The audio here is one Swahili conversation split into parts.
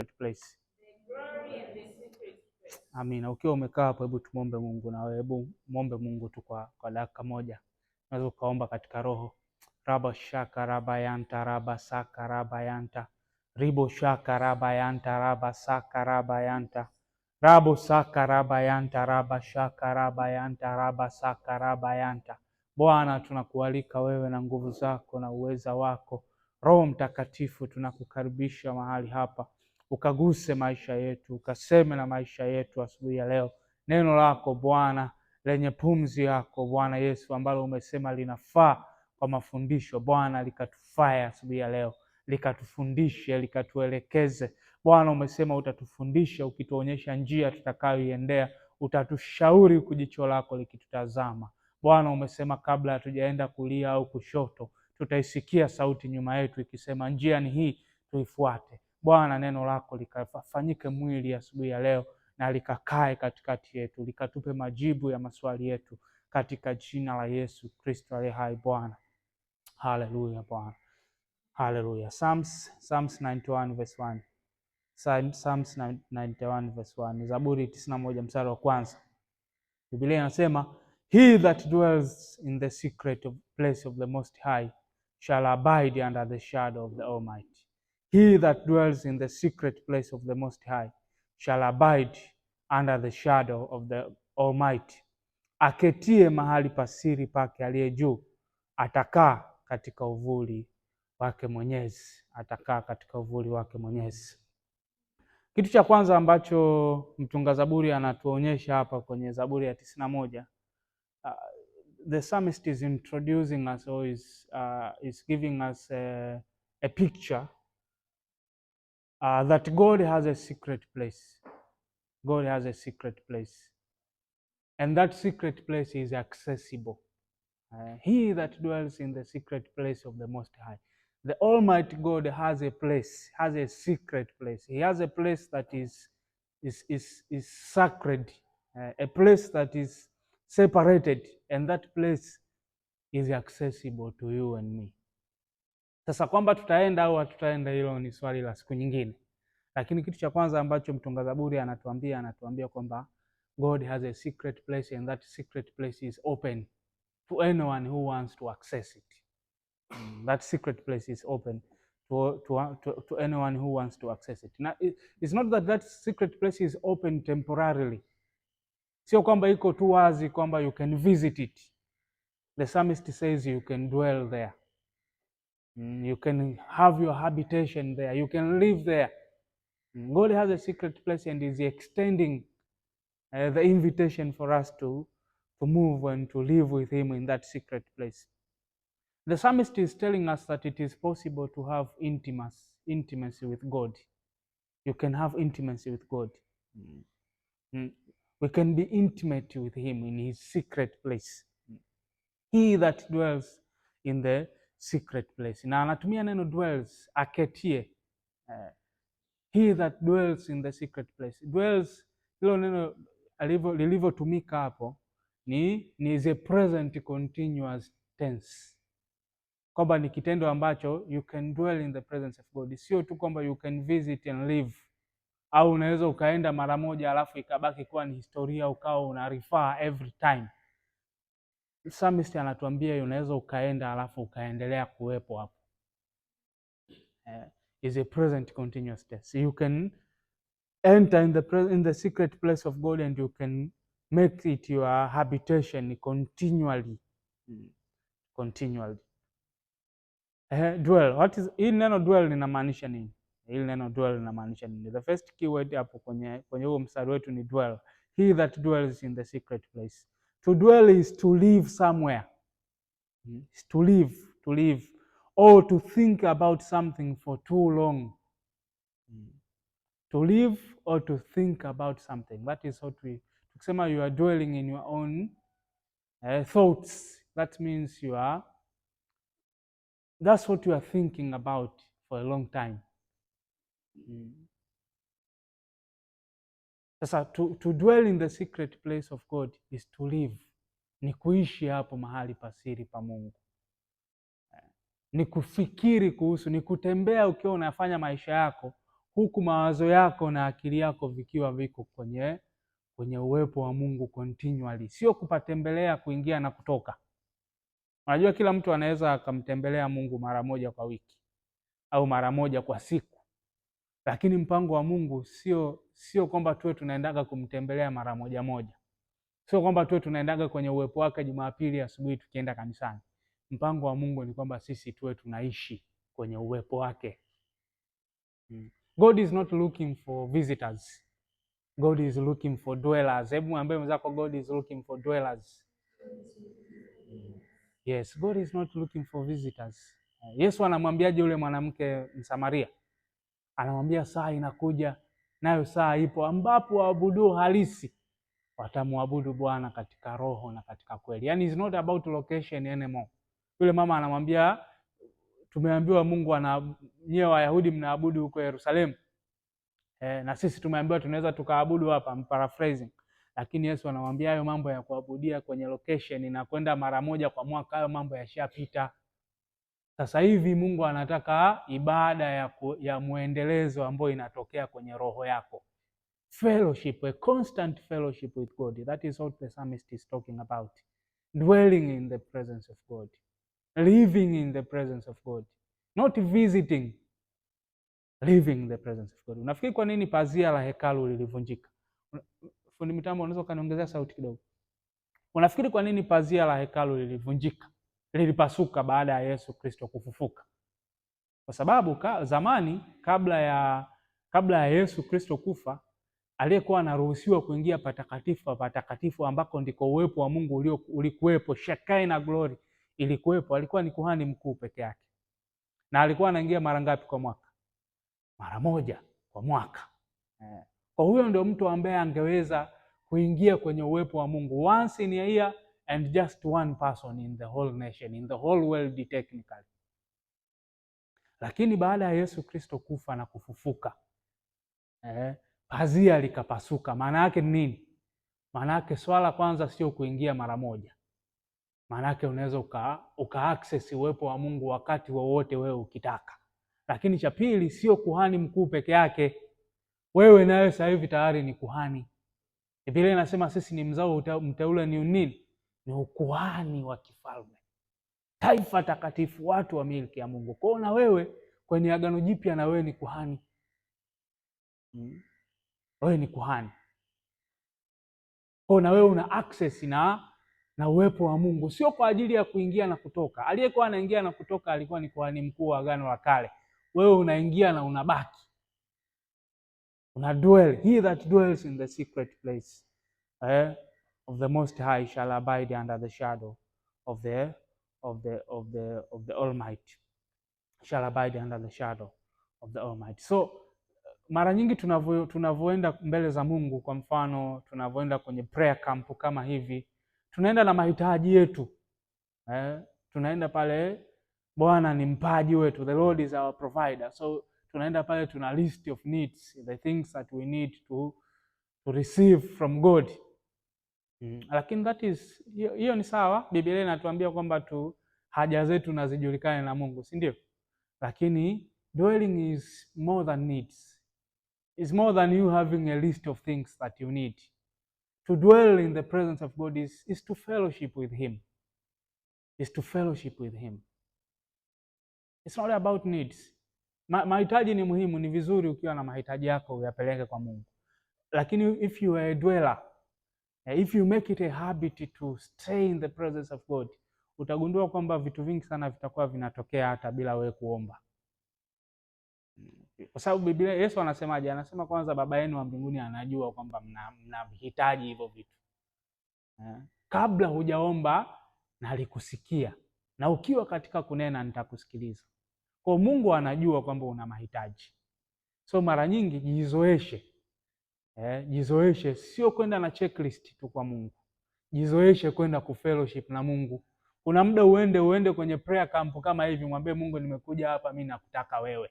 place. Amina. Ukiwa umekaa hapo, hebu tumombe Mungu na wewe. Hebu muombe Mungu tu kwa dakika moja. Unaweza ukaomba katika roho. Raba shaka raba yanta raba saka raba yanta. Ribo shaka raba yanta raba saka raba yanta. Rabo saka raba yanta raba shaka raba yanta raba saka raba yanta. Bwana, tunakualika wewe na nguvu zako na uweza wako. Roho Mtakatifu, tunakukaribisha mahali hapa, ukaguse maisha yetu, ukaseme na maisha yetu asubuhi ya leo. Neno lako Bwana lenye pumzi yako Bwana Yesu, ambalo umesema linafaa kwa mafundisho Bwana, likatufae asubuhi ya leo, likatufundishe, likatuelekeze Bwana. Umesema utatufundisha ukituonyesha njia tutakayoiendea, utatushauri huku jicho lako likitutazama Bwana. Umesema kabla hatujaenda kulia au kushoto, tutaisikia sauti nyuma yetu ikisema njia ni hii, tuifuate Bwana. Neno lako likafanyike mwili asubuhi ya leo na likakae katikati yetu, likatupe majibu ya maswali yetu katika jina la Yesu Kristo aliye hai Bwana. Haleluya Bwana. Haleluya. Psalms 91 verse 1. Psalms 91 verse 1. Zaburi 91 mstari wa kwanza. Biblia inasema, he that dwells in the secret place of the Most High shall abide under the shadow of the Almighty. He that dwells in the secret place of the Most High shall abide under the shadow of the Almighty. Aketie mahali pasiri pake aliye juu, atakaa katika uvuli wake Mwenyezi. Atakaa katika uvuli wake Mwenyezi. Kitu cha kwanza ambacho mtunga Zaburi anatuonyesha hapa kwenye Zaburi ya 91, the psalmist is introducing us, or is giving us a picture that God has a secret place. God has a secret place, and that secret place is accessible. He that dwells in the secret place of the Most High, the Almighty God has a place, has a secret place. He has a place that is sacred, a place that is separated, and that place is accessible to you and me. Sasa kwamba tutaenda au hatutaenda, hilo ni swali la siku nyingine, lakini kitu cha kwanza ambacho mtunga Zaburi anatuambia kwamba God has a secret place, and that secret place is open to anyone who wants to access it. That secret place is open to anyone who wants to access it. Now, it's not that secret place is open temporarily. Sio kwamba iko tu wazi kwamba you can visit it. The psalmist says you can dwell there. You can have your habitation there. You can live there. God has a secret place and is extending the invitation for us to move and to live with him in that secret place. The psalmist is telling us that it is possible to have intimacy with God. You can have intimacy with God. We can be intimate with him in his secret place. He that dwells in the secret place. Na anatumia neno dwells, aketie. He that dwells in the secret place. Dwells, hilo neno lilivyotumika hapo ni is a present continuous tense, kwamba ni kitendo ambacho you can dwell in the presence of God. Sio tu kwamba you can visit and live, au unaweza ukaenda mara moja alafu ikabaki kuwa ni historia ukawa una refer every time. Psalmist anatuambia unaweza ukaenda alafu ukaendelea kuwepo hapo. Is a present continuous tense. You can enter in the secret place of God and you can make it your habitation continually. Continually. Dwell. What is hii neno dwell linamaanisha nini? Hili neno dwell linamaanisha nini? The first keyword hapo kwenye huo mstari wetu ni dwell. He that dwells in the secret place. To dwell is to live somewhere. Is to live, or to think about something for too long. To live or to think about something. That is what tukisema you are dwelling in your own thoughts. That means that's what you are thinking about for a long time. Sasa to dwell in the secret place of God is to live. Ni kuishi hapo mahali pasiri pa Mungu. Ni kufikiri kuhusu, ni kutembea ukiwa unafanya maisha yako huku mawazo yako na akili yako vikiwa viko kwenye uwepo wa Mungu continually, sio kupatembelea kuingia na kutoka. Unajua kila mtu anaweza akamtembelea Mungu mara moja kwa wiki au mara moja kwa siku, lakini mpango wa Mungu sio kwamba tuwe tunaendaga kumtembelea mara moja moja, sio kwamba tuwe tunaendaga kwenye uwepo wake Jumapili asubuhi tukienda kanisani. Mpango wa Mungu ni kwamba sisi tuwe tunaishi kwenye uwepo wake. God is not looking for visitors. God is looking for dwellers. Hebu mwambie mwenzako, God is looking for dwellers. Yes, God is not looking for visitors. Yesu anamwambiaje yule mwanamke Msamaria? Anamwambia saa inakuja, nayo saa ipo, ambapo waabudu halisi watamwabudu Bwana katika roho na katika kweli. Yani it's not about location anymore. Yule mama anamwambia, tumeambiwa Mungu nyewe Wayahudi mnaabudu huko Yerusalemu. Na sisi tumeambiwa tunaweza tukaabudu hapa, I'm paraphrasing. Lakini Yesu anamwambia hayo mambo ya kuabudia kwenye location na kwenda mara moja kwa mwaka, hayo mambo yashapita. Sasa hivi Mungu anataka ibada ya muendelezo ambayo inatokea kwenye roho yako. Fellowship, a constant fellowship with God. That is what the psalmist is talking about. Dwelling in the presence of God. Living in the presence of God. Not visiting. Living in the presence of God. Unafikiri kwa nini pazia la hekalu lilivunjika? Fundi mitambo, unaweza kaniongezea sauti kidogo? Unafikiri kwa nini pazia la hekalu lilivunjika? Lilipasuka baada ya Yesu Kristo kufufuka? Kwa sababu zamani kabla ya Yesu Kristo kufa, aliyekuwa anaruhusiwa kuingia patakatifu ambako ndiko uwepo wa Mungu ulikuwepo, Shekinah glory ilikuwepo, alikuwa ni kuhani mkuu peke yake. Na alikuwa anaingia mara ngapi kwa mwaka? Mara moja kwa mwaka. Kwa huyo ndio mtu ambaye angeweza kuingia kwenye uwepo wa Mungu once in a year, and just one person in the whole nation, in the whole world technically. Lakini baada ya Yesu Kristo kufa na kufufuka, pazia likapasuka. Maana yake ni nini? Maana yake swala kwanza sio kuingia mara moja. Maana yake unaweza uka access uwepo wa Mungu wakati wowote wewe ukitaka. Lakini cha pili, sio kuhani mkuu peke yake. Wewe nawe sasa hivi tayari ni kuhani. Biblia inasema sisi ni mzao mteule, ni nini? Ni ukuhani wa kifalme, taifa takatifu, watu wa milki ya Mungu. Kwa na wewe kwenye Agano Jipya na wewe ni kuhani. Wewe ni kuhani. Kwa na wewe una access na uwepo wa Mungu, sio kwa ajili ya kuingia na kutoka. Aliyekuwa anaingia na kutoka alikuwa ni kuhani mkuu wa Agano la Kale. Wewe unaingia na unabaki. Una dwell. He that dwells in the secret place of the Most High shall abide under the shadow of the Almighty. Shall abide under the shadow of the Almighty. So mara nyingi tunavyoenda mbele za Mungu, kwa mfano tunavyoenda kwenye prayer camp kama hivi, tunaenda na mahitaji yetu. Tunaenda pale, Bwana ni mpaji wetu, the Lord is our provider. So tunaenda pale, tuna list of needs, the things that we need to receive from God. Lakini hiyo ni sawa. Biblia inatuambia kwamba haja zetu na zijulikane na Mungu, si ndio? Lakini dwelling is more than needs. It's more than you having a list of things that you need. To dwell in the presence of God is to fellowship with Him. Is to fellowship with Him. It's not about needs. Mahitaji ni muhimu, ni vizuri ukiwa na mahitaji yako uyapeleke kwa Mungu. Lakini if you are a dweller, if you make it a habit to stay in the presence of God, utagundua kwamba vitu vingi sana vitakuwa vinatokea hata bila wewe kuomba. Kwa sababu Biblia, Yesu anasemaje? Anasema kwanza Baba yenu wa mbinguni anajua kwamba mnahitaji hivyo vitu. Kabla hujaomba nalikusikia, na ukiwa katika kunena nitakusikiliza. Kwa Mungu anajua kwamba una mahitaji. So mara nyingi jizoeshe sio kwenda na checklist tu kwa Mungu. Jizoeshe kwenda kufellowship na Mungu. Kuna muda uende kwenye prayer camp kama hivi, mwambie Mungu, nimekuja hapa mimi nakutaka wewe.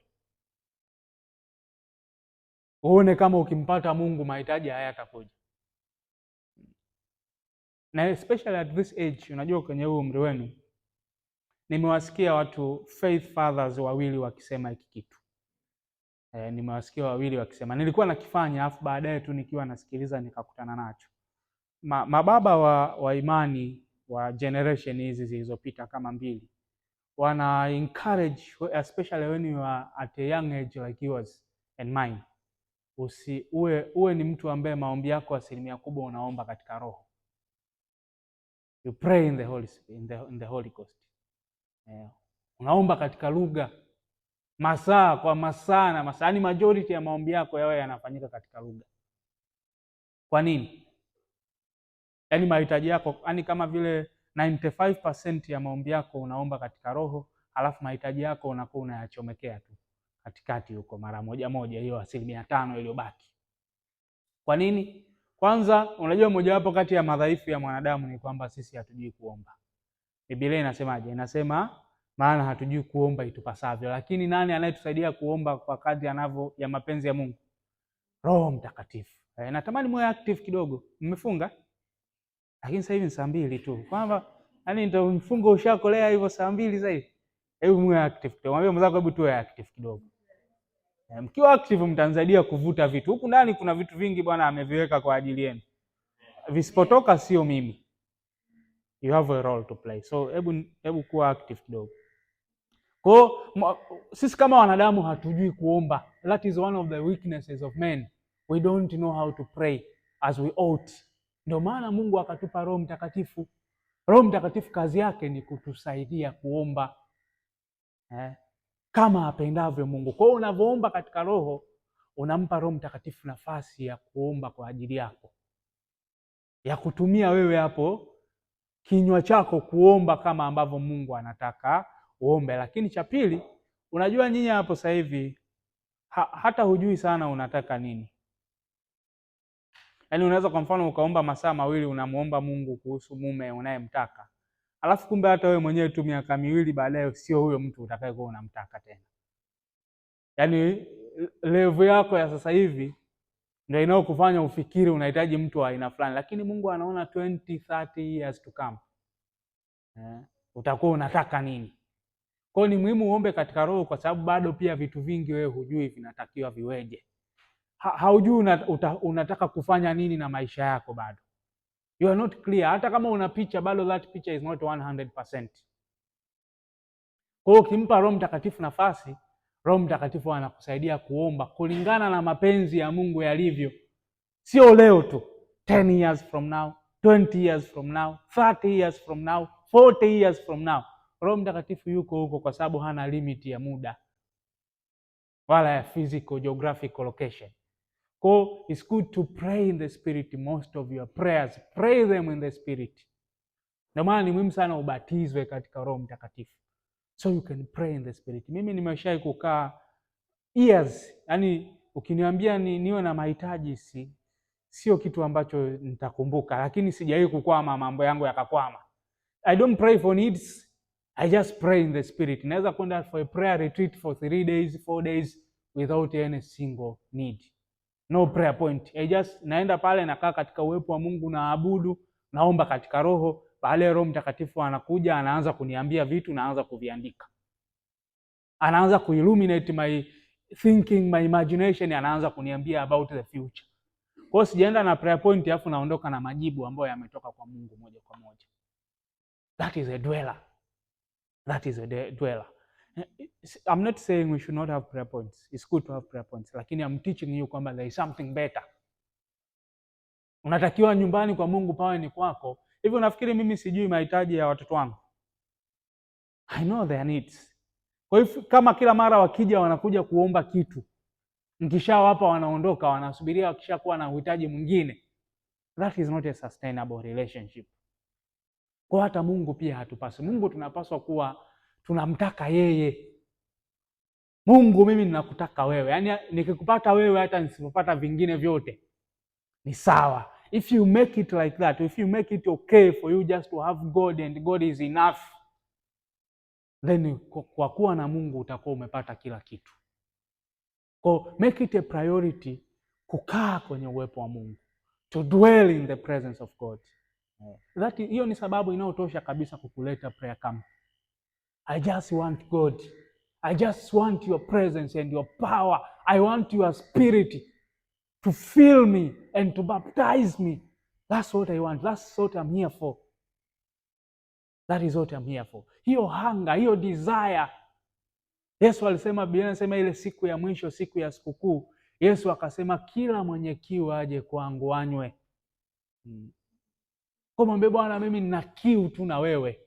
Uone kama ukimpata Mungu mahitaji hayatakuja. Na especially at this age, unajua kwenye huu umri wenu, nimewasikia watu faith fathers wawili wakisema hiki kitu. Nimewasikia wawili wakisema, nilikuwa nakifanya afu baadaye tu nikiwa nasikiliza nikakutana nacho. Mababa wa imani wa generation hizi zilizopita kama mbili wana encourage, especially when you are at a young age like yours and mine, uwe ni mtu ambaye maombi yako asilimia kubwa unaomba katika roho. You pray in the Holy Spirit, in the Holy Ghost. Unaomba katika lugha masaa kwa masaa na masaa, yani majority ya maombi yako yawe yanafanyika katika lugha. Kwa nini? Yani mahitaji yako, yani kama vile 95% ya maombi yako unaomba katika roho, alafu mahitaji yako unakuwa unayachomekea tu katikati huko mara moja moja, hiyo 5% iliyobaki. Kwa nini? Kwanza, unajua mojawapo kati ya madhaifu ya mwanadamu ni kwamba sisi hatujui kuomba. Biblia inasemaje? Inasema maana hatujui kuomba itupasavyo. Lakini nani anayetusaidia kuomba kwa kadri anavyo ya mapenzi ya Mungu? Roho Mtakatifu. Natamani muwe active kidogo. Mmefunga? Lakini sasa hivi ni saa 2 tu. Kwamba yani ndio mfungo ushakolea hivyo saa 2 sasa hivi. Hebu muwe active kidogo. Mwambie mzako hebu tuwe active kidogo. Mkiwa active mtanisaidia kuvuta vitu. Huku ndani kuna vitu vingi Bwana ameviweka kwa ajili yenu. Visipotoka sio mimi. You have a role to play. So hebu kuwa active kidogo. Kwa sisi kama wanadamu hatujui kuomba. That is one of the weaknesses of men. We don't know how to pray as we ought. Ndio maana Mungu akatupa Roho Mtakatifu. Roho Mtakatifu kazi yake ni kutusaidia kuomba kama apendavyo Mungu. Kwa hiyo unavyoomba katika roho, unampa Roho Mtakatifu nafasi ya kuomba kwa ajili yako, ya kutumia wewe hapo kinywa chako kuomba kama ambavyo Mungu anataka uombe. Lakini cha pili, unajua nyinyi hapo sasa hivi hata hujui sana unataka nini. Yaani unaweza kwa mfano ukaomba masaa 2 unamuomba Mungu kuhusu mume unayemtaka. Alafu kumbe hata wewe mwenyewe tu miaka 2 baadaye sio huyo mtu utakayekuwa unamtaka tena. Yaani level yako ya sasa hivi ndio inayokufanya ufikiri unahitaji mtu wa aina fulani, lakini Mungu anaona 20-30 years to come. Utakuwa unataka nini? Kwa hiyo ni muhimu uombe katika roho, kwa sababu bado pia vitu vingi wewe hujui vinatakiwa viweje. Haujui unataka kufanya nini na maisha yako bado. You are not clear. Hata kama una picha bado that picture is not 100%. Kwa hiyo ukimpa Roho Mtakatifu nafasi, Roho Mtakatifu anakusaidia kuomba kulingana na mapenzi ya Mungu yalivyo. Sio leo tu, 10 years from now, 20 years from now, 30 years from now, 40 years from now. Roho Mtakatifu yuko huko kwa sababu hana limit ya muda wala ya physical geographical location. So it's good to pray in the spirit. Most of your prayers, pray them in the spirit. Ndio maana ni muhimu sana ubatizwe katika Roho Mtakatifu, so you can pray in the spirit. Mimi nimeshai kukaa years, yani ukiniambia niwe na mahitaji sio kitu ambacho nitakumbuka, lakini sijawahi kukwama mambo yangu yakakwama. I don't pray for needs, I just pray in the spirit. Naweza kwenda for a prayer retreat for 3 days, 4 days without any single need. No prayer point. I just naenda pale nakaa katika uwepo wa Mungu, naabudu, naomba katika roho. Baadaye Roho Mtakatifu anakuja, anaanza kuniambia vitu, naanza kuviandika. Anaanza kuilluminate my thinking, my imagination, anaanza kuniambia about the future. Kwa hiyo sijaenda na prayer point alafu naondoka na majibu ambayo yametoka kwa Mungu moja kwa moja. That is a dweller. That is a dweller. I'm not saying we should not have prayer points. It's good to have prayer points. Lakini I'm teaching you kwamba there is something better. Unatakiwa nyumbani kwa Mungu pawe ni kwako. Hivi unafikiri mimi sijui mahitaji ya watoto wangu? I know their needs. Kwa hivyo kama kila mara wakija wanakuja kuomba kitu, nikishawapa wanaondoka, wanasubiria wakishakuwa na uhitaji mwingine, that is not a sustainable relationship. Kwa hata Mungu pia hatupaswi. Mungu tunapaswa kuwa tunamtaka yeye. Mungu, mimi ninakutaka wewe. Yaani nikikupata wewe hata nisipopata vingine vyote ni sawa. If you make it like that, if you make it okay for you just to have God and God is enough, then kwa kuwa na Mungu utakuwa umepata kila kitu. Kwa make it a priority kukaa kwenye uwepo wa Mungu, to dwell in the presence of God. Hiyo ni sababu inayotosha kabisa kukuleta prayer camp. I just want God. I just want your presence and your power. I want your spirit to fill me and to baptize me. That's what I want. That's what I'm here for. That is what I'm here for. Hiyo hanga, hiyo desire. Yesu alisema, Biblia inasema ile siku ya mwisho, siku ya sikukuu, Yesu akasema kila mwenye kiu aje kwangu anywe. Kwa mwambie Bwana, mimi nina kiu tu na wewe.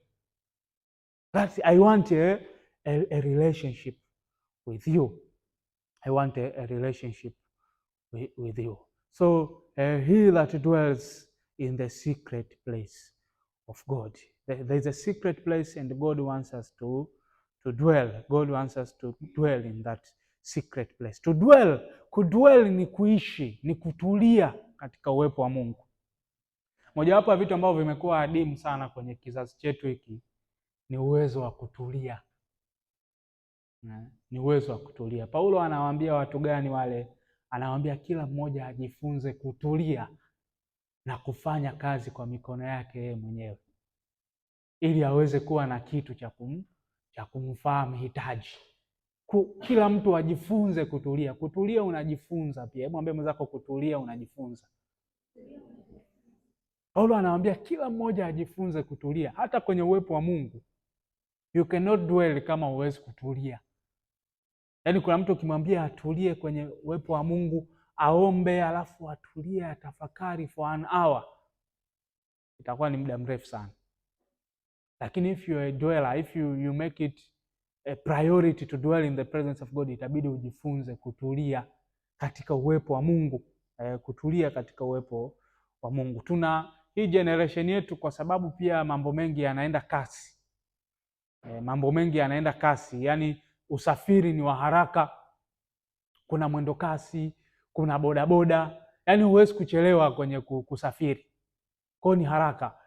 I want a relationship with you. I want a relationship with you. So he that dwells in the secret place of God. There's a secret place and God wants us to dwell. God wants us to dwell in that secret place. To dwell, kudwell ni kuishi, ni kutulia katika uwepo wa Mungu. Mojawapo ya vitu ambavyo vimekuwa adimu sana kwenye kizazi chetu hiki ni uwezo wa kutulia. Ni uwezo wa kutulia. Paulo anawaambia watu gani wale? Anawaambia kila mmoja ajifunze kutulia na kufanya kazi kwa mikono yake yeye mwenyewe, ili aweze kuwa na kitu cha kumfaa mhitaji. Kila mtu ajifunze kutulia. Kutulia unajifunza pia. Hebu mwambie mwenzako, kutulia unajifunza. Paulo anawaambia kila mmoja ajifunze kutulia. Hata kwenye uwepo wa Mungu, you cannot dwell kama huwezi kutulia. Yaani kuna mtu ukimwambia atulie kwenye uwepo wa Mungu, aombe alafu atulie atafakari for an hour, itakuwa ni muda mrefu sana. Lakini if you are a dweller, if you make it a priority to dwell in the presence of God, itabidi ujifunze kutulia katika uwepo wa Mungu. Kutulia katika uwepo wa Mungu. Tuna hii generation yetu, kwa sababu pia mambo mengi yanaenda kasi. Mambo mengi yanaenda kasi, yani usafiri ni wa haraka. Kuna mwendo kasi, kuna bodaboda, yani huwezi kuchelewa kwenye kusafiri. Kwa ni haraka.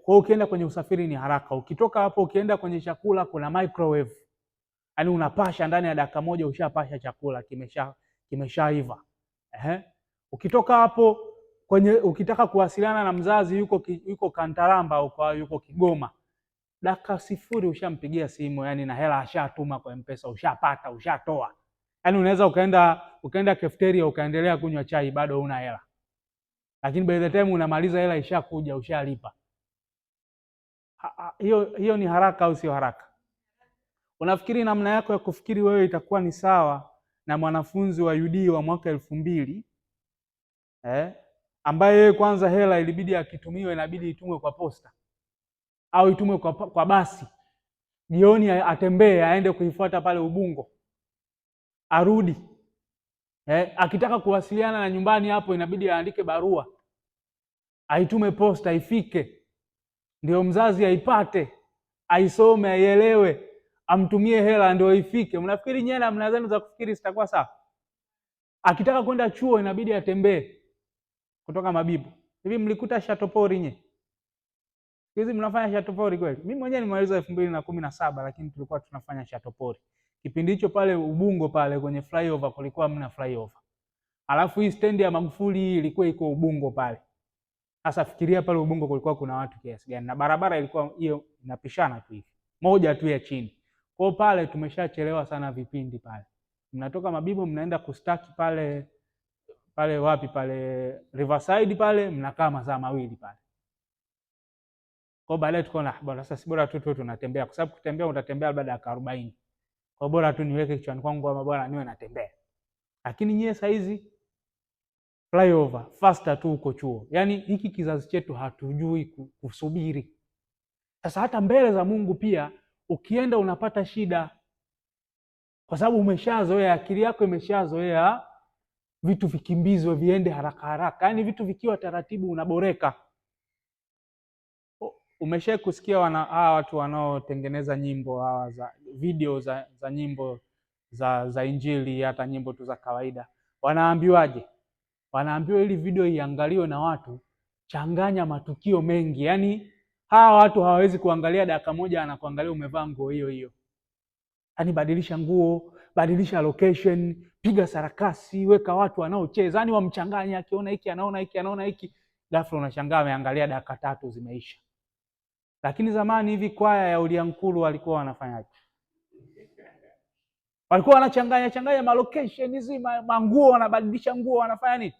Kwa ukienda kwenye usafiri ni haraka. Ukitoka hapo ukienda kwenye chakula, kuna microwave. Yani unapasha ndani ya dakika moja ushapasha chakula, kimeshaiva. Ukitoka hapo ukitaka kuwasiliana na mzazi yuko Kantaramba au yuko Kigoma, dakika sifuri ushampigia simu, yani na hela ashatuma kwa M-Pesa, ushapata, ushatoa. Yani unaweza ukaenda cafeteria ukaendelea kunywa chai bado huna hela. Lakini by the time unamaliza hela ishakuja, ushalipa. Hiyo ni haraka au sio haraka? Unafikiri namna yako ya kufikiri wewe itakuwa ni sawa na mwanafunzi wa UD wa mwaka 2000 ambaye yeye kwanza hela ilibidi akitumiwe, inabidi itumwe kwa posta au itumwe kwa basi, jioni atembee aende kuifuata pale Ubungo, arudi. Akitaka kuwasiliana na nyumbani hapo inabidi aandike barua, aitume posta, ifike, ndio mzazi aipate, aisome, aielewe, amtumie hela ndio ifike. Mnafikiri nyinyi namna zenu za kufikiri zitakuwa sawa? Akitaka kwenda chuo inabidi atembee kutoka Mabibo. Hivi mlikuta shatopori nye? Hizi mnafanya shatopori kweli? Mimi mwenyewe nimemaliza 2017 lakini tulikuwa tunafanya shatopori. Kipindi hicho pale Ubungo pale kwenye flyover kulikuwa mna flyover. Alafu hii stendi ya Magufuli ilikuwa iko Ubungo pale. Sasa fikiria pale Ubungo kulikuwa kuna watu kiasi gani, na barabara ilikuwa hiyo inapishana tu hivi. Moja tu ya chini. Kwa pale tumeshachelewa sana vipindi pale. Mnatoka Mabibo mnaenda kustaki pale wapi pale Riverside pale, mnakaa masaa mawili pale. Kwa baadaye tukaona bwana, sasa bora tu tunatembea, kwa sababu kutembea utatembea baada ya 40. Kwa bora tu niweke kichwani kwangu ama bora niwe natembea. Lakini nyie saa hizi flyover faster tu uko chuo. Yaani hiki kizazi chetu hatujui kusubiri. Sasa hata mbele za Mungu pia ukienda unapata shida, kwa sababu umeshazoea, akili yako imeshazoea vitu vikimbizwe viende haraka haraka. Yaani vitu vikiwa taratibu unaboreka. Umesha kusikia watu wanaotengeneza nyimbo za video za nyimbo za Injili, hata nyimbo tu za kawaida. Wanaambiwaje? Wanaambiwa ili video iangaliwe na watu, changanya matukio mengi. Yaani hawa watu hawawezi kuangalia dakika moja anakuangalia umevaa nguo hiyo hiyo. Yaani badilisha nguo, badilisha location, piga sarakasi, weka watu wanaocheza, yaani wamchanganya, akiona hiki anaona hiki, anaona hiki, ghafla unashangaa ameangalia dakika 3 zimeisha. Lakini zamani hivi kwaya ya Uliankuru walikuwa wanafanyaje? Walikuwa wanachanganya malocation hizi, manguo, wanabadilisha nguo, wanafanya nini?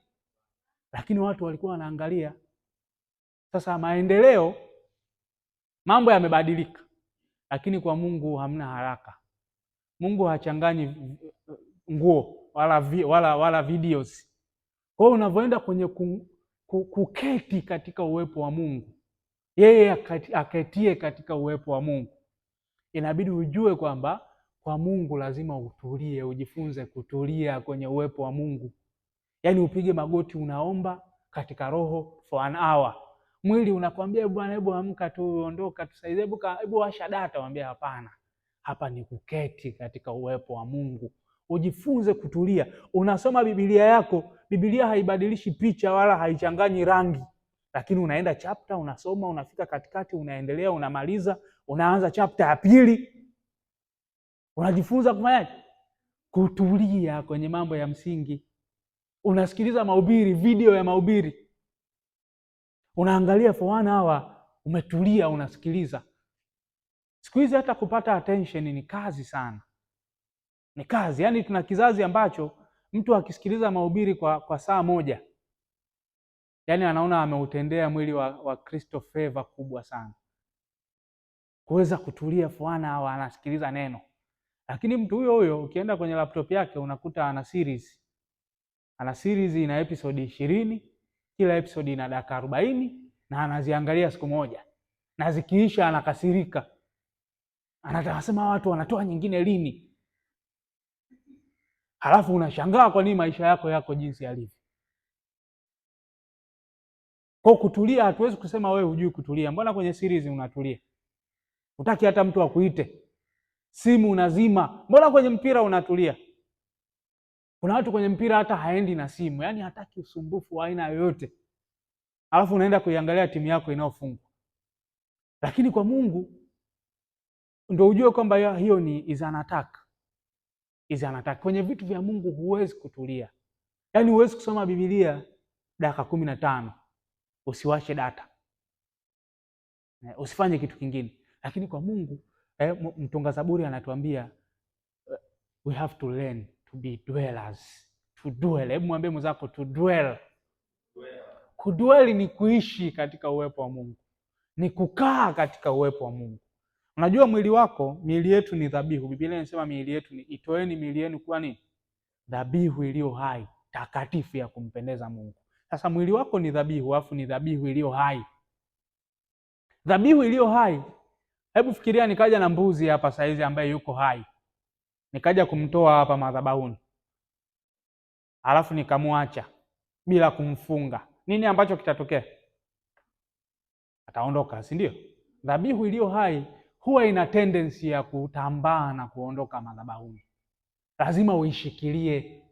Lakini watu walikuwa wanaangalia. Sasa maendeleo, mambo yamebadilika, lakini kwa Mungu hamna haraka. Mungu hachanganyi nguo wala videos. Kwa hiyo unavyoenda kwenye kuketi katika uwepo wa Mungu, yeye aketie katika uwepo wa Mungu, inabidi ujue kwamba kwa Mungu lazima utulie, ujifunze kutulia kwenye uwepo wa Mungu. Yaani upige magoti, unaomba katika roho for an hour. Mwili unakwambia bwana, hebu amka tu, ondoka tu sasa, hebu washa data. Mwambie hapana, hapa ni kuketi katika uwepo wa Mungu. Ujifunze kutulia. Unasoma Biblia yako, Biblia haibadilishi picha wala haichanganyi rangi, lakini unaenda chapter, unasoma, unafika katikati, unaendelea, unamaliza, unaanza chapter ya pili. Unajifunza kufanyaje? Kutulia kwenye mambo ya msingi. Unasikiliza mahubiri, video ya mahubiri, unaangalia for 1 hour, umetulia, unasikiliza. Siku hizi hata kupata attention ni kazi sana, ni kazi. Yaani tuna kizazi ambacho mtu akisikiliza mahubiri kwa saa moja, yaani anaona ameutendea mwili wa Kristo favor kubwa sana, kuweza kutulia for 1 hour anasikiliza neno. Lakini mtu huyo ukienda kwenye laptop yake unakuta ana series ina episode 20, kila episode ina dakika 40, na anaziangalia siku moja, na zikiisha anakasirika, anasema watu wanatoa nyingine lini? Halafu unashangaa kwa nini maisha yako jinsi yalivyo. Kwa kutulia, hatuwezi kusema wewe hujui kutulia. Mbona kwenye series unatulia? Hutaki hata mtu akuite, simu unazima. Mbona kwenye mpira unatulia? Kuna watu kwenye mpira hata haendi na simu, yaani hataki usumbufu wa aina yoyote, alafu unaenda kuiangalia timu yako inayofungwa. Lakini kwa Mungu ndio ujue kwamba hiyo ni is an attack. Kwenye vitu vya Mungu huwezi kutulia. Yaani huwezi kusoma Biblia dakika 15 usiwashe data, usifanye kitu kingine. Lakini kwa Mungu mtunga Zaburi anatuambia we have to learn to be dwellers, to dwell. Hebu mwambie mwenzako to dwell. Kudwell ni kuishi katika uwepo wa Mungu, ni kukaa katika uwepo wa Mungu. Unajua miili yetu ni dhabihu. Biblia inasema miili yetu ni itoeni miili yenu kuwa nini? Dhabihu iliyo hai, takatifu, ya kumpendeza Mungu. Sasa mwili wako ni dhabihu, afu ni dhabihu iliyo hai. Dhabihu iliyo hai. Hebu fikiria nikaja na mbuzi hapa saizi ambaye yuko hai, nikaja kumtoa hapa madhabahuni, alafu nikamwacha bila kumfunga, nini ambacho kitatokea? Ataondoka, si ndio? Dhabihu iliyo hai huwa ina tendency ya kutambaa na kuondoka madhabahuni, lazima uishikilie.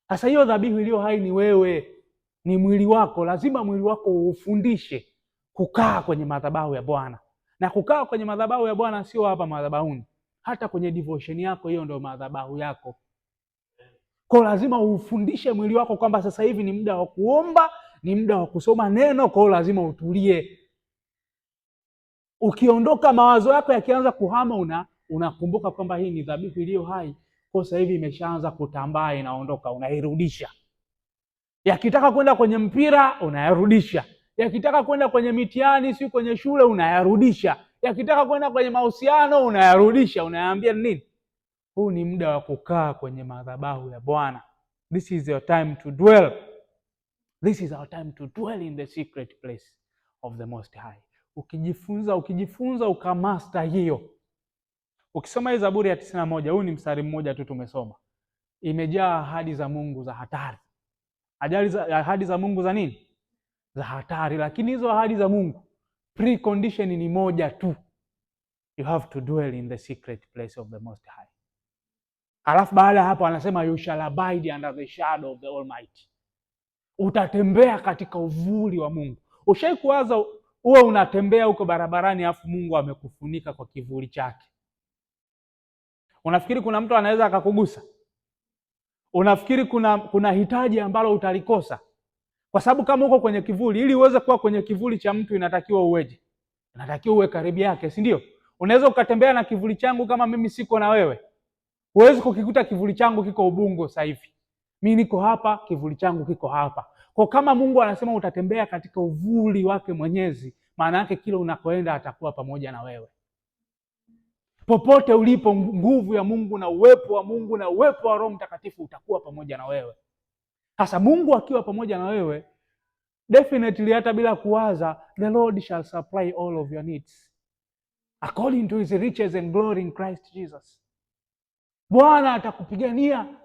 Sasa hiyo dhabihu iliyo hai ni wewe, ni mwili wako. Lazima mwili wako ufundishe kukaa kwenye madhabahu ya Bwana. Na kukaa kwenye madhabahu ya Bwana sio hapa madhabahuni, hata kwenye devotion yako, hiyo ndio madhabahu yako. Kwa lazima ufundishe mwili wako kwamba sasa hivi ni muda wa kuomba, ni muda wa kusoma neno, kwa lazima utulie. Ukiondoka, mawazo yako yakianza kuhama, unakumbuka kwamba hii ni dhabihu iliyo hai, kwa sasa hivi imeshaanza kutambaa, inaondoka, unairudisha. Yakitaka kwenda kwenye mpira unayarudisha, yakitaka kwenda kwenye mitihani, si kwenye shule, unayarudisha, yakitaka kwenda kwenye mahusiano unayarudisha. Unayaambia nini? Huu ni muda wa kukaa kwenye madhabahu ya Bwana. This is your time to dwell. This is our time to dwell in the secret place of the Most High. Ukijifunza ukamaster hiyo. Ukisoma hii Zaburi ya 91, huu ni mstari mmoja tu tumesoma, imejaa ahadi za Mungu za hatari. Ahadi za Mungu za nini? Za hatari. Lakini hizo ahadi za Mungu, precondition ni moja tu, you have to dwell in the secret place of the Most High. Alafu baada ya hapo anasema you shall abide under the shadow of the Almighty. Utatembea katika uvuli wa Mungu. Ushaikuwaza uwe unatembea huko barabarani afu Mungu amekufunika kwa kivuli chake? Unafikiri kuna mtu anaweza akakugusa? Unafikiri kuna hitaji ambalo utalikosa? Kwa sababu kama uko kwenye kivuli, ili uweze kuwa kwenye kivuli cha mtu inatakiwa uweje? Inatakiwa uwe karibu yake, si ndio? Unaweza ukatembea na kivuli changu kama mimi siko na wewe? Huwezi kukikuta kivuli changu kiko Ubungo sasa hivi. Mimi niko hapa, kivuli changu kiko hapa. Kwa kama Mungu anasema utatembea katika uvuli wake Mwenyezi, maana yake kila unakoenda atakuwa pamoja na wewe. Popote ulipo, nguvu ya Mungu na uwepo wa Mungu na uwepo wa Roho Mtakatifu utakuwa pamoja na wewe. Sasa Mungu akiwa pamoja na wewe, definitely hata bila kuwaza, the Lord shall supply all of your needs according to his riches and glory in Christ Jesus. Bwana atakupigania,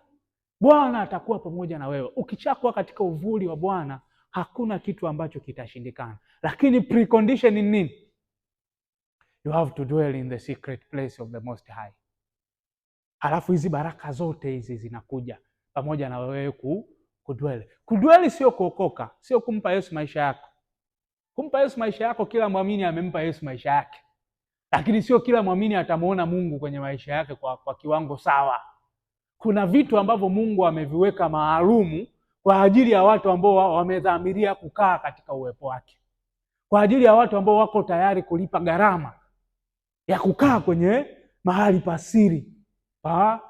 Bwana atakuwa pamoja na wewe. Ukichakuwa katika uvuli wa Bwana, hakuna kitu ambacho kitashindikana. Lakini precondition ni nini? You have to dwell in the secret place of the Most High. Halafu hizi baraka zote hizi zinakuja pamoja na wewe kudwell. Kudwell sio kuokoka, sio kumpa Yesu maisha yako. Kumpa Yesu maisha yako, kila mwamini amempa Yesu maisha yake. Lakini sio kila mwamini atamuona Mungu kwenye maisha yake kwa kiwango sawa. Kuna vitu ambavyo Mungu ameviweka maalumu kwa ajili ya watu ambao wamedhamiria kukaa katika uwepo wake. Kwa ajili ya watu ambao wako tayari kulipa gharama ya kukaa kwenye mahali pasiri pa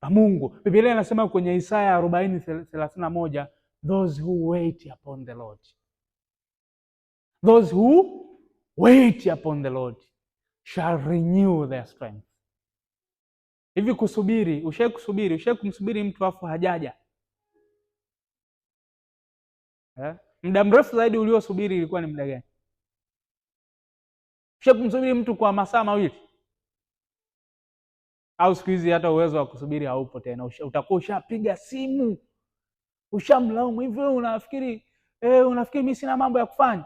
Mungu. Biblia inasema kwenye Isaya 40:31, those who wait upon the Lord. Those who wait upon the Lord shall renew their strength. Hivi kusubiri, ushawahi kumsubiri mtu afu hajaja? Muda mrefu zaidi uliosubiri ilikuwa ni muda gani? Ushawahi kumsubiri mtu kwa masaa mawili? Au siku hizi hata uwezo wa kusubiri haupo tena, utakuwa ushapiga simu, ushamlaumu hivi, unafikiri mimi sina mambo ya kufanya,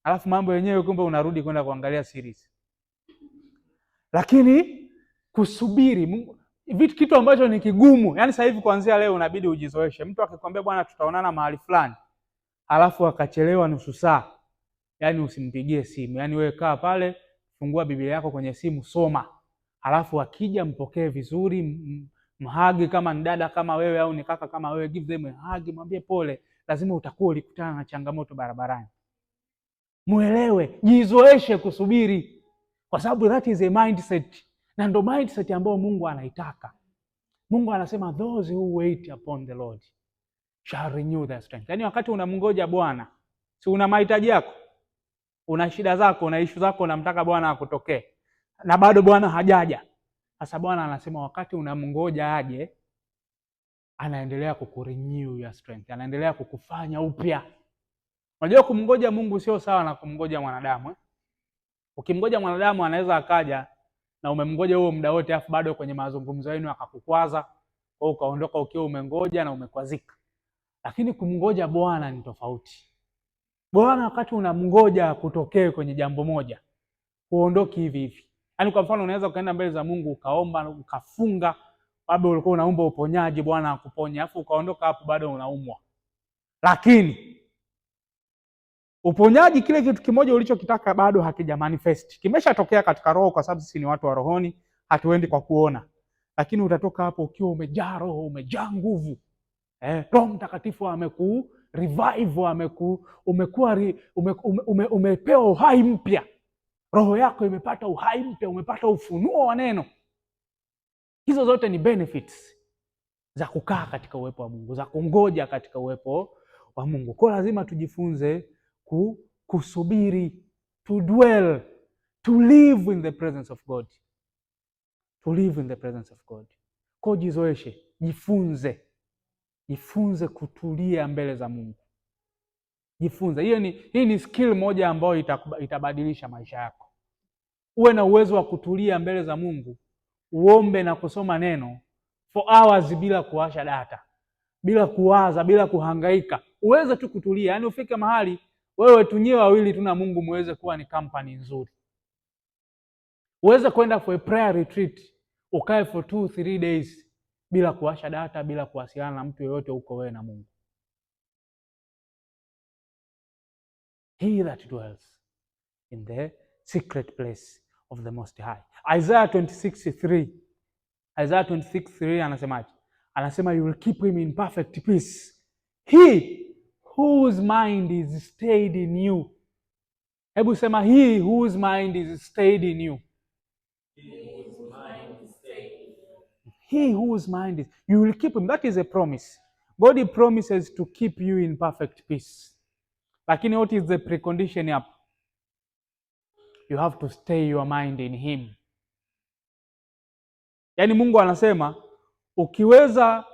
alafu mambo yenyewe kumbe unarudi kwenda kuangalia series. Lakini kusubiri kitu ambacho ni kigumu, yani sasa hivi kuanzia leo unabidi ujizoeshe. Mtu akikwambia bwana tutaonana mahali fulani, alafu akachelewa nusu saa, yani usimpigie simu. Yani wewe kaa pale, fungua Biblia yako kwenye simu, soma. Alafu akija mpokee vizuri, mhagi kama ni dada kama wewe au ni kaka kama wewe, give them a hug, mwambie pole. Lazima utakuwa ulikutana na changamoto barabarani. Muelewe, jizoeshe kusubiri, kwa sababu that is a mindset, na ndo mindset ambayo Mungu anaitaka. Mungu anasema those who wait upon the Lord shall renew their strength. Yani wakati unamngoja Bwana, si una mahitaji yako, una shida zako, una issue zako, unamtaka Bwana akutokee, na bado Bwana hajaja. Sasa Bwana anasema wakati unamngoja aje, anaendelea kukurenew your strength, anaendelea kukufanya upya. Unajua kumngoja Mungu sio sawa na kumngoja mwanadamu. Ukimngoja mwanadamu anaweza akaja na umemngoja huo muda wote, afu bado kwenye mazungumzo yenu akakukwaza, au ukaondoka ukiwa umengoja na umekwazika. Lakini kumngoja Bwana ni tofauti. Bwana wakati unamngoja kutokee kwenye jambo moja, uondoki hivi hivi. Yaani kwa mfano unaweza ukaenda mbele za Mungu ukaomba, ukafunga, labda ulikuwa unaomba uponyaji, Bwana akuponye, afu ukaondoka hapo bado unaumwa. Lakini uponyaji, kile kitu kimoja ulichokitaka bado hakija manifest. Kimeshatokea katika roho, kwa sababu sisi ni watu wa rohoni, hatuendi kwa kuona. Lakini utatoka hapo ukiwa umejaa roho, umejaa nguvu. Roho Mtakatifu ameku revive, umepewa uhai mpya. Roho yako imepata uhai mpya, umepata ufunuo wa neno. Hizo zote ni benefits za kukaa katika uwepo wa Mungu, za kungoja katika uwepo wa Mungu. Kwa lazima tujifunze kusubiri, to dwell, to live in the presence of God. To live in the presence of God. Kwa jizoeshe, jifunze kutulia mbele za Mungu. Jifunze. Hii ni skill moja ambayo itabadilisha maisha yako. Uwe na uwezo wa kutulia mbele za Mungu, uombe na kusoma neno for hours bila kuwasha data, bila kuwaza, bila kuhangaika. Uweze tu kutulia, yani ufike mahali wewe tunyewe wawili tu na Mungu muweze kuwa ni company nzuri. Uweze kwenda for a prayer retreat, ukae for 2-3 days bila kuwasha data, bila kuwasiliana na mtu yeyote, uko wewe na Mungu. He that dwells in the secret place of the Most High. Isaiah 26:3 anasemaje? Anasema you will keep him in perfect peace, he whose mind is stayed in you. Hebu sema, he whose mind is stayed in you. He whose mind is, you will keep him. That is a promise. God promises to keep you in perfect peace. Lakini what is the precondition hapo? You have to stay your mind in him. Yaani Mungu anasema ukiweza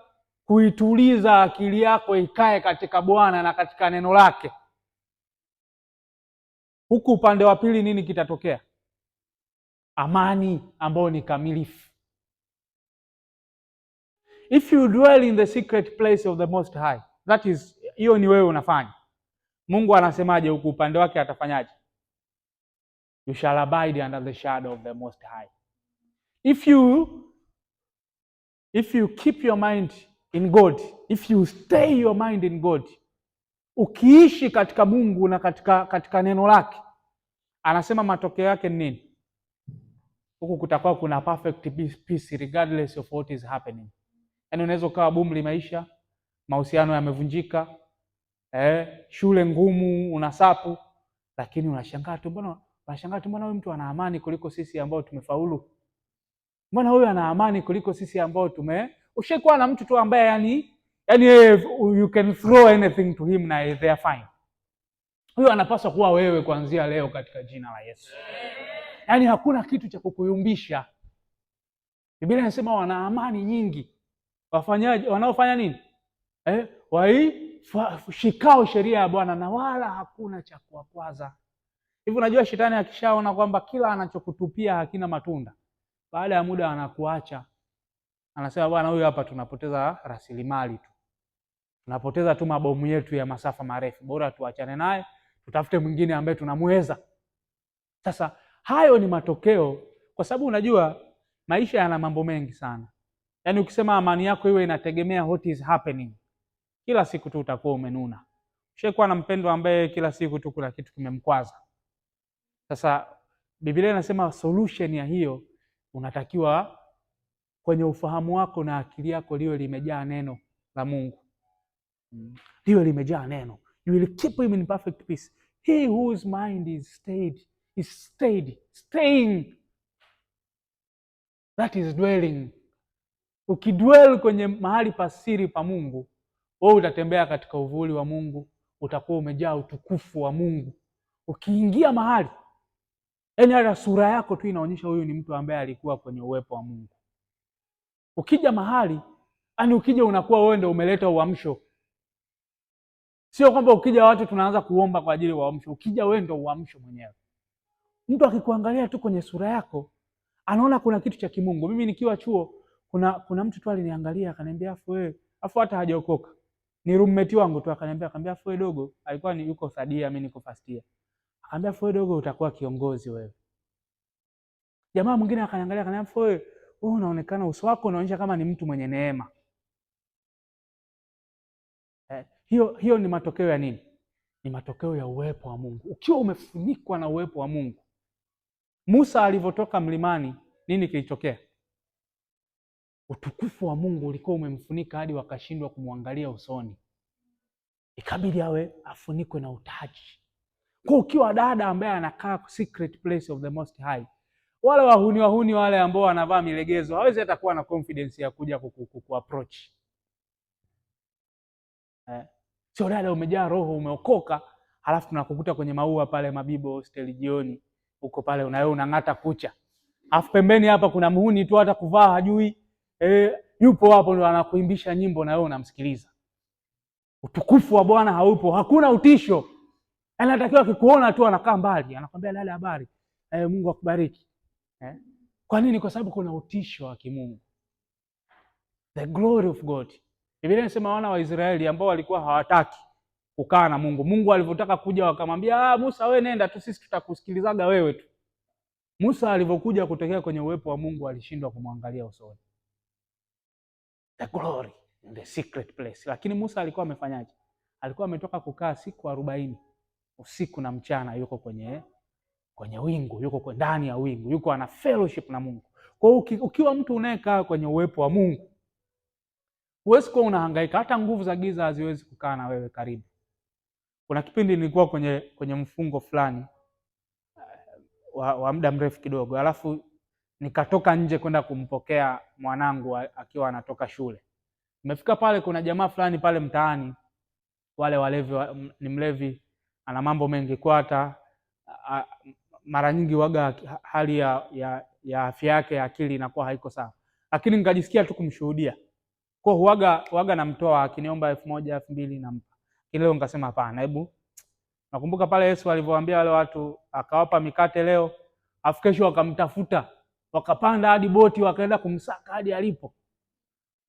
kuituliza akili yako ikae katika Bwana na katika neno lake, huku upande wa pili nini kitatokea? Amani ambayo ni kamilifu. If you dwell in the secret place of the Most High, that is, hiyo ni wewe unafanya. Mungu anasemaje huku upande wake atafanyaje? You shall abide under the shadow of the Most High. If you keep your mind in God, if you stay your mind in God, ukiishi katika Mungu na katika neno lake, anasema matokeo yake ni nini? Huku kutakuwa kuna perfect peace regardless of what is happening. Yaani unaweza ukawa boom limaisha, mahusiano yamevunjika, shule ngumu, unasapu, lakini unashangaa tu mbona huyu mtu ana amani kuliko sisi ambao tumefaulu? Mbona huyu ana amani kuliko sisi ambao ushakuwa na mtu tu ambaye yani you can throw anything to him na they are fine. Huyu anapaswa kuwa wewe kuanzia leo katika jina la Yesu. Yaani hakuna kitu cha kukuyumbisha. Biblia inasema wana amani nyingi. Wafanyaje? Wanaofanya nini? Shikao sheria ya Bwana na wala hakuna cha kuwakwaza. Hivi unajua shetani akishaona kwamba kila anachokutupia hakina matunda, baada ya muda anakuacha. Anasema bwana, huyu hapa tunapoteza rasilimali tu. Tunapoteza tu mabomu yetu ya masafa marefu. Bora tuachane naye, tutafute mwingine ambaye tunamweza. Sasa hayo ni matokeo, kwa sababu unajua maisha yana mambo mengi sana. Yaani ukisema amani yako iwe inategemea what is happening, kila siku tu utakuwa umenuna. Ushakuwa na mpendwa ambaye kila siku tu kuna kitu kimemkwaza. Sasa Biblia inasema solution ya hiyo, unatakiwa kwenye ufahamu wako na akili yako liwe limejaa neno la Mungu. Liwe limejaa neno. You will keep him in perfect peace. He whose mind is staying. That is dwelling. Ukidwell kwenye mahali pasiri pa Mungu, wewe utatembea katika uvuli wa Mungu, utakuwa umejaa utukufu wa Mungu. Ukiingia mahali, yaani hata sura yako tu inaonyesha huyu ni mtu ambaye alikuwa kwenye uwepo wa Mungu. Ukija mahali, yaani ukija unakuwa wewe ndio umeleta uamsho. Sio kwamba ukija watu tunaanza kuomba kwa ajili ya uamsho. Ukija wewe ndio uamsho mwenyewe. Mtu akikuangalia tu kwenye sura yako, anaona kuna kitu cha kimungu. Mimi nikiwa chuo, kuna mtu tu aliniangalia akaniambia afu hata hajaokoka. Ni roommate wangu tu akaniambia afu wewe dogo, alikuwa ni yuko sadia, mimi niko fastia. Akaniambia afu wewe dogo utakuwa kiongozi wewe. Jamaa mwingine akaniangalia akaniambia afu wewe unaonekana uso wako unaonyesha kama ni mtu mwenye neema. Hiyo ni matokeo ya nini? Ni matokeo ya uwepo wa Mungu. Ukiwa umefunikwa na uwepo wa Mungu. Musa alivyotoka mlimani, nini kilitokea? Utukufu wa Mungu ulikuwa umemfunika hadi wakashindwa kumwangalia usoni. Ikabidi afunikwe na utaji. Kwa ukiwa dada ambaye anakaa secret place of the Most High, wale wahuni wale ambao wanavaa milegezo hawezi hata kuwa na confidence ya kuja kuapproach. Sio dada umejaa roho, umeokoka, halafu tunakukuta kwenye maua pale Mabibo hostel jioni, uko pale unang'ata kucha. Alafu pembeni hapa kuna muhuni tu hata kuvaa hajui, yupo hapo ndo anakuimbisha nyimbo na wewe unamsikiliza. Utukufu wa Bwana haupo, hakuna utisho. Anatakiwa akikuona tu anakaa mbali, anakwambia dada habari, Mungu akubariki. Kwa nini? Kwa sababu kuna utisho wa kimungu. The glory of God. Biblia inasema wana wa Israeli ambao walikuwa hawataki kukaa na Mungu. Mungu alivyotaka kuja wakamwambia, Musa wewe nenda tu, sisi tutakusikilizaga wewe tu. Musa alivyokuja kutokea kwenye uwepo wa Mungu alishindwa kumwangalia usoni. The glory in the secret place. Lakini Musa alikuwa amefanyaje? Alikuwa ametoka kukaa siku 40 usiku na mchana, yuko kwenye wingu, yuko ndani ya wingu, yuko ana fellowship na Mungu. Kwa hiyo ukiwa mtu unayekaa kwenye uwepo wa Mungu, huwezi kuwa unahangaika, hata nguvu za giza haziwezi kukaa na wewe karibu. Kuna kipindi nilikuwa kwenye mfungo fulani wa muda mrefu kidogo, alafu nikatoka nje kwenda kumpokea mwanangu akiwa anatoka shule. Nimefika pale, kuna jamaa fulani pale mtaani, wale walevi ni mlevi, ana mambo mengi kwa hata mara nyingi waga hali ya afya yake ya akili inakuwa haiko sawa, lakini nikajisikia tu kumshuhudia. Kwa huaga namtoa, akiniomba 1000 2000 nampa. Leo nikasema hapana, hebu nakumbuka pale Yesu alivyowaambia wale watu, akawapa mikate leo, afu kesho wakamtafuta, wakapanda hadi boti wakaenda kumsaka hadi alipo.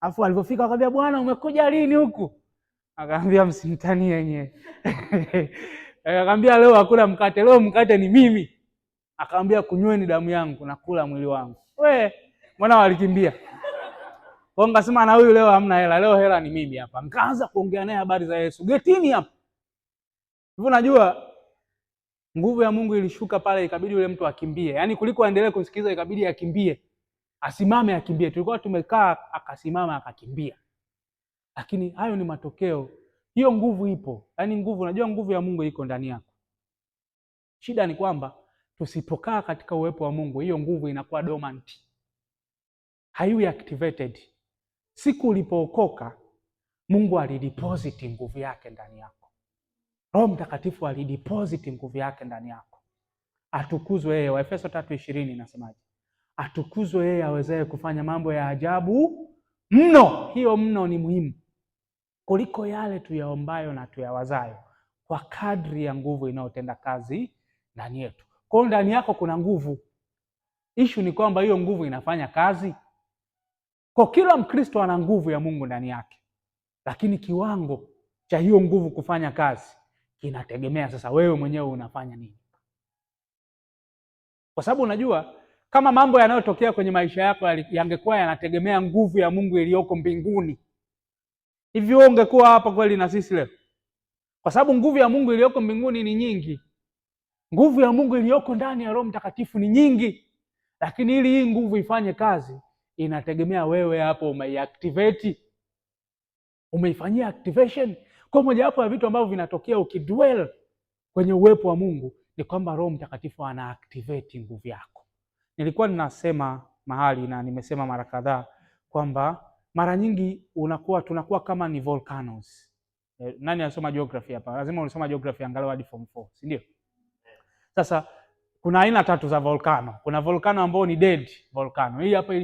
Afu alipofika akamwambia, Bwana umekuja lini huku? Akamwambia msimtani yenyewe. Akamwambia leo hakuna mkate, leo mkate ni mimi. Akamwambia kunyweni damu yangu na kula mwili wangu. Mbona walikimbia? Kwa ngasema na huyu leo hamna hela, leo hela ni mimi hapa. Nikaanza kuongea naye habari za Yesu. Getini hapa. Hivyo najua nguvu ya Mungu ilishuka pale, ikabidi yule mtu akimbie. Yaani kuliko aendelee kusikiliza ikabidi akimbie. Asimame akimbie. Tulikuwa tumekaa, akasimama akakimbia. Lakini hayo ni matokeo. Hiyo nguvu ipo. Yaani nguvu, unajua nguvu ya Mungu iko ndani yako. Shida ni kwamba tusipokaa katika uwepo wa Mungu, hiyo nguvu inakuwa dormant. Haiwi activated. Siku ulipookoka, Mungu alideposit nguvu yake ndani yako. Roho Mtakatifu alideposit nguvu yake ndani yako. Atukuzwe yeye. Waefeso 3:20 inasemaje? Atukuzwe yeye awezaye kufanya mambo ya ajabu mno. Hiyo mno ni muhimu kuliko yale tuyaombayo na tuyawazayo, kwa kadri ya nguvu inayotenda kazi ndani yetu. Kwa hiyo ndani yako kuna nguvu. Issue ni kwamba hiyo nguvu inafanya kazi. Kwa kila Mkristo ana nguvu ya Mungu ndani yake, lakini kiwango cha hiyo nguvu kufanya kazi kinategemea sasa wewe mwenyewe unafanya nini. Kwa sababu unajua kama mambo yanayotokea kwenye maisha yako yangekuwa yanategemea nguvu ya Mungu iliyoko mbinguni, hivi wewe ungekuwa hapa kweli na sisi leo? Kwa sababu nguvu ya Mungu iliyoko mbinguni ni nyingi. Nguvu ya Mungu iliyoko ndani ya Roho Mtakatifu ni nyingi. Lakini ili hii nguvu ifanye kazi, inategemea wewe hapo umeiactivate. Umeifanyia activation. Kwa mojawapo ya vitu ambavyo vinatokea ukidwell kwenye uwepo wa Mungu ni kwamba Roho Mtakatifu ana activate nguvu yako. Nilikuwa ninasema mahali na nimesema mara kadhaa kwamba mara nyingi tunakuwa kama ni volcanoes. Nani anasoma geography hapa? Lazima unisoma geography angalau hadi form 4, si ndio? Sasa kuna aina 3 za volcano. Kuna volcano ambao ni dead volcano. Hii hapa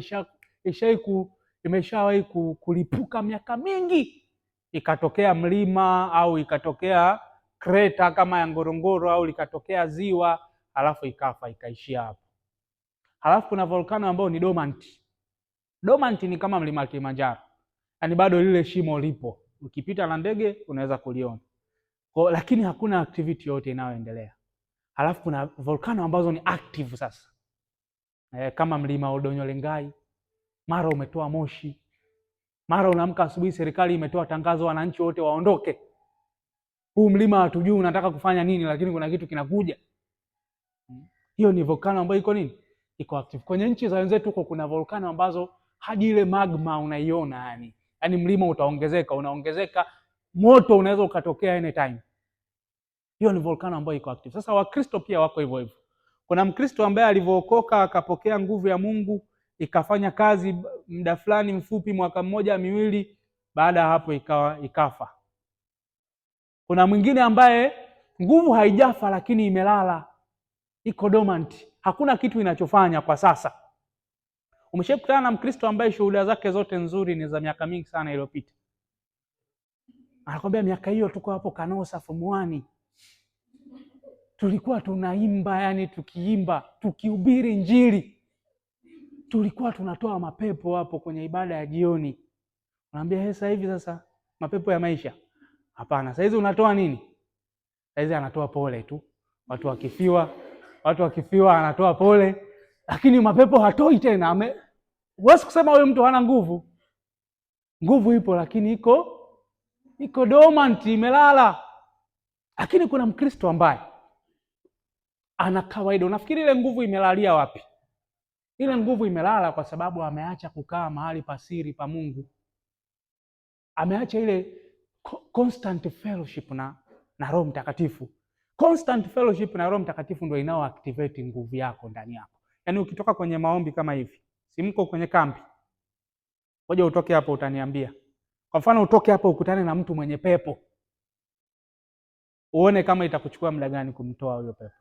imeshawahi kulipuka miaka mingi, ikatokea mlima au ikatokea kreta kama ya Ngorongoro au likatokea ziwa, halafu ikafa ikaishia hapo. Halafu kuna volcano ambao ni dormant. Dormant ni kama mlima Kilimanjaro. Yaani bado lile shimo lipo. Ukipita na ndege unaweza kuliona. Lakini hakuna activity yote inayoendelea. Halafu kuna volcano ambazo ni active sasa. Kama mlima Udonyolengai, mara umetoa moshi. Mara unaamka asubuhi serikali imetoa tangazo wananchi wote waondoke. Huu mlima hatujui unataka kufanya nini, lakini kuna kitu kinakuja. Hiyo ni volcano ambayo iko nini? Iko active. Kwenye nchi za wenzetu huko kuna volcano ambazo hadi ile magma unaiona yani. Yaani mlima unaongezeka, moto unaweza ukatokea anytime. Hiyo ni volcano ambayo iko active. Sasa Wakristo pia wako hivyo hivyo. Kuna Mkristo ambaye alivyookoka akapokea nguvu ya Mungu, ikafanya kazi muda fulani mfupi, mwaka mmoja miwili, baada hapo ikafa. Kuna mwingine ambaye nguvu haijafa lakini imelala, iko dormant, hakuna kitu inachofanya kwa sasa. Umeshakutana na Mkristo ambaye shuhuda zake zote nzuri ni za miaka mingi sana iliyopita? Anakuambia miaka hiyo tuko hapo Kanosa form 1. Tulikuwa tunaimba, yani tukiimba, tukihubiri Injili. Tulikuwa tunatoa mapepo hapo kwenye ibada ya jioni. Unaambia sasa hivi sasa mapepo ya maisha? Hapana, sasa hizi unatoa nini? Sasa hizi anatoa pole tu. Watu wakifiwa anatoa pole, lakini mapepo hatoi tena. Huwezi kusema huyo mtu hana nguvu. Nguvu ipo lakini iko dormant, imelala. Lakini kuna Mkristo ambaye ana kawaida. Unafikiri ile nguvu imelalia wapi? Ile nguvu imelala kwa sababu ameacha kukaa mahali pasiri pa Mungu. Ameacha ile constant fellowship na Roho Mtakatifu. Constant fellowship na Roho Mtakatifu ndio inao activate nguvu yako ndani yako. Yaani ukitoka kwenye maombi kama hivi, si mko kwenye kambi, ngoja utoke hapo utaniambia. Kwa mfano utoke hapo ukutane na mtu mwenye pepo, uone kama itakuchukua muda gani kumtoa huyo pepo.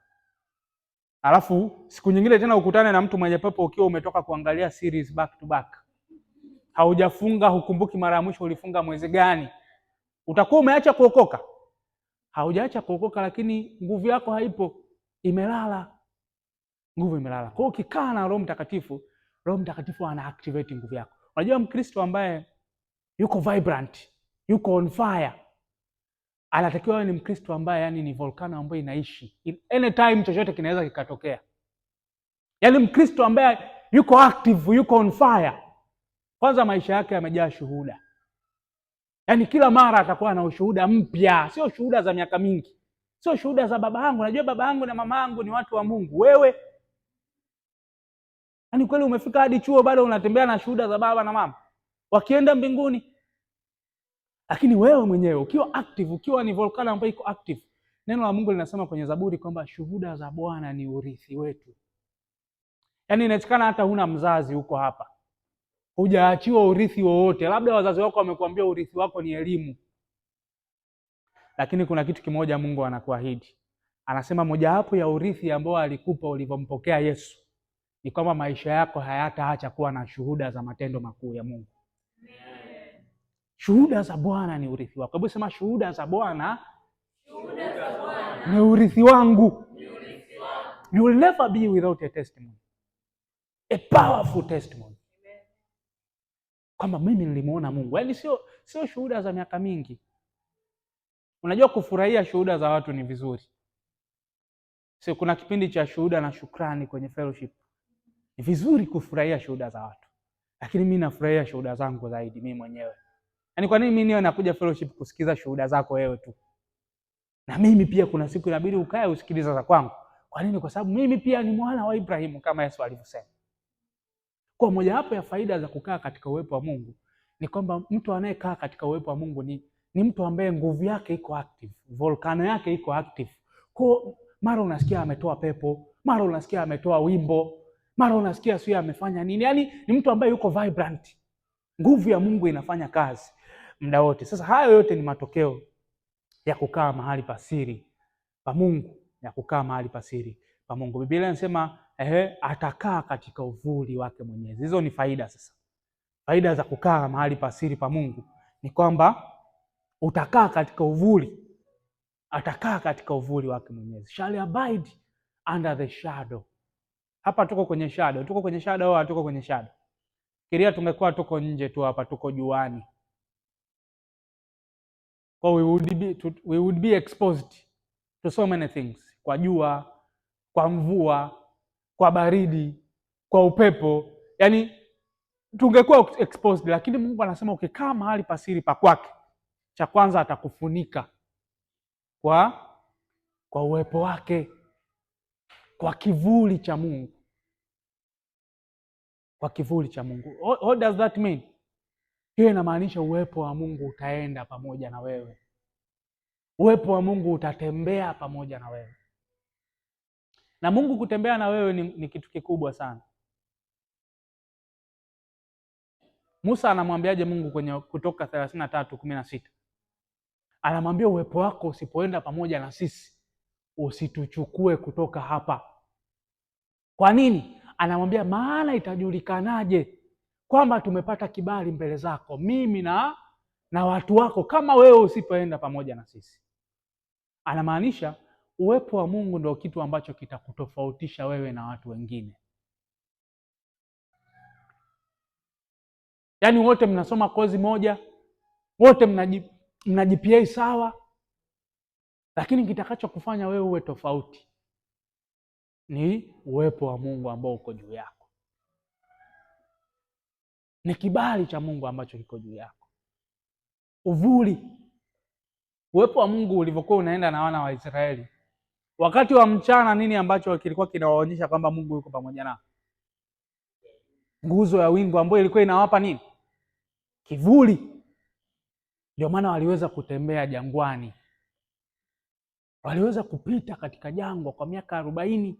Alafu siku nyingine tena ukutane na mtu mwenye pepo ukiwa umetoka kuangalia series back to back, haujafunga, hukumbuki mara ya mwisho ulifunga mwezi gani, utakuwa umeacha kuokoka? Haujaacha kuokoka, lakini nguvu yako haipo, imelala. Nguvu imelala. Kwa hiyo ukikaa na Roho Mtakatifu, Roho Mtakatifu ana activate nguvu yako. Unajua Mkristo ambaye yuko vibrant, yuko on fire, anatakiwa awe ni Mkristo ambaye yani ni volcano ambayo inaishi. Anytime chochote kinaweza kikatokea. Yaani Mkristo ambaye yuko active, yuko on fire. Kwanza maisha yake yamejaa shuhuda. Yaani kila mara atakuwa na ushuhuda mpya, sio shuhuda za miaka mingi. Sio shuhuda za baba yangu. Unajua baba yangu na mama yangu ni watu wa Mungu. Wewe yaani kweli umefika hadi chuo bado unatembea na shuhuda za baba na mama wakienda mbinguni? Lakini wewe mwenyewe ukiwa active, ukiwa ni volcano ambayo iko active, neno la Mungu linasema kwenye Zaburi kwamba shuhuda za Bwana ni urithi wetu. Yaani inawezekana hata huna mzazi huko hapa, hujaachiwa urithi wowote, labda wazazi wako wamekuambia urithi wako ni elimu, lakini kuna kitu kimoja Mungu anakuahidi. Anasema mojawapo ya urithi ambao alikupa ulivyompokea Yesu ni kwamba maisha yako hayataacha kuwa na shuhuda za matendo makuu ya Mungu. Shuhuda za Bwana ni urithi wako. Hebu sema shuhuda za Bwana ni urithi wangu. You will never be without a testimony. A powerful testimony. Kwamba mimi nilimuona Mungu. Yaani sio shuhuda za miaka mingi. Unajua kufurahia shuhuda za watu ni vizuri. Sio, kuna kipindi cha shuhuda na shukrani kwenye fellowship. Ni vizuri kufurahia shuhuda za watu. Lakini mimi nafurahia shuhuda zangu zaidi mimi mwenyewe. Yaani kwa nini mimi niwe nakuja fellowship kusikiza shuhuda zako wewe tu? Na mimi pia kuna siku inabidi ukae usikilize za kwangu. Kwa nini? Kwa sababu mimi pia ni mwana wa Ibrahimu kama Yesu alivyosema. Kwa mojawapo ya faida za kukaa katika uwepo wa Mungu ni kwamba mtu anayekaa katika uwepo wa Mungu ni mtu ambaye nguvu yake iko active, volcano yake iko active. Kwa mara unasikia ametoa pepo, mara unasikia ametoa wimbo, mara unasikia sio amefanya nini. Yaani ni mtu ambaye yuko vibrant. Nguvu ya Mungu inafanya kazi muda wote. Sasa hayo yote ni matokeo ya kukaa mahali pa siri pa Mungu, ya kukaa mahali pa siri pa Mungu. Biblia inasema atakaa katika uvuli wake Mwenyezi. Hizo ni faida sasa. Faida za kukaa mahali pa siri pa Mungu ni kwamba utakaa katika uvuli, atakaa katika uvuli wake Mwenyezi. Shall abide under the shadow. Hapa tuko kwenye shadow, tuko kwenye shadow au tuko kwenye shadow? Fikiria tungekuwa tuko nje tu hapa, tuko juani. So we would be exposed to so many things. Kwa jua, kwa mvua, kwa baridi, kwa upepo. Yaani tungekuwa exposed, lakini Mungu anasema ukikaa mahali pasiri pa kwake, cha kwanza atakufunika kwa uwepo wake, kwa kivuli cha Mungu. Kwa kivuli cha Mungu. What does that mean? Hiyo inamaanisha uwepo wa Mungu utaenda pamoja na wewe. Uwepo wa Mungu utatembea pamoja na wewe. Na Mungu kutembea na wewe ni kitu kikubwa sana. Musa anamwambiaje Mungu kwenye Kutoka 33:16? Anamwambia uwepo wako usipoenda pamoja na sisi, usituchukue kutoka hapa. Kwa nini? Anamwambia maana itajulikanaje kwamba tumepata kibali mbele zako, mimi na watu wako, kama wewe usipoenda pamoja na sisi. Anamaanisha uwepo wa Mungu ndio kitu ambacho kitakutofautisha wewe na watu wengine. Yaani wote mnasoma kozi moja, wote mna GPA sawa, lakini kitakachokufanya wewe uwe tofauti ni uwepo wa Mungu ambao uko juu yako. Ni kibali cha Mungu ambacho kiko juu yako. Uvuli. Uwepo wa Mungu ulivyokuwa unaenda na wana wa Israeli, wakati wa mchana nini ambacho kilikuwa kinawaonyesha kwamba Mungu yuko pamoja nao? Nguzo ya wingu ambayo ilikuwa inawapa nini? Kivuli. Ndio maana waliweza kutembea jangwani. Waliweza kupita katika jangwa kwa miaka 40,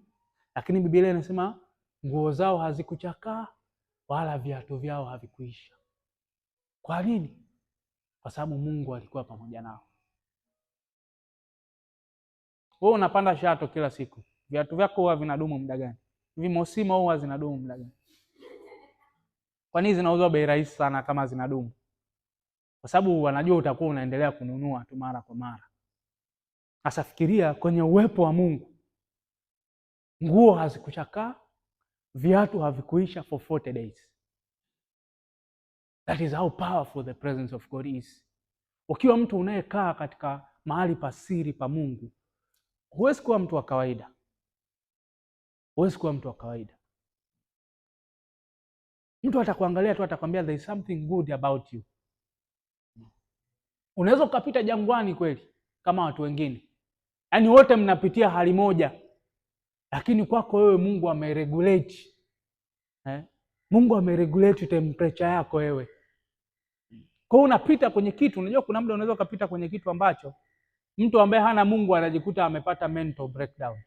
lakini Biblia inasema nguo zao hazikuchakaa wala viatu vyao havikuisha. Kwa nini? Kwa sababu Mungu alikuwa pamoja nao. Wewe unapanda shato kila siku, viatu vyako huwa vinadumu muda gani? Hivi mosimo huwa zinadumu muda gani? Kwa nini zinauzwa bei rahisi sana kama zinadumu? Kwa sababu wanajua utakuwa unaendelea kununua tu mara kwa mara. Sasa fikiria kwenye uwepo wa Mungu, nguo hazikuchakaa, viatu havikuisha for 40 days. That is how powerful the presence of God is. Ukiwa mtu unayekaa katika mahali pasiri pa Mungu, huwezi kuwa mtu wa kawaida. Huwezi kuwa mtu wa kawaida. Mtu atakuangalia tu, atakwambia there is something good about you. Unaweza ukapita jangwani kweli kama watu wengine, yaani wote mnapitia hali moja, lakini kwako wewe Mungu ameregulate. Mungu ameregulate temperature yako wewe. Kwa hiyo unapita kwenye kitu, unajua kuna muda unaweza ukapita kwenye kitu ambacho mtu ambaye hana Mungu anajikuta amepata mental breakdown.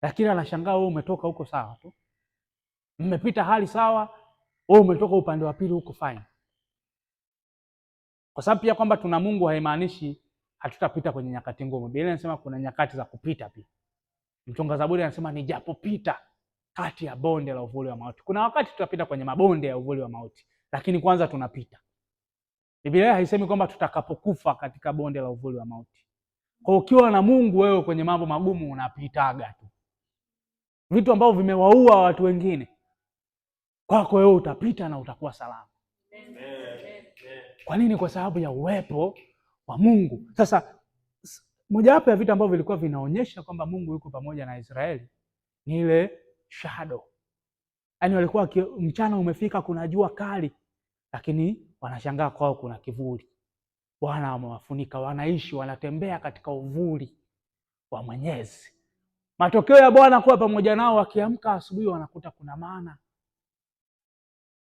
Lakini anashangaa wewe umetoka huko sawa tu. Mmepita hali sawa, wewe umetoka upande wa pili huko fine. Kwa sababu pia kwamba tuna Mungu haimaanishi hatutapita kwenye nyakati ngumu. Biblia inasema kuna nyakati za kupita pia. Mtunga Zaburi anasema nijapopita kati ya bonde la uvuli wa mauti. Kuna wakati tutapita kwenye mabonde ya uvuli wa mauti, lakini kwanza tunapita. Biblia haisemi kwamba tutakapokufa katika bonde la uvuli wa mauti. Kwa ukiwa na Mungu wewe kwenye mambo magumu unapitaga tu. Vitu ambavyo vimewaua watu wengine, kwako wewe utapita na utakuwa salama. Kwa nini? Kwa sababu ya uwepo wa Mungu. Sasa mojawapo ya vitu ambavyo vilikuwa vinaonyesha kwamba Mungu yuko pamoja na Israeli ni ile shadow. Yaani walikuwa mchana umefika kuna jua kali, lakini wanashangaa kwao kuna kivuli. Bwana amewafunika, wanaishi wanatembea katika uvuli wa Mwenyezi. Matokeo ya Bwana kuwa pamoja nao, wakiamka asubuhi wanakuta kuna maana.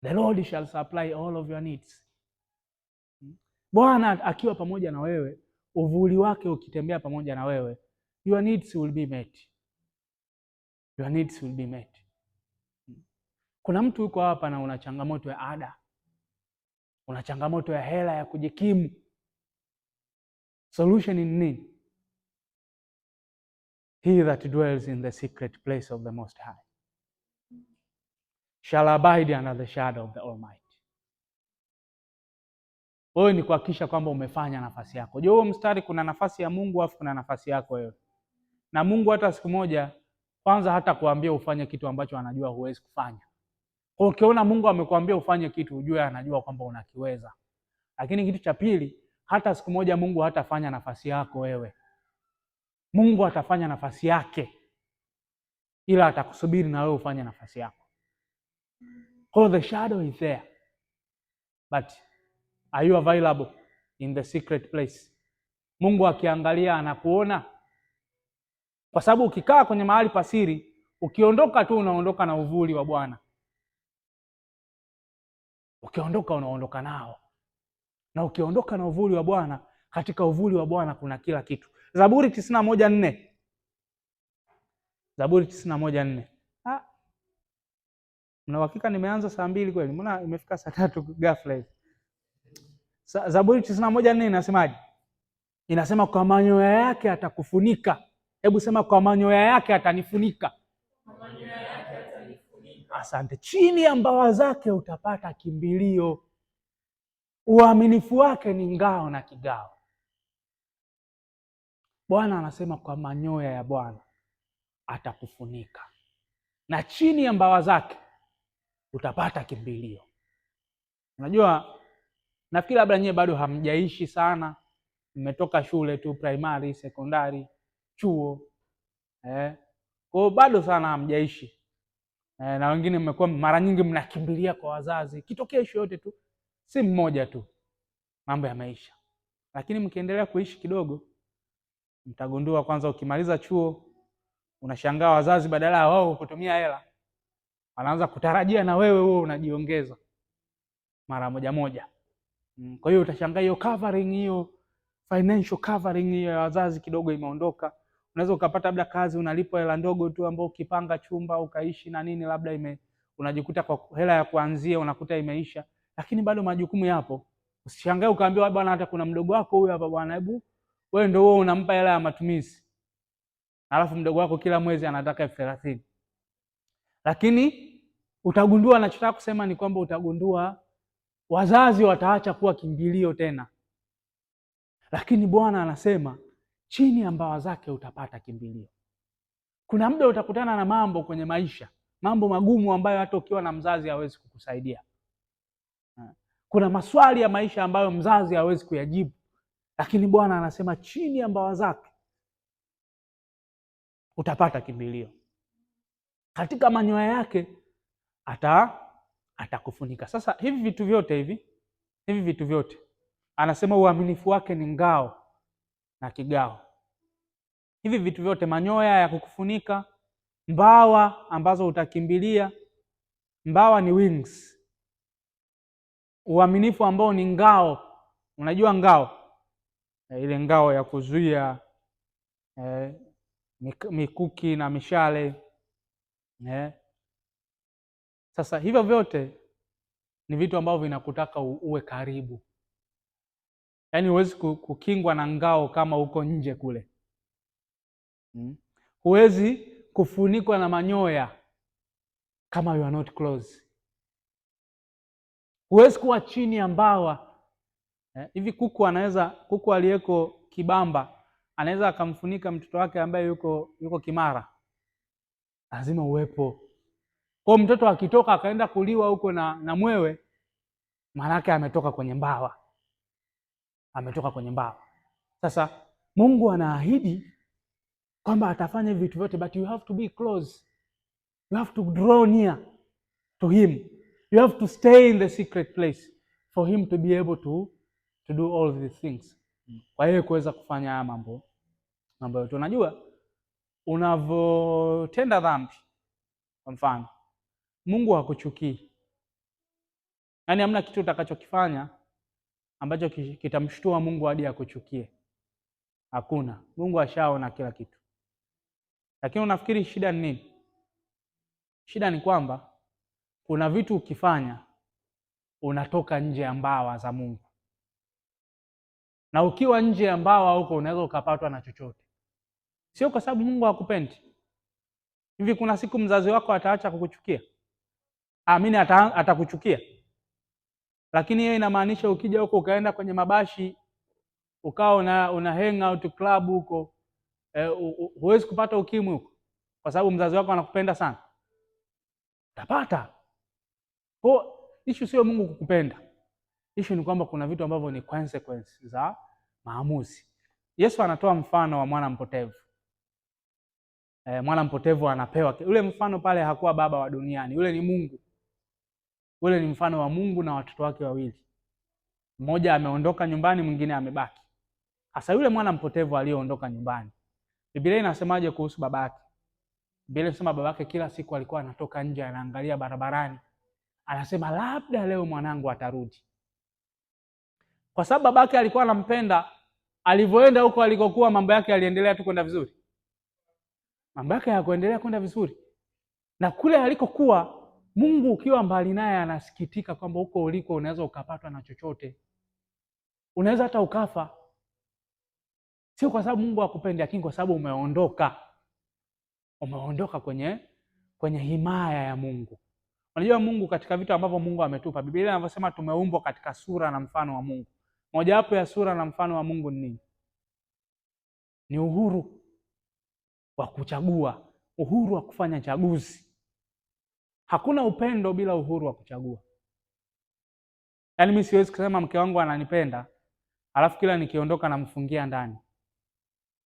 The Lord shall supply all of your needs. Bwana akiwa pamoja na wewe, uvuli wake ukitembea pamoja na wewe, your needs will be met. Your needs will be met. Kuna mtu yuko hapa na una changamoto ya ada, una changamoto ya hela ya kujikimu. Solution ni nini? He that dwells in the secret place of the Most High shall abide under the shadow of the Almighty. Wewe ni kuhakikisha kwamba umefanya nafasi yako. Je, huo mstari kuna nafasi ya Mungu afu kuna nafasi yako wewe. Na Mungu hata siku moja kwanza hata kuambia ufanye kitu ambacho anajua huwezi kufanya. Kwa ukiona Mungu amekuambia ufanye kitu, ujue anajua kwamba unakiweza. Lakini kitu cha pili, hata siku moja Mungu hatafanya nafasi yako wewe. Mungu atafanya nafasi yake, ila atakusubiri na wewe ufanye nafasi yako. So the shadow is there, but are you available in the secret place? Mungu akiangalia anakuona, kwa sababu ukikaa kwenye mahali pasiri, ukiondoka tu unaondoka na uvuli wa Bwana. Ukiondoka unaondoka nao, na ukiondoka na uvuli wa Bwana, katika uvuli wa Bwana kuna kila kitu. Zaburi 91:4. Zaburi 91:4. Mna uhakika nimeanza saa 2 kweli? Mbona imefika saa 3 ghafla hivi? Zaburi 91:4 inasemaje? Inasema kwa manyoya yake atakufunika. Hebu sema kwa manyoya yake atanifunika. Kwa manyoya yake atanifunika. Asante. Chini ya mbawa zake utapata kimbilio. Uaminifu wake ni ngao na kigao. Bwana anasema kwa manyoya ya Bwana atakufunika, na chini ya mbawa zake utapata kimbilio. Unajua, nafikiri labda nyewe bado hamjaishi sana, mmetoka shule tu, primary, sekondari, chuo, kwa bado sana hamjaishi, na wengine mmekuwa mara nyingi mnakimbilia kwa wazazi, kitokea issue yote tu, si mmoja tu, mambo ya maisha. Lakini mkiendelea kuishi kidogo, mtagundua kwanza, ukimaliza chuo unashangaa wazazi badala ya wao kutumia hela wanaanza kutarajia na wewe unajiongeza mara moja moja. Kwa hiyo utashangaa hiyo covering, hiyo financial covering hiyo ya wazazi kidogo imeondoka. unaweza ukapata labda kazi unalipwa hela ndogo tu, ambao ukipanga chumba ukaishi na nini labda unajikuta kwa hela ya kuanzia unakuta imeisha, lakini bado majukumu yapo. Usishangae ukaambiwa bwana, hata kuna mdogo wako huyu hapa bwana, hebu wewe ndio wewe unampa hela ya matumizi, alafu mdogo wako kila mwezi anataka 30,000. Lakini utagundua, nachotaka kusema ni kwamba utagundua wazazi wataacha kuwa kimbilio tena, lakini Bwana anasema chini ya mbawa zake utapata kimbilio. Kuna muda utakutana na mambo kwenye maisha, mambo magumu ambayo hata ukiwa na mzazi hawezi kukusaidia. Kuna maswali ya maisha ambayo mzazi hawezi kuyajibu, lakini Bwana anasema chini ya mbawa zake utapata kimbilio. Katika manyoya yake atakufunika. Sasa hivi vitu vyote anasema uaminifu wake ni ngao na kigao. Hivi vitu vyote, manyoya ya kukufunika, mbawa ambazo utakimbilia, mbawa ni wings, uaminifu ambao ni ngao. Unajua ngao, ile ngao ya kuzuia mikuki na mishale. Sasa hivyo vyote ni vitu ambavyo vinakutaka uwe karibu. Yaani huwezi kukingwa na ngao kama uko nje kule. Huwezi kufunikwa na manyoya kama you are not close. Huwezi kuwa chini ya mbawa. Hivi kuku aliyeko Kibamba anaweza akamfunika mtoto wake ambaye yuko Kimara? Lazima uwepo. Kwa mtoto akitoka akaenda kuliwa huko na mwewe, maana yake ametoka kwenye mbawa. Sasa Mungu anaahidi kwamba atafanya vitu vyote, but you have to be close. You have to draw near to him. You have to stay in the secret place for him to be able to do all these things. Kwa hiyo kuweza kufanya haya mambo yote. Unajua unavotenda dhambi, kwa mfano, Mungu hakuchukii. Yaani hamna kitu utakachokifanya ambacho kitamshtua Mungu hadi akuchukie. Hakuna. Mungu ashaona kila kitu. Lakini unafikiri shida ni nini? Shida ni kwamba kuna vitu ukifanya unatoka nje ya mbawa za Mungu. Na ukiwa nje ya mbawa huko unaweza ukapatwa na chochote. Sio kwa sababu Mungu hakupendi. Hivi kuna siku mzazi wako ataacha kukuchukia? Amini atakuchukia. Lakini hiyo inamaanisha ukija huko ukaenda kwenye mabashi ukao una hang out club huko, huwezi kupata ukimwi huko kwa sababu mzazi wako anakupenda sana? Utapata. Kwa issue sio Mungu kukupenda. Issue ni kwamba kuna vitu ambavyo ni consequences za maamuzi. Yesu anatoa mfano wa mwana mpotevu. Mwana mpotevu anapewa ule mfano pale, hakuwa baba wa duniani, yule ni Mungu. Ule ni mfano wa Mungu na watoto wake wawili. Mmoja ameondoka nyumbani, mwingine amebaki. Sasa yule mwana mpotevu aliyeondoka nyumbani, Biblia inasemaje kuhusu babake? Biblia inasema babake kila siku alikuwa anatoka nje, anaangalia barabarani, anasema labda leo mwanangu atarudi. Kwa sababu babake alikuwa anampenda, alivyoenda huko alikokuwa mambo yake yaliendelea tu kwenda vizuri. Mambo yake hayakuendelea kwenda vizuri. Na kule alikokuwa, Mungu ukiwa mbali naye anasikitika kwamba huko uliko unaweza ukapatwa na chochote. Unaweza hata ukafa. Sio kwa sababu Mungu hakupendi, lakini kwa sababu umeondoka. Umeondoka kwenye himaya ya Mungu. Unajua Mungu, katika vitu ambavyo Mungu ametupa, Biblia inavyosema tumeumbwa katika sura na mfano wa Mungu. Mojawapo ya sura na mfano wa Mungu ni nini? Ni uhuru wa kuchagua, uhuru wa kufanya chaguzi. Hakuna upendo bila uhuru wa kuchagua. Yaani mimi siwezi kusema mke wangu ananipenda, alafu kila nikiondoka namfungia ndani.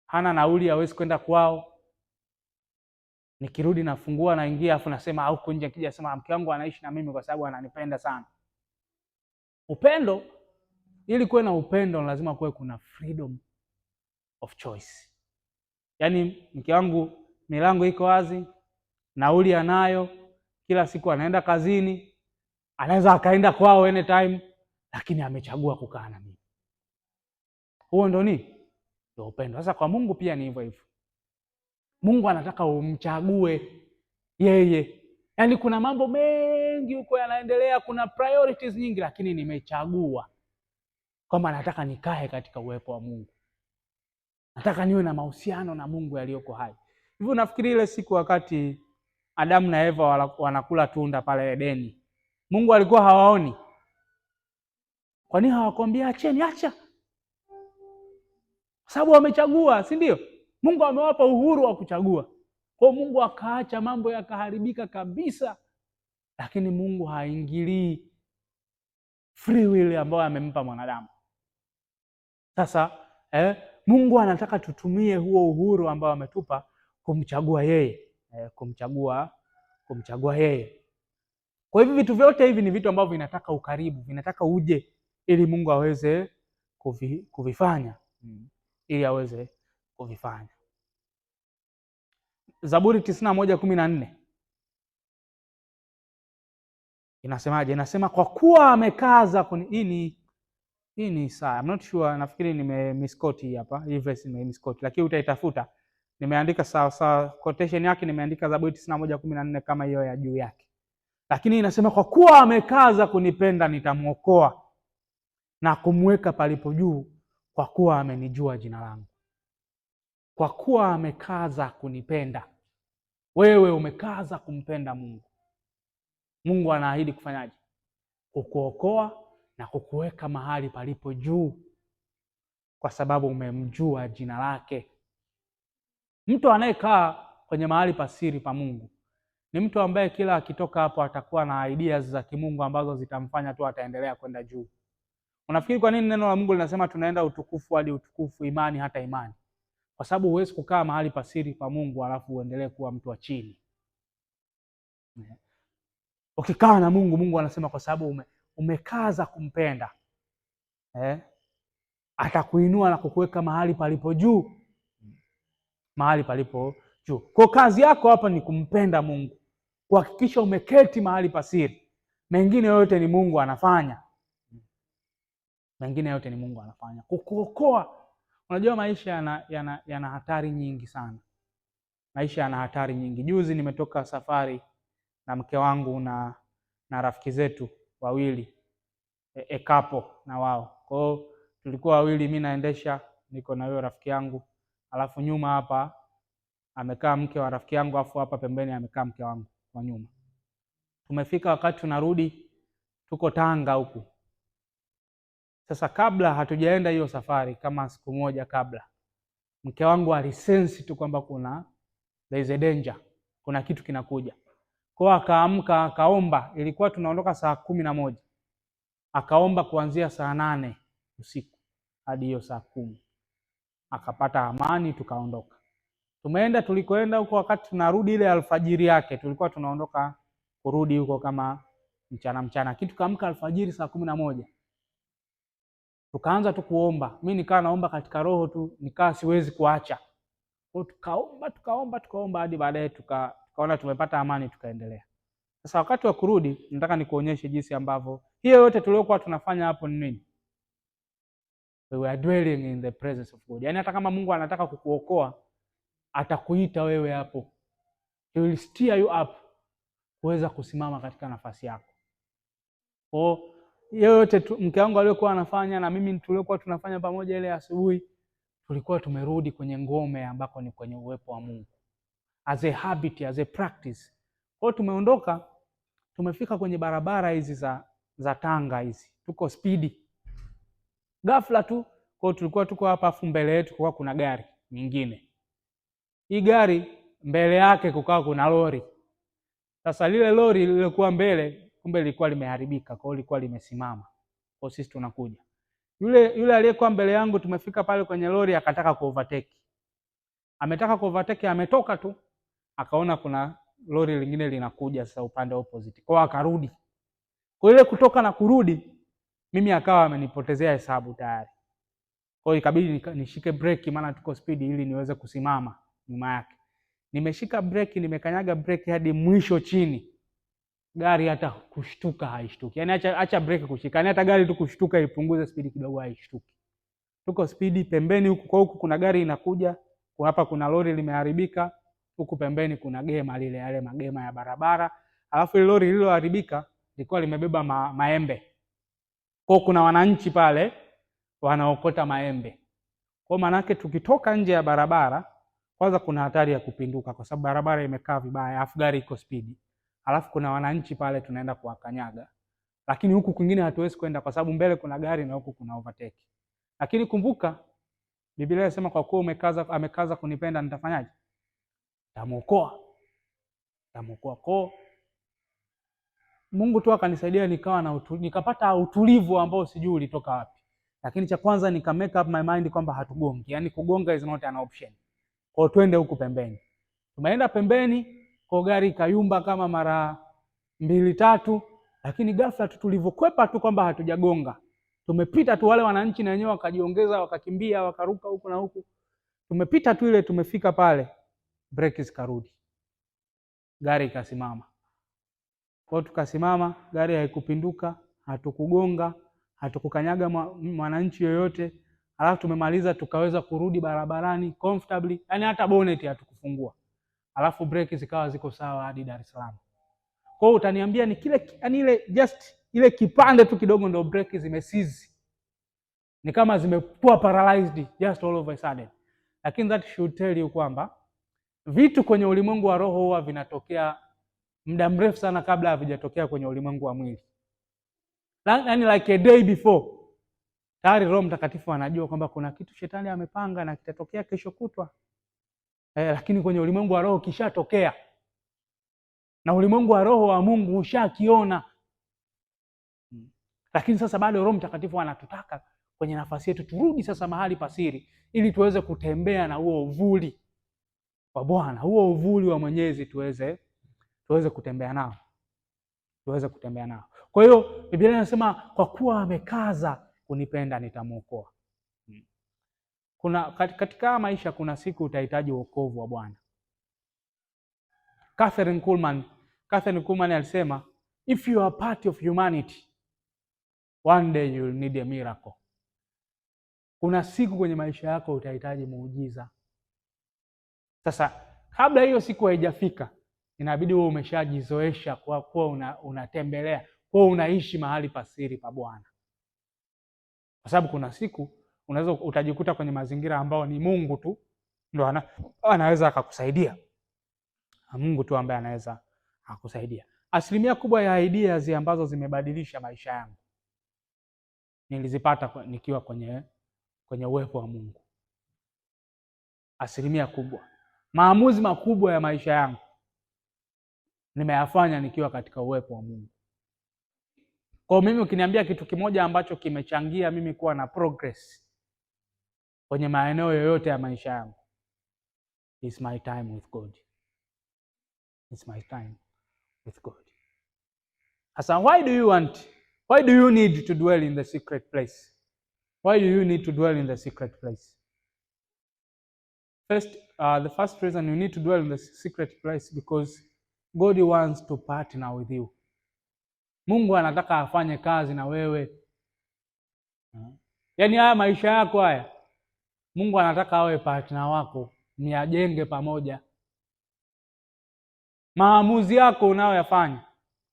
Hana nauli, hawezi kwenda kwao. Nikirudi nafungua naingia, afu nasema huko nje, akija sema mke wangu anaishi na mimi kwa sababu ananipenda sana. Upendo, ili kuwe na upendo lazima kuwe kuna freedom of choice. Yaani mke wangu milango iko wazi, nauli anayo, kila siku anaenda kazini, anaweza akaenda kwao anytime, lakini amechagua kukaa na mimi. Huo ndo ndio upendo. Sasa kwa Mungu pia ni hivyo hivyo. Mungu anataka umchague yeye. Yaani kuna mambo mengi huko yanaendelea, kuna priorities nyingi, lakini nimechagua kwamba nataka nikae katika uwepo wa Mungu. Nataka niwe na mahusiano na Mungu yaliyoko hai. Hivyo nafikiri ile siku wakati Adamu na Eva wanakula tunda pale Edeni, Mungu alikuwa hawaoni? Kwa nini hawakwambia acheni? Acha, kwa sababu wamechagua, si ndio? Mungu amewapa uhuru wa kuchagua. Kwa Mungu akaacha mambo yakaharibika kabisa, lakini Mungu haingilii free will ambayo amempa mwanadamu. Sasa Mungu anataka tutumie huo uhuru ambao ametupa kumchagua yeye, kumchagua yeye. Kwa hivyo vitu vyote hivi ni vitu ambavyo vinataka ukaribu, vinataka uje ili Mungu aweze kuvifanya, ili aweze kuvifanya. Zaburi 91:14 inasemaje? Inasema kwa kuwa amekaza hii ni saa, I'm not sure, nafikiri misquote hapa, hii verse misquote, lakini utaitafuta. Nimeandika sawa, quotation yake nimeandika Zaburi 91:14 kama hiyo ya juu yake. Lakini inasema kwa kuwa amekaza kunipenda nitamwokoa na kumweka palipo juu, kwa kuwa amenijua jina langu. Kwa kuwa amekaza kunipenda. Wewe umekaza kumpenda Mungu. Mungu anaahidi kufanyaje? Kukuokoa na kukuweka mahali palipo juu, kwa sababu umemjua jina lake. Mtu anayekaa kwenye mahali pasiri pa Mungu ni mtu ambaye kila akitoka hapo atakuwa na ideas za kimungu ambazo zitamfanya tu ataendelea kwenda juu. Unafikiri kwa nini neno la Mungu linasema tunaenda utukufu hadi utukufu, imani hata imani? Kwa sababu huwezi kukaa mahali pasiri pa Mungu alafu uendelee kuwa mtu wa chini. Ukikaa na Mungu, Mungu anasema kwa sababu umekaza kumpenda, atakuinua na kukuweka mahali palipo juu, mahali palipo juu. Kwa kazi yako hapa ni kumpenda Mungu, kuhakikisha umeketi mahali pasiri. Mengine yote ni Mungu anafanya, mengine yote ni Mungu anafanya kukuokoa. Unajua maisha yana hatari nyingi sana, maisha yana hatari nyingi. Juzi nimetoka safari na mke wangu na rafiki zetu wawili, ekapo na wao. Kwa hiyo tulikuwa wawili, mimi naendesha, niko na huyo rafiki yangu, alafu nyuma hapa amekaa mke wa rafiki yangu, alafu hapa pembeni amekaa mke wangu kwa nyuma. Tumefika wakati tunarudi, tuko Tanga huku. Sasa kabla hatujaenda hiyo safari, kama siku moja kabla, mke wangu alisensi tu kwamba there is a danger, kuna kitu kinakuja. Kwa akaamka akaomba, ilikuwa tunaondoka saa 11. Akaomba kuanzia saa 8 usiku hadi hiyo saa 10. Akapata amani, tukaondoka. Tumeenda tulikoenda huko, wakati tunarudi ile alfajiri yake, tulikuwa tunaondoka kurudi huko kama mchana. Kitu kaamka alfajiri saa 11. Tukaanza tu kuomba. Mimi nikaa naomba katika roho tu, nikaa siwezi kuacha. Kwa tukaomba hadi baadaye tukaona tumepata amani, tukaendelea. Sasa wakati wa kurudi, nataka nikuonyeshe jinsi ambavyo hiyo yote tuliokuwa tunafanya hapo ni nini? We were dwelling in the presence of God. Yaani hata kama Mungu anataka kukuokoa, atakuita wewe hapo. He will steer you up kuweza kusimama katika nafasi yako. Kwa hiyo yote mke wangu aliyokuwa anafanya na mimi tuliokuwa tunafanya pamoja ile asubuhi, tulikuwa tumerudi kwenye ngome ambako ni kwenye uwepo wa Mungu. As a habit, as a practice. Kwa hiyo tumeondoka, tumefika kwenye barabara hizi za Tanga hizi. Tuko speedy. Ghafla tu, kwa hiyo tulikuwa tuko hapa, afu mbele yetu kwa kuna gari nyingine. Hii gari mbele yake kukawa kuna lori. Sasa lile lori lilikuwa mbele, kumbe lilikuwa limeharibika, kwa hiyo lilikuwa limesimama. Kwa sisi tunakuja. Yule aliyekuwa mbele yangu, tumefika pale kwenye lori, akataka kuovertake. Ametaka kuovertake, ametoka tu, akaona kuna lori lingine linakuja sasa upande opposite. Kwa hiyo akarudi. Kwa ile kutoka na kurudi, mimi akawa amenipotezea hesabu tayari. Kwa hiyo ikabidi nishike breki, maana tuko speed, ili niweze kusimama nyuma yake. Nimeshika breki, nimekanyaga breki hadi mwisho chini. Gari hata kushtuka haishtuki. Yaani acha breki kushika. Yaani hata gari tu kushtuka ipunguze speed kidogo haishtuki. Tuko speed, pembeni huku kuna gari inakuja. Kwa hapa kuna lori limeharibika. huku pembeni kuna gema lile, yale magema ya barabara, alafu ile lori lililoharibika lilikuwa limebeba maembe. Kwa kuna wananchi pale wanaokota maembe. Kwa manake tukitoka nje ya barabara, kwanza kuna hatari ya kupinduka kwa sababu barabara imekaa vibaya, alafu gari iko spidi. Alafu kuna wananchi pale tunaenda kuwakanyaga. Lakini huku kwingine hatuwezi kwenda kwa sababu mbele kuna gari na huku kuna overtake. Lakini kumbuka Biblia inasema kwa kuwa amekaza kunipenda nitafanyaje? Nitamuokoa. Kwa Mungu tu akanisaidia nikapata utulivu ambao sijui ulitoka wapi. Lakini cha kwanza nika make up my mind kwamba hatugongi. Yaani kugonga is not an option. Kwa twende huku pembeni. Tumeenda pembeni, kwa gari ikayumba kama mara 2-3, lakini ghafla tulivokwepa tu kwamba hatujagonga. Tumepita tu, wale wananchi na wenyewe wakajiongeza, wakakimbia, wakaruka huku na huku. Tumepita tu ile, tumefika pale, breki zikarudi. Gari ikasimama. Kwa tukasimama, gari haikupinduka, hatukugonga, hatukukanyaga mwananchi yoyote. Alafu tumemaliza tukaweza kurudi barabarani comfortably, yani hata bonnet hatukufungua. Alafu breki zikawa ziko sawa hadi Dar es Salaam. Kwa hiyo utaniambia ni kile, yani ile kipande tu kidogo ndio breki zimesizi. Ni kama zimekuwa paralyzed just all of a sudden. Lakini that should tell you kwamba vitu kwenye ulimwengu wa roho huwa vinatokea muda mrefu sana kabla havijatokea kwenye ulimwengu wa mwili. Yani like a day before. Tayari Roho Mtakatifu anajua kwamba kuna kitu shetani amepanga na kitatokea kesho kutwa. Lakini kwenye ulimwengu wa roho kishatokea. Na ulimwengu wa roho wa Mungu ushakiona. Lakini sasa bado Roho Mtakatifu anatutaka kwenye nafasi yetu turudi sasa mahali pasiri ili tuweze kutembea na huo uvuli wa Bwana, huo uvuli wa Mwenyezi tuweze kutembea nao. Kwa hiyo Biblia inasema kwa kuwa amekaza kunipenda nitamuokoa. Katika maisha kuna siku utahitaji wokovu wa Bwana. Catherine Kuhlman alisema, if you are part of humanity, one day you will need a miracle. Kuna siku kwenye maisha yako utahitaji muujiza. Sasa kabla hiyo siku haijafika, inabidi wewe umeshajizoesha kwa kuwa unatembelea, kwa unaishi mahali pasiri pa Bwana. Kwa sababu kuna siku utajikuta kwenye mazingira ambao ni Mungu tu ndio anaweza akakusaidia. Mungu tu ambaye anaweza akakusaidia. Asilimia kubwa ya ideas ambazo zimebadilisha maisha yangu nilizipata nikiwa kwenye uwepo wa Mungu. Asilimia kubwa. Maamuzi makubwa ya maisha yangu nimeyafanya nikiwa katika uwepo wa Mungu. Kwa mimi ukiniambia kitu kimoja ambacho kimechangia mimi kuwa na progress kwenye maeneo yoyote ya maisha yangu, it's my time with God. It's my time with God. Asa, why do you need to dwell in the secret place? Why do you need to dwell in the secret place? The first reason you need to dwell in the secret place because God wants to partner with you. Mungu anataka afanye kazi na wewe. Yaani haya maisha yako haya, Mungu anataka awe partner wako, mniajenge pamoja. Maamuzi yako unayoyafanya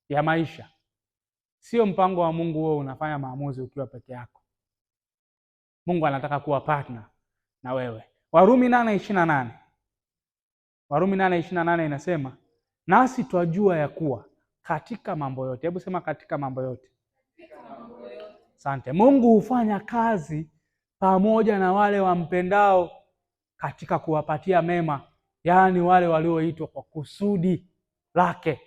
ya maisha sio mpango wa Mungu wewe unafanya maamuzi ukiwa peke yako. Mungu anataka kuwa partner na wewe. Warumi 8:28. Warumi 8:28 inasema, nasi twajua ya kuwa katika mambo yote. Hebu sema katika mambo yote. Asante. Mungu hufanya kazi pamoja na wale wampendao katika kuwapatia mema, yaani wale walioitwa kwa kusudi lake.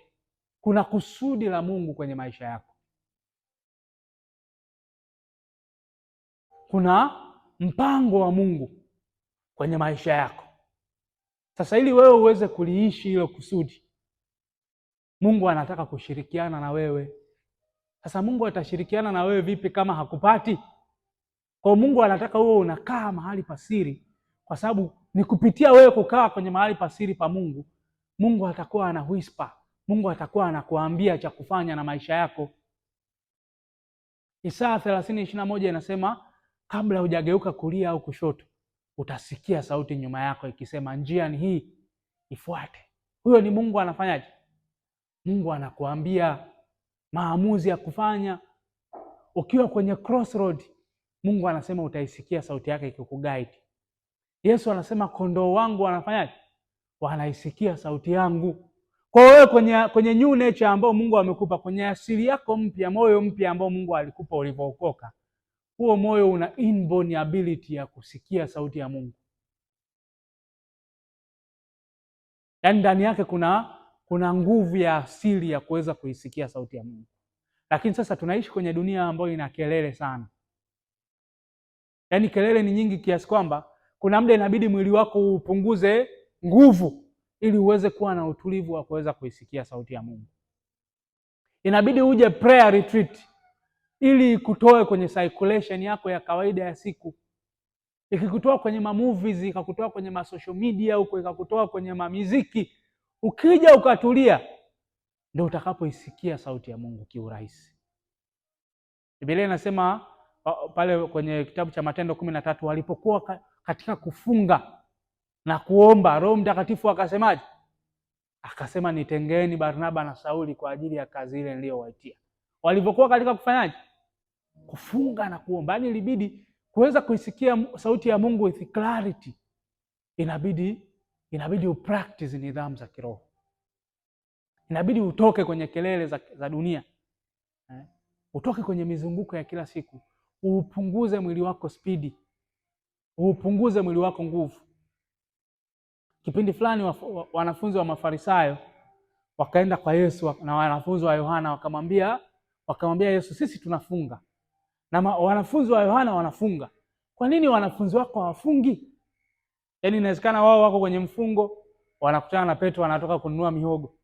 Kuna kusudi la Mungu kwenye maisha yako. Kuna mpango wa Mungu kwenye maisha yako. Sasa ili wewe uweze kuliishi hilo kusudi, Mungu anataka kushirikiana na wewe. Sasa Mungu atashirikiana na wewe vipi kama hakupati? Kwa Mungu anataka wewe unakaa mahali pasiri, kwa sababu ni kupitia wewe kukaa kwenye mahali pasiri pa Mungu, Mungu atakuwa ana whisper, Mungu atakuwa anakuambia cha kufanya na maisha yako. Isaya 30:21 inasema, kabla hujageuka kulia au kushoto, utasikia sauti nyuma yako ikisema, njia ni hii, ifuate. Huyo ni Mungu anafanyaje? Mungu anakuambia maamuzi ya kufanya. Ukiwa kwenye crossroad, Mungu anasema utaisikia sauti yake ikikuguide. Yesu anasema kondoo wangu wanafanyaje? Wanaisikia sauti yangu. Kwa hiyo kwenye new nature ambao Mungu amekupa, kwenye asili yako mpya, moyo mpya ambao Mungu alikupa ulipookoka, huo moyo una inborn ability ya kusikia sauti ya Mungu. Yaani ndani yake kuna nguvu ya asili ya kuweza kuisikia sauti ya Mungu. Lakini sasa tunaishi kwenye dunia ambayo ina kelele sana. Yaani kelele ni nyingi kiasi kwamba kuna muda inabidi mwili wako upunguze nguvu ili uweze kuwa na utulivu wa kuweza kuisikia sauti ya Mungu. Inabidi uje prayer retreat ili kutoe kwenye circulation yako ya kawaida ya siku. Ikikutoa kwenye movies, ikakutoa kwenye social media huko, ikakutoa kwenye muziki, ukija ukatulia, ndio utakapoisikia sauti ya Mungu kiurahisi. Biblia inasema pale kwenye kitabu cha Matendo 13, walipokuwa katika kufunga na kuomba, Roho Mtakatifu akasemaje? Akasema, nitengeeni Barnaba na Sauli kwa ajili ya kazi ile niliyowaitia. Walipokuwa katika kufanyaje? Kufunga na kuomba. Yaani ilibidi kuweza kuisikia sauti ya Mungu with clarity, inabidi upractice nidhamu za kiroho. Inabidi utoke kwenye kelele za dunia. Utoke kwenye mizunguko ya kila siku. Upunguze mwili wako spidi. Upunguze mwili wako nguvu. Kipindi fulani wanafunzi wa Mafarisayo wakaenda kwa Yesu na wanafunzi wa Yohana wakamwambia Yesu, sisi tunafunga na wanafunzi wa Yohana wanafunga. Kwa nini wanafunzi wako hawafungi? Yaani inawezekana wao wako kwenye mfungo, wanakutana na Petro wanatoka kununua mihogo.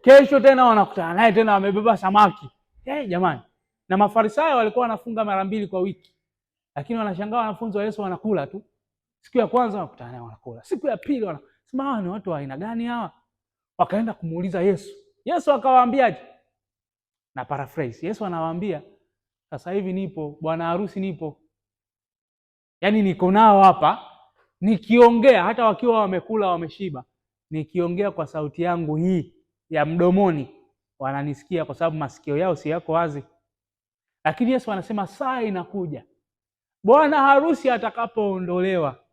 Kesho tena wanakutana naye tena wamebeba samaki. Jamani. Na Mafarisayo walikuwa wanafunga mara 2 kwa wiki. Lakini wanashangaa wanafunzi wa Yesu wanakula tu. Siku ya kwanza wanakutana naye wanakula. Siku ya pili wanasema hawa ni watu wa aina gani hawa? Wakaenda kumuuliza Yesu. Yesu akawaambiaje? Na paraphrase. Yesu anawaambia, sasa hivi nipo, bwana harusi nipo. Yaani niko nao hapa, nikiongea hata wakiwa wamekula wameshiba, nikiongea kwa sauti yangu hii ya mdomoni, wananisikia kwa sababu masikio yao si yako wazi. Lakini Yesu anasema saa inakuja, bwana harusi atakapoondolewa,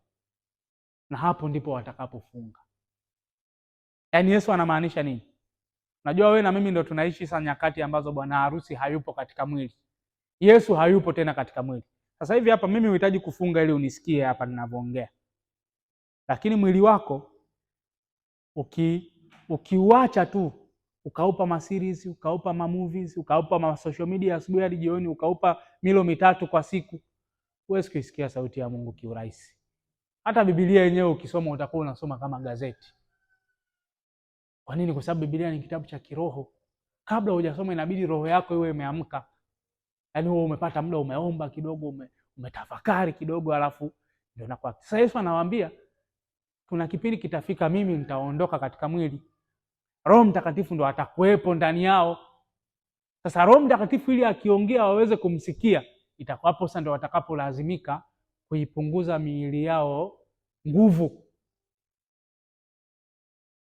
na hapo ndipo watakapofunga. Yaani Yesu anamaanisha nini? Najua wewe na mimi ndio tunaishi sasa nyakati ambazo bwana harusi hayupo katika mwili. Yesu hayupo tena katika mwili. Sasa hivi hapa mimi huhitaji kufunga ili unisikie hapa ninavyoongea. Lakini mwili wako ukiuacha tu, ukaupa ma-series, ukaupa ma-movies, ukaupa ma-social media asubuhi hadi jioni, ukaupa milo 3 kwa siku, huwezi kuisikia sauti ya Mungu kiurahisi. Hata Biblia yenyewe ukisoma utakuwa unasoma kama gazeti. Kwa nini? Kwa sababu Biblia ni kitabu cha kiroho. Kabla hujasoma inabidi roho yako iwe imeamka. Yaani wewe umepata muda, umeomba kidogo, umetafakari kidogo, alafu ndio nakuwa. Sasa Yesu anawaambia kuna kipindi kitafika, mimi nitaondoka katika mwili. Roho Mtakatifu ndo atakuwepo ndani yao. Sasa Roho Mtakatifu ili akiongea waweze kumsikia, itakuwa hapo sasa ndio watakapolazimika kuipunguza miili yao nguvu.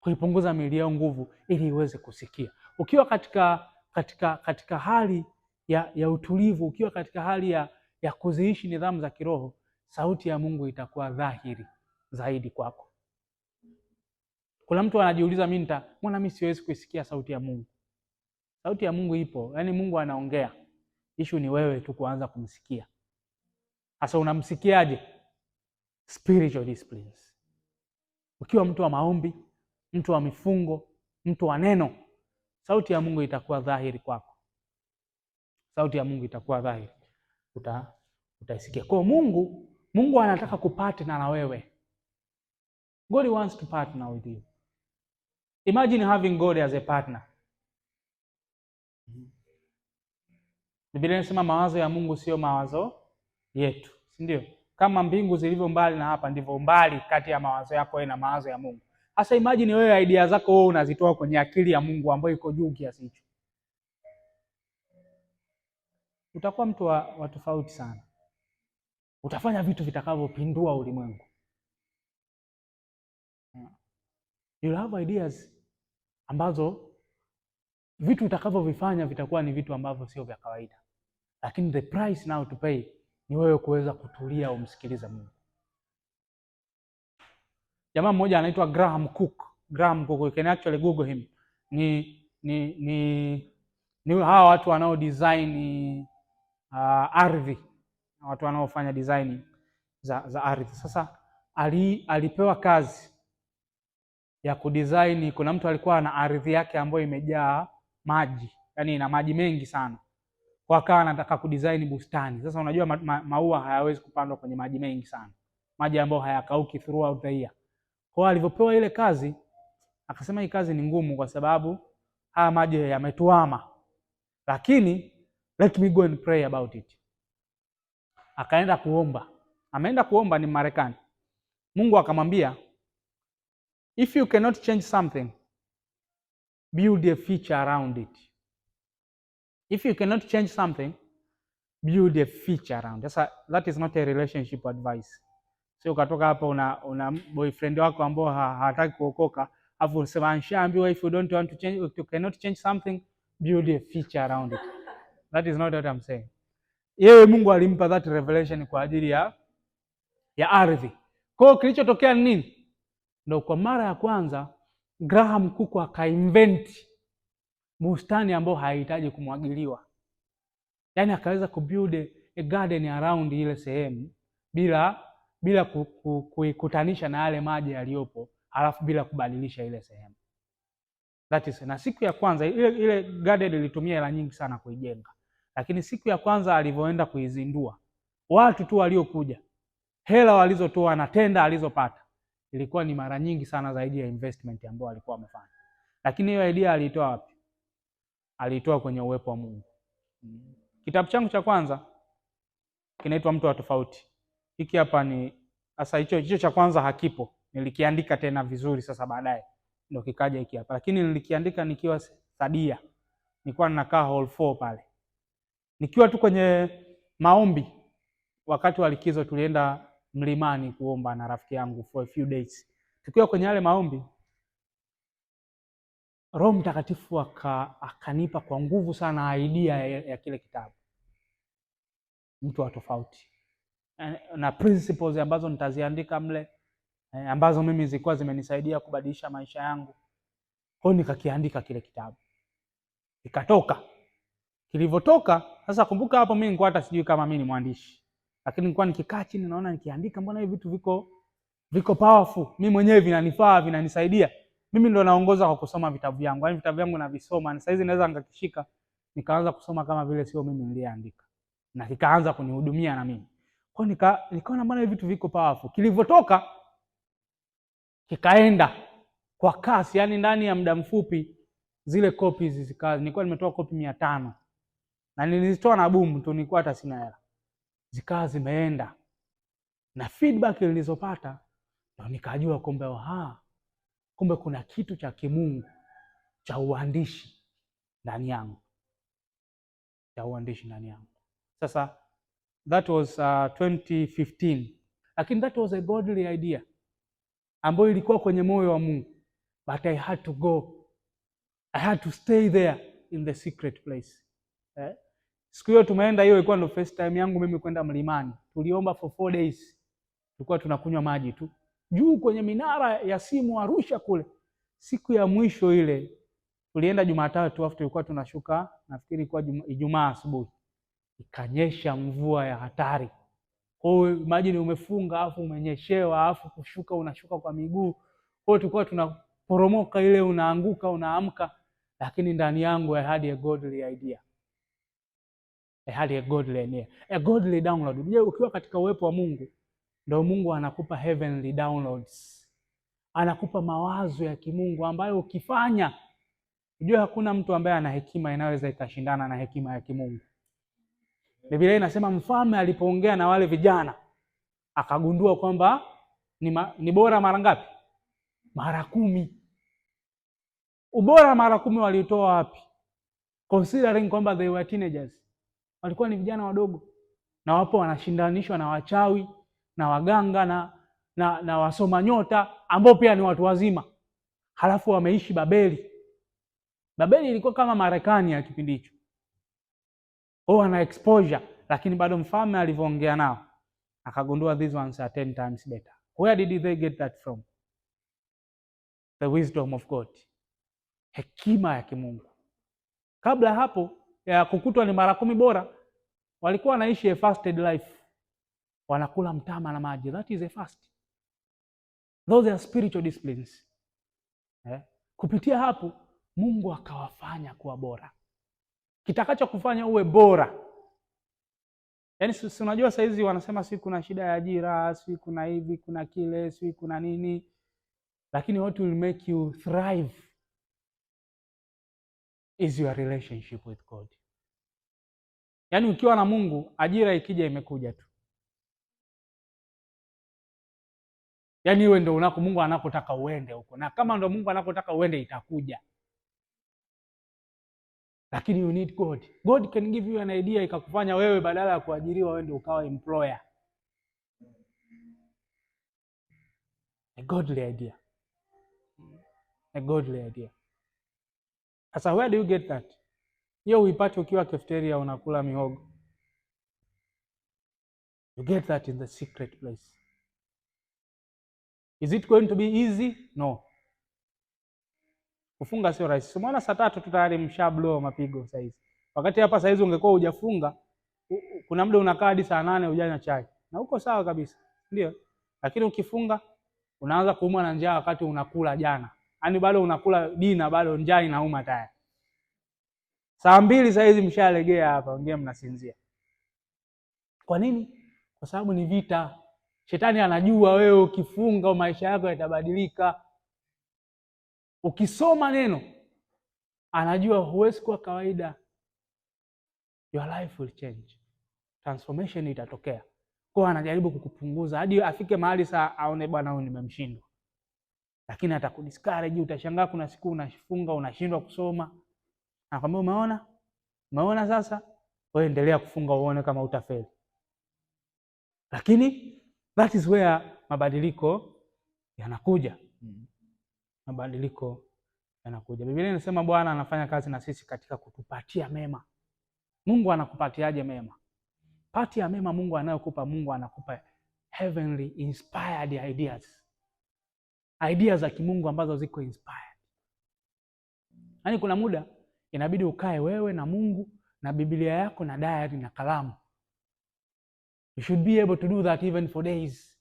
Kuipunguza miili yao nguvu ili iweze kusikia. Ukiwa katika hali ya utulivu, ukiwa katika hali ya kuziishi nidhamu za kiroho, sauti ya Mungu itakuwa dhahiri zaidi kwako. Kuna mtu anajiuliza, mimi siwezi kuisikia sauti ya Mungu. Sauti ya Mungu ipo, yaani Mungu anaongea. Issue ni wewe tu kuanza kumsikia. Sasa unamsikiaje? Spiritual disciplines. Ukiwa mtu wa maombi, mtu wa mifungo, mtu wa neno, sauti ya Mungu itakuwa dhahiri kwako. Sauti ya Mungu itakuwa dhahiri. Utaisikia. Kwa Mungu anataka kupartner na wewe. God wants to partner with you. Imagine having God as a partner. Biblia inasema mawazo ya Mungu sio mawazo yetu, si ndio? Kama mbingu zilivyo mbali na hapa, ndivyo mbali kati ya mawazo yako wewe na mawazo ya Mungu. Sasa imagine wewe idea zako wewe unazitoa kwenye akili ya Mungu ambayo iko juu kiasi hicho. Utakuwa mtu wa tofauti sana. Utafanya vitu vitakavyopindua ulimwengu. you'll have ideas ambazo vitu utakavyovifanya vitakuwa ni vitu ambavyo sio vya kawaida, lakini the price now to pay ni wewe kuweza kutulia umsikilize Mungu. Jamaa mmoja anaitwa Graham Cook. Graham Cook, you can actually google him. Ni hawa watu wanao design ardhi, watu wanaofanya design za ardhi. Sasa alipewa kazi ya kudesign. Kuna mtu alikuwa na ardhi yake ambayo imejaa maji, yani ina maji mengi sana, kwa akawa anataka kudesign bustani. Sasa unajua maua hayawezi kupandwa kwenye maji mengi sana, maji ambayo hayakauki throughout the year. Kwa alivyopewa ile kazi, akasema hii kazi ni ngumu kwa sababu haya maji yametuama, lakini let me go and pray about it. Akaenda kuomba. Ameenda kuomba, ni Marekani. Mungu akamwambia, if you cannot change something, build a feature around it. If you cannot change something, build a feature around it. That is not a relationship advice. Sio ukatoka hapa una boyfriend wako ambao hataki kuokoka, afu unasema anshaambiwa if you don't want to change, if you cannot change something, build a feature around it. That is not what I'm saying. Yeye Mungu alimpa that revelation kwa ajili ya ardhi. Kwa hiyo kilichotokea ni nini? Ndio kwa mara ya kwanza Graham Cook akainvent bustani ambayo haihitaji kumwagiliwa. Yaani akaweza kubuild a garden around ile sehemu bila kuikutanisha na yale maji yaliyopo, halafu bila kubadilisha ile sehemu. That is, na siku ya kwanza ile garden ilitumia hela nyingi sana kuijenga. Lakini siku ya kwanza alivyoenda kuizindua, watu tu waliokuja, hela walizotoa na tenda alizopata ilikuwa ni mara nyingi sana zaidi ya investment ambayo alikuwa amefanya. Lakini hiyo idea aliitoa wapi? Aliitoa kwenye uwepo wa Mungu. Kitabu changu cha kwanza kinaitwa Mtu wa Tofauti. Hiki hapa ni sasa, hicho cha kwanza hakipo. Nilikiandika tena vizuri sasa baadaye ndio kikaja hiki hapa. Lakini nilikiandika nikiwa Sadia. Nilikuwa ninakaa hall 4 pale. Nikiwa tu kwenye maombi, wakati wa likizo tulienda mlimani kuomba na rafiki yangu for a few days. Tukiwa kwenye yale maombi, Roho Mtakatifu akanipa kwa nguvu sana idea ya kile kitabu Mtu wa Tofauti, na principles ambazo nitaziandika mle, ambazo mimi zilikuwa zimenisaidia kubadilisha maisha yangu. Kwa hiyo nikakiandika kile kitabu, ikatoka. Kilivyotoka sasa, kumbuka hapo mimi nilikuwa hata sijui kama mimi ni mwandishi, lakini nilikuwa nikikaa chini naona nikiandika, mbona hivi vitu viko powerful, mimi mwenyewe vinanifaa, vinanisaidia. Mimi ndo naongoza kwa kusoma vitabu vyangu, yaani vitabu vyangu navisoma, na saizi naweza nikakishika nikaanza kusoma kama vile sio mimi niliyeandika, na kikaanza kunihudumia na mimi. Kwa hiyo nikaona mbona hivi vitu viko powerful. Kilivyotoka kikaenda kwa kasi, yaani ndani ya muda mfupi zile copies zikaza. Nilikuwa nimetoa copy 500 na nilizitoa na boom tu, nilikuwa hata sina hela, zikawa zimeenda. Na feedback nilizopata ndio nikajua kumbe kuna kitu cha kimungu cha uandishi ndani yangu, Sasa that was 2015, lakini that was a godly idea ambayo ilikuwa kwenye moyo wa Mungu, but I had to go, I had to stay there in the secret place. Siku hiyo tumeenda, hiyo ilikuwa ndio first time yangu mimi kwenda mlimani. Tuliomba for 4 days, tulikuwa tunakunywa maji tu juu kwenye minara ya simu Arusha kule. Siku ya mwisho ile tulienda Jumatatu, after tulikuwa tunashuka, nafikiri ilikuwa Ijumaa asubuhi, ikanyesha mvua ya hatari. Kwa hiyo maji ni umefunga afu umenyeshewa, afu kushuka unashuka kwa miguu. Kwa hiyo tulikuwa tunaporomoka ile, unaanguka unaamka, lakini ndani yangu I had a godly idea. A godly download. Je, ukiwa katika uwepo wa Mungu, ndio Mungu anakupa heavenly downloads. Anakupa mawazo ya kimungu ambayo ukifanya, unajua hakuna mtu ambaye ana hekima inaweza ikashindana na hekima ya kimungu. Biblia inasema mfalme alipoongea na wale vijana akagundua kwamba ni bora mara ngapi? Mara 10. Ubora mara 10 walitoa wapi? Considering kwamba they were teenagers. Walikuwa ni vijana wadogo, na wapo wanashindanishwa na wachawi na waganga na wasoma nyota ambao pia ni watu wazima. halafu wameishi Babeli. Babeli ilikuwa kama Marekani ya kipindi hicho. Wana exposure, lakini bado mfalme alivyoongea nao akagundua these ones are 10 times better. Where did they get that from? The wisdom of God. Hekima ya kimungu. Kabla hapo ya kukutwa ni mara 10 bora, walikuwa wanaishi a fasted life. Wanakula mtama na maji. That is a fast. Those are spiritual disciplines. Kupitia hapo Mungu akawafanya kuwa bora. Kitakacho kufanya uwe bora. Yaani si unajua saa hizi wanasema si kuna shida ya ajira, si kuna hivi, kuna kile, si kuna nini. Lakini what will make you thrive is your relationship with God. Yaani ukiwa na Mungu, ajira ikija imekuja tu. Yaani iwe ndio Mungu anakotaka uende huko. Na kama ndio Mungu anakotaka uende itakuja. Lakini you need God. God can give you an idea ikakufanya wewe badala ya kuajiriwa wewe ndio ukawa employer. A godly idea. A godly idea. Sasa where do you get that? Hiyo uipate ukiwa cafeteria unakula mihogo. You get that in the secret place. Is it going to be easy? No. Kufunga sio rahisi. Umeona saa 3 tu tayari mshablo mapigo saa hizi. Wakati hapa saa hizi ungekuwa hujafunga, kuna muda unakaa hadi saa 8 hujanywa chai. Na uko sawa kabisa. Ndio. Lakini ukifunga unaanza kuumwa na njaa wakati unakula jana. Yaani bado unakula dina bado njaa inauma tayari. Saa 2 saa hizi mshalegea hapa, wengine mnasinzia. Kwa nini? Kwa sababu ni vita. Shetani anajua wewe ukifunga maisha yako yatabadilika. Ukisoma neno anajua huwezi kuwa kawaida. Your life will change. Transformation itatokea. Kwa anajaribu kukupunguza hadi afike mahali saa aone bwana huyu nimemshindwa. Lakini atakudiscourage, utashangaa kuna siku unafunga unashindwa kusoma. Nakwambia umeona? Umeona sasa? Wewe endelea kufunga uone kama utafeli. Lakini that is where mabadiliko yanakuja. Mabadiliko yanakuja. Biblia inasema Bwana anafanya kazi na sisi katika kutupatia mema. Mungu anakupatiaje mema? Pati ya mema Mungu anayokupa, Mungu anakupa heavenly inspired ideas. Ideas za kimungu ambazo ziko inspired. Yaani kuna muda inabidi ukae wewe na Mungu na Biblia yako na diary na kalamu. You should be able to do that even for days.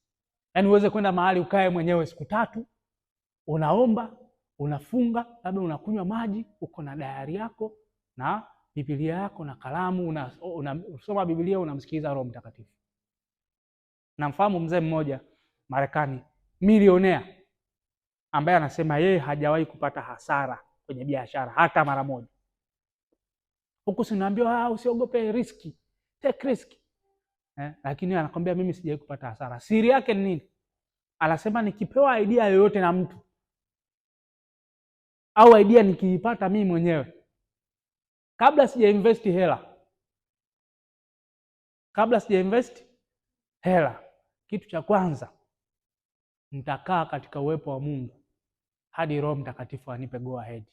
Yaani uweze kwenda mahali ukae mwenyewe siku 3, unaomba, unafunga, labda unakunywa maji, uko na diary yako na Biblia yako na kalamu, unasoma Biblia, unamsikiliza Roho Mtakatifu. Namfahamu mzee mmoja Marekani, milionea, ambaye anasema yeye hajawahi kupata hasara kwenye biashara hata mara moja. Huku sinaambiwa usiogope riski, take risk. Lakini anakwambia mimi sijawahi kupata hasara. Siri yake ni nini? Anasema nikipewa idea yoyote na mtu au idea nikiipata mimi mwenyewe, kabla sija invest hela, kitu cha kwanza nitakaa katika uwepo wa Mungu hadi Roho Mtakatifu anipe go ahead.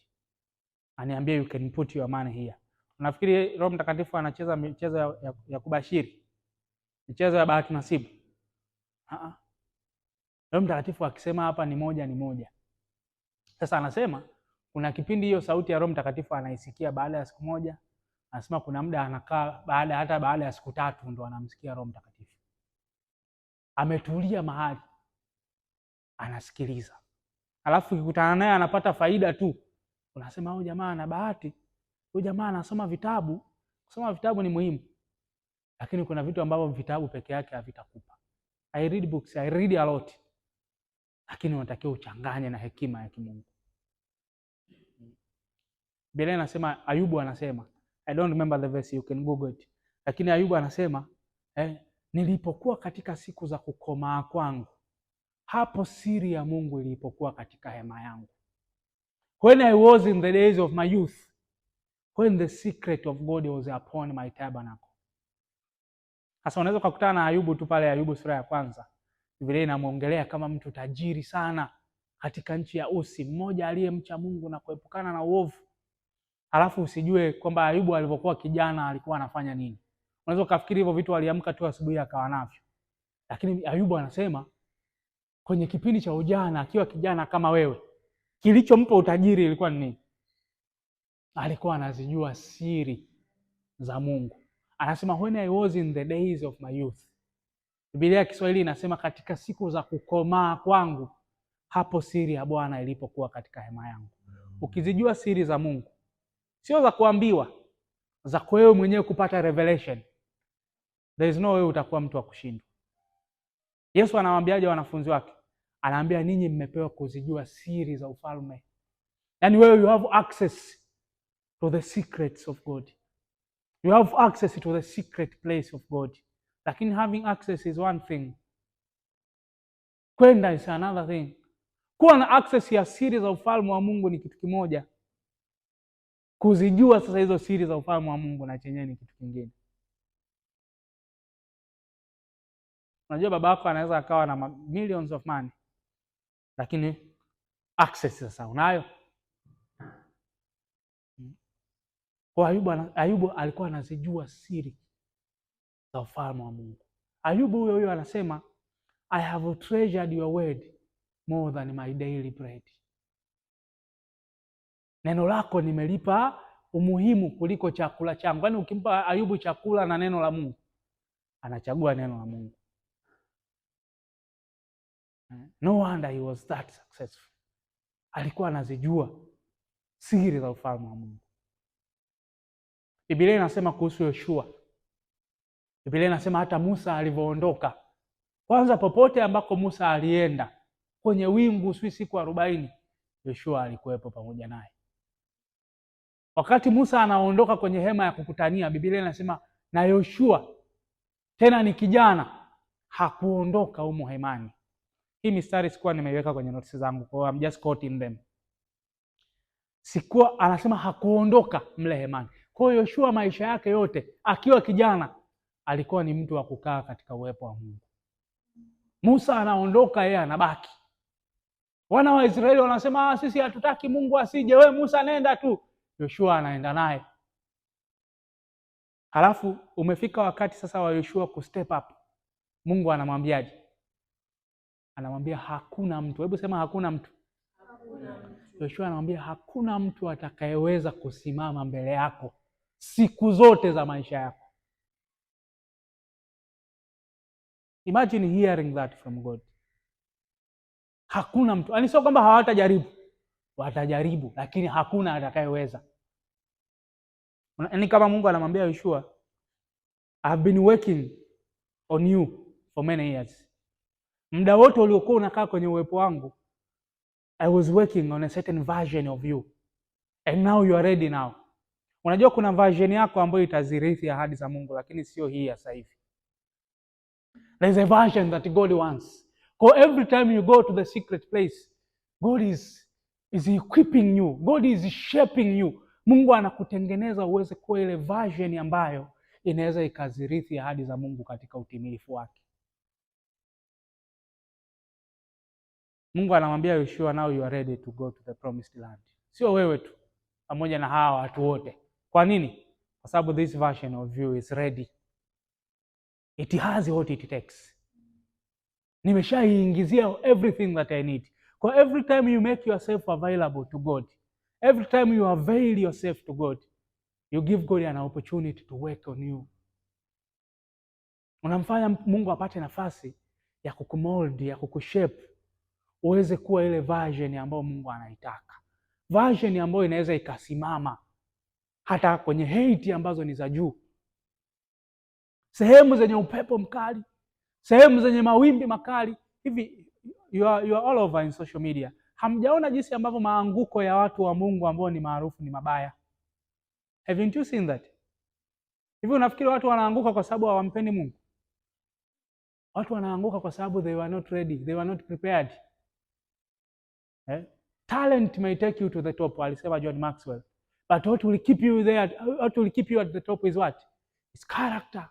Aniambie you can put your money here. Unafikiri Roho Mtakatifu anacheza michezo ya kubashiri? Michezo ya bahati nasibu? Roho Mtakatifu akisema hapa ni moja ni moja. Sasa anasema kuna kipindi hiyo sauti ya Roho Mtakatifu anaisikia baada ya siku moja. Anasema kuna muda anakaa baada ya siku 3 ndo anamsikia Roho Mtakatifu. Ametulia mahali anasikiliza. Alafu ukikutana naye anapata faida tu, unasema huyu jamaa ana bahati. Huyu jamaa anasoma vitabu. Kusoma vitabu ni muhimu. Lakini kuna vitu ambavyo vitabu peke yake havitakupa. I read books, I read a lot. Lakini unatakiwa uchanganye na hekima ya kimungu. Biblia inasema, Ayubu anasema, I don't remember the verse, you can google it. Lakini Ayubu anasema, nilipokuwa katika siku za kukomaa kwangu, hapo siri ya Mungu ilipokuwa katika hema yangu. When I was in the days of my youth, when the secret of God was upon my tabernacle. Sasa unaweza kukutana na Ayubu tu pale Ayubu sura ya 1. Biblia inamuongelea kama mtu tajiri sana katika nchi ya Usi, mmoja aliyemcha Mungu na kuepukana na uovu. Halafu usijue kwamba Ayubu alivyokuwa kijana alikuwa anafanya nini. Unaweza kufikiri hivyo vitu aliamka tu asubuhi akawa navyo. Lakini Ayubu anasema kwenye kipindi cha ujana, akiwa kijana kama wewe, kilichompa utajiri ilikuwa ni nini? Alikuwa anazijua siri za Mungu. Anasema when I was in the days of my youth. Biblia ya Kiswahili inasema katika siku za kukomaa kwangu, hapo siri ya Bwana ilipokuwa katika hema yangu. Ukizijua siri za Mungu, sio za kuambiwa, za wewe mwenyewe kupata revelation, there is no way utakuwa mtu wa kushindwa. Yesu anawaambiaje wanafunzi wake? Anaambia ninyi mmepewa kuzijua siri za ufalme. Yaani wewe you have access to the secrets of God. You have access to the secret place of God. Lakini having access is one thing. Kwenda is another thing. Kuwa na access ya siri za ufalme wa Mungu ni kitu kimoja. Kuzijua sasa hizo siri za ufalme wa Mungu na chenyewe ni kitu kingine. Unajua baba yako anaweza akawa na millions of money, lakini access sasa unayo. Kwa Ayubu alikuwa anazijua siri za ufalme wa Mungu. Ayubu huyo anasema I have treasured your word more than my daily bread. Neno lako nimelipa umuhimu kuliko chakula changu. Yaani ukimpa Ayubu chakula na neno la Mungu, anachagua neno la Mungu. No wonder he was that successful. Alikuwa anazijua siri za ufalme wa Mungu. Biblia inasema kuhusu Yoshua. Biblia inasema hata Musa alivyoondoka, kwanza popote ambako Musa alienda, kwenye wingu siku 40, Yoshua alikuwepo pamoja naye. Wakati Musa anaondoka kwenye hema ya kukutania, Biblia inasema na Yoshua tena ni kijana, hakuondoka humo hemani. Hii mistari sikuwa nimeiweka kwenye notes zangu, kwa I'm just quoting them. Sikuwa anasema hakuondoka mle hemani. Kwa hiyo Yoshua maisha yake yote akiwa kijana alikuwa ni mtu wa kukaa katika uwepo wa Mungu. Musa anaondoka, yeye anabaki. Wana wa Israeli wanasema sisi hatutaki Mungu asije, wewe Musa nenda tu. Yoshua anaenda naye. Halafu umefika wakati sasa wa Yoshua ku step up. Mungu anamwambiaje? Anamwambia hakuna mtu. Hebu sema hakuna mtu. Hakuna mtu. Yoshua anamwambia hakuna mtu atakayeweza kusimama mbele yako siku zote za maisha yako. Imagine hearing that from God. Hakuna mtu. Yaani sio kwamba hawatajaribu. Watajaribu, lakini hakuna atakayeweza. Yaani kama Mungu anamwambia Yoshua, I have been working on you for many years. Muda wote uliokuwa unakaa kwenye uwepo wangu, I was working on a certain version of you. And now you are ready now. Unajua kuna version yako ambayo itazirithi ahadi za Mungu, lakini sio hii ya sasa hivi. There is a version that God wants. So every time you go to the secret place, God is equipping you. God is shaping you. Mungu anakutengeneza uweze kuwa ile version ambayo inaweza ikazirithi ahadi za Mungu katika utimilifu wake. Mungu anamwambia Yoshua, now you are ready to go to the promised land. Sio wewe tu, pamoja na hawa watu wote. Kwa nini? Kwa sababu this version of you is ready. It has what it takes. Nimeshaiingizia everything that I need. For every time you make yourself available to God, every time you avail yourself to God, you give God an opportunity to work on you. Unamfanya Mungu apate nafasi ya kukumold, ya kukushape, uweze kuwa ile version ambayo Mungu anaitaka. Version ambayo inaweza ikasimama hata kwenye hate ambazo ni za juu. Sehemu zenye upepo mkali, sehemu zenye mawimbi makali. Hivi you are all over in social media. Hamjaona jinsi ambavyo maanguko ya watu wa Mungu ambao ni maarufu ni mabaya? Haven't you seen that? Hivi unafikiri watu wanaanguka kwa sababu hawampendi Mungu? Watu wanaanguka kwa sababu they were not ready, they were not prepared. Talent may take you to the top, alisema John Maxwell. But what will keep you there, what will keep you at the top is what? It's character.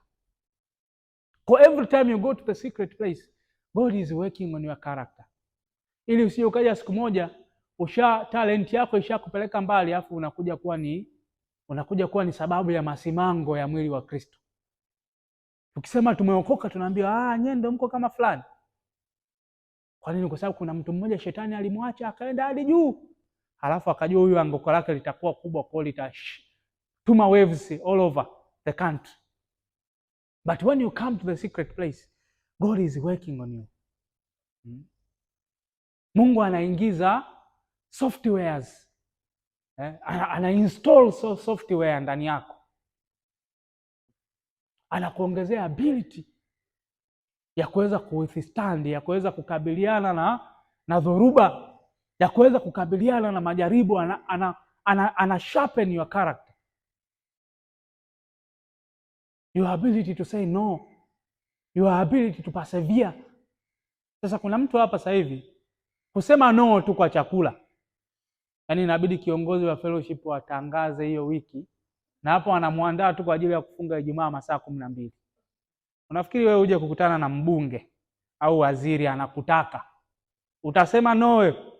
For every time you go to the secret place, God is working on your character. ili usije ukaja siku moja talent yako ishakupeleka mbali, afu unakuja kuwa ni sababu ya masimango ya mwili wa Kristo. Tukisema tumeokoka tunaambiwa nyewe ndio mko kama fulani. Kwa nini? Kwa sababu kuna mtu mmoja shetani alimwacha akaenda hadi juu, halafu akajua huyu anguko lake litakuwa kubwa, kwa litatuma waves all over the country. But when you come to the secret place, God is working on you. Mungu anaingiza softwares, ana install software ndani yako, anakuongezea ability ya kuweza kuwithstand, ya kuweza kukabiliana na dhoruba, ya kuweza kukabiliana na majaribu. Ana sharpen your character, your ability to say no, your ability to persevere. Sasa kuna mtu hapa sasa hivi kusema no tu kwa chakula, yaani inabidi kiongozi wa fellowship atangaze hiyo wiki, na hapo anamuandaa tu kwa ajili ya kufunga Ijumaa masaa 12. Unafikiri wewe uje kukutana na mbunge au waziri anakutaka, utasema no wewe?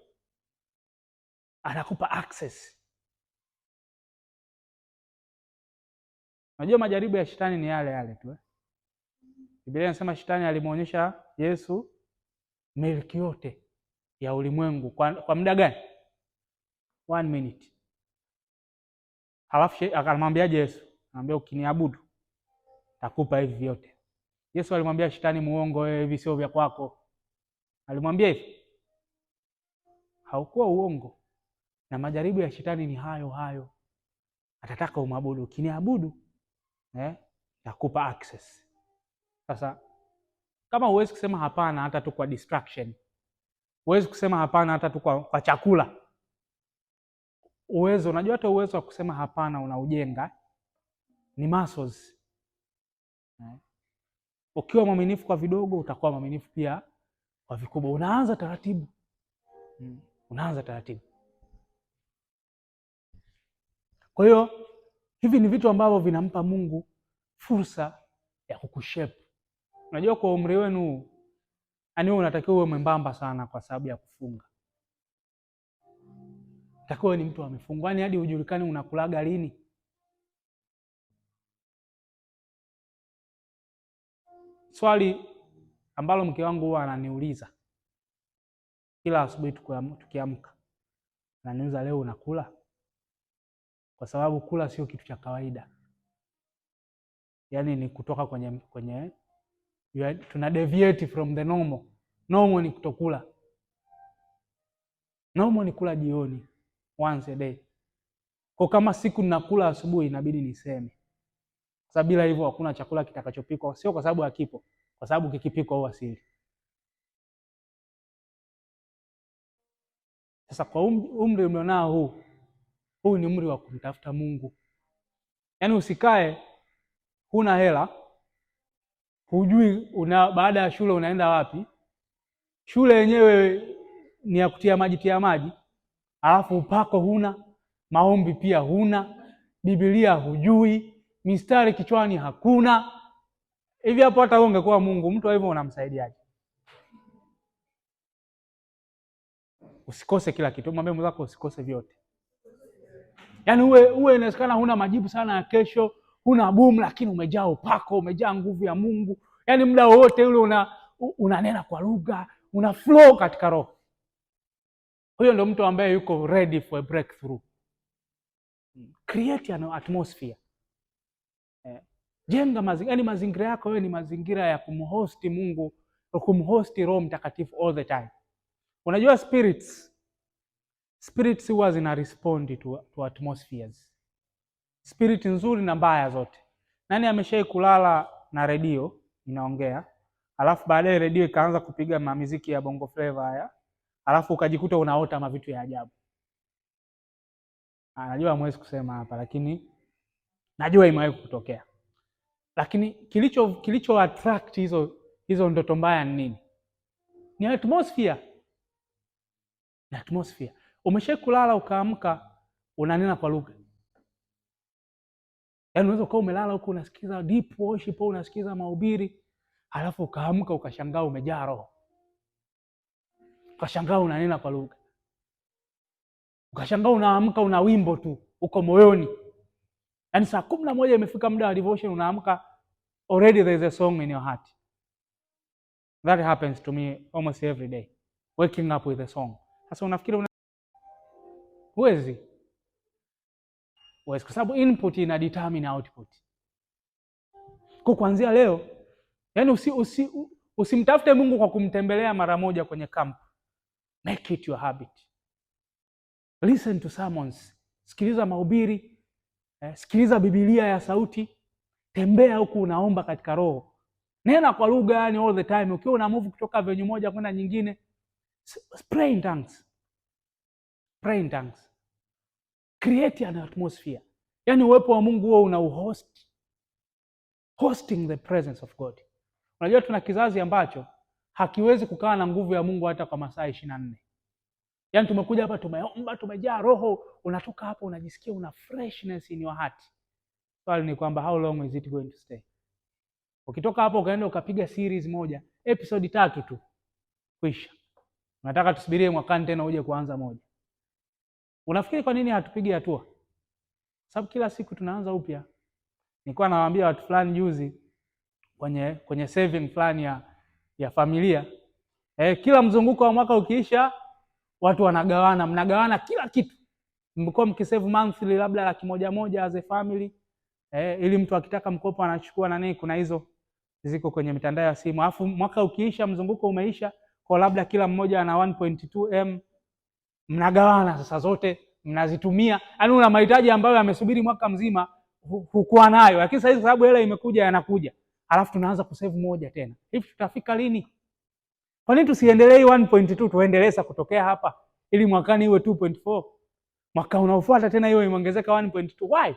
Anakupa access. Unajua majaribu ya shetani ni yale yale tu. Biblia inasema shetani alimuonyesha Yesu milki yote ya ulimwengu kwa muda gani? 1 minute. Halafu akamwambiaje Yesu? Anamwambia ukiniabudu takupa hivi vyote. Yesu alimwambia shetani muongo, wewe hivi sio vya kwako. Alimwambia hivi? Haukuwa uongo. Na majaribu ya shetani ni hayo hayo. Atataka umwabudu, ukiniabudu takupa access. Sasa kama huwezi kusema hapana hata tu kwa distraction, huwezi kusema hapana hata tu kwa chakula, unajua hata uwezo wa kusema hapana unaujenga ni muscles. Ukiwa mwaminifu kwa vidogo utakuwa mwaminifu pia kwa vikubwa. Unaanza taratibu. Kwa hiyo hivi ni vitu ambavyo vinampa Mungu fursa ya kukushape. Unajua kwa umri wenu wewe unatakiwa uwe mwembamba sana kwa sababu ya kufunga. Unatakiwa ni mtu amefungwa, hadi hujulikani unakulaga lini. Swali ambalo mke wangu huwa ananiuliza kila asubuhi tukiamka, ananiuliza leo unakula? Kwa sababu kula sio kitu cha kawaida. Yaani ni kutoka kwenye tuna deviate from the normal. Normal ni kutokula. Normal ni kula jioni once a day. Kwa kama siku ninakula asubuhi inabidi niseme. Kwa sababu bila hivyo hakuna chakula kitakachopikwa, sio kwa sababu hakipo, kwa sababu kikipikwa huwa siri. Sasa kwa umri mlionao huu ni umri wa kumtafuta Mungu. Yaani usikae huna hela, hujui baada ya shule unaenda wapi. Shule yenyewe ni ya kutia maji, alafu upako huna, maombi pia huna, Biblia hujui, mistari kichwani hakuna. Hivi hapo hata ungekuwa Mungu, mtu hivyo unamsaidiaje? Usikose kila kitu. Mwambie mwenzako usikose vyote. Yaani uwe inawezekana huna majibu sana ya kesho, huna boom, lakini umejaa upako, umejaa nguvu ya Mungu. Yaani muda wote ule unanena kwa lugha, una flow katika roho. Huyo ndo mtu ambaye yuko ready for a breakthrough. Create an atmosphere. Jenga mazingira yako wewe ni mazingira ya kumhost Mungu, kumhost Roho Mtakatifu all the time. Unajua spirits huwa zina respond to atmospheres. Spirit nzuri na mbaya zote. Nani ameshai kulala na redio inaongea, alafu baadaye redio ikaanza kupiga muziki ya bongo flavor haya, alafu ukajikuta unaota mavitu ya ajabu? Najua hamwezi kusema hapa, lakini najua imewahi kutokea. Lakini kilicho attract hizo ndoto mbaya ni nini? Ni atmosphere. Ni atmosphere. Umeshai kulala ukaamka unanena kwa lugha. Yaani unaweza kuwa umelala huko unasikiza deep worship au unasikiza mahubiri, alafu ukaamka ukashangaa umejaa roho. ukashangaa unanena kwa lugha, ukashangaa unaamka una wimbo tu uko moyoni. Yaani saa 11 imefika muda wa devotion, unaamka already there is a song in your heart. That happens to me almost every day, waking up with a song. Sasa unafikiri huwezi, kwa sababu input ina determine output. Kwa kuanzia leo, yani usimtafute Mungu kwa kumtembelea mara moja kwenye camp. Make it your habit. Listen to sermons. Sikiliza mahubiri, sikiliza Biblia ya sauti, tembea huku unaomba katika roho. Nena kwa lugha yani all the time. Ukiwa una move kutoka venue moja kwenda nyingine, pray in tongues. Pray in tongues. Create an atmosphere. Yani uwepo wa Mungu huo una hosting the presence of God. Unajua tuna kizazi ambacho hakiwezi kukaa na nguvu ya Mungu hata kwa masaa 24. Yaani tumekuja hapa tumeomba, tumejaa roho, unatoka hapo unajisikia una freshness in your heart. Swali ni kwamba how long is it going to stay? Ukitoka hapo ukaenda ukapiga series moja, episode 3 tu, kwisha. Unataka tusubirie mwakani tena uje kuanza moja. Unafikiri kwa nini hatupigi hatua? Sababu kila siku tunaanza upya. Nilikuwa nawaambia watu fulani juzi kwenye saving fulani ya familia. Kila mzunguko wa mwaka ukiisha, watu mnagawana kila kitu. Mlikuwa mkisave monthly labda 100,000 as a family. Ili mtu akitaka mkopo anachukua na nini, kuna hizo ziko kwenye mitandao ya simu. Alafu mwaka ukiisha, mzunguko umeisha, kwa labda kila mmoja ana 1.2M. Mnagawana sasa, zote mnazitumia. Yaani una mahitaji ambayo yamesubiri mwaka mzima hukuwa nayo, lakini sasa sababu hela imekuja yanakuja. Alafu tunaanza kusave moja tena. Hivi tutafika lini? Kwa nini tusiendelee 1.2 tuendelee sasa kutokea hapa ili mwakani iwe 2.4? Mwaka unaofuata tena iwe imeongezeka 1.2. Why?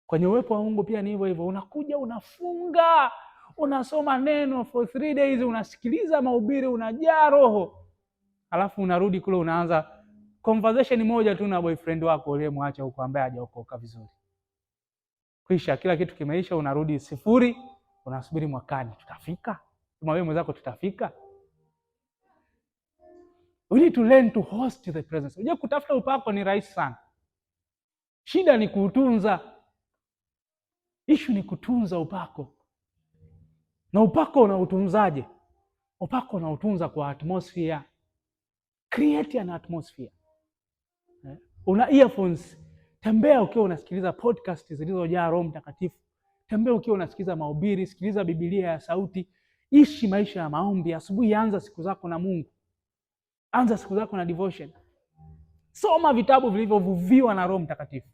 Kwenye uwepo wa Mungu pia ni hivyo hivyo. Unakuja unafunga, unasoma neno for 3 days, unasikiliza mahubiri, unajaa roho. Alafu unarudi kule unaanza conversation moja tu na boyfriend wako uliyemwacha huko ambaye hajaokoka vizuri. Kisha kila kitu kimeisha, unarudi sifuri, unasubiri mwakani tutafika. Kama wewe mwenzako tutafika. We need to learn to host the presence. Unajua kutafuta upako ni rahisi sana. Shida ni kuutunza. Issue ni kutunza upako. Na upako unautunzaje? Upako unautunza kwa atmosphere. Create an atmosphere. Una earphones, tembea ukiwa unasikiliza podcast zilizojaa Roho Mtakatifu. Tembea ukiwa unasikiliza mahubiri, sikiliza Biblia ya sauti. Ishi maisha ya maombi. Asubuhi anza siku zako na Mungu. Anza siku zako na devotion. Soma vitabu vilivyovuviwa na Roho Mtakatifu.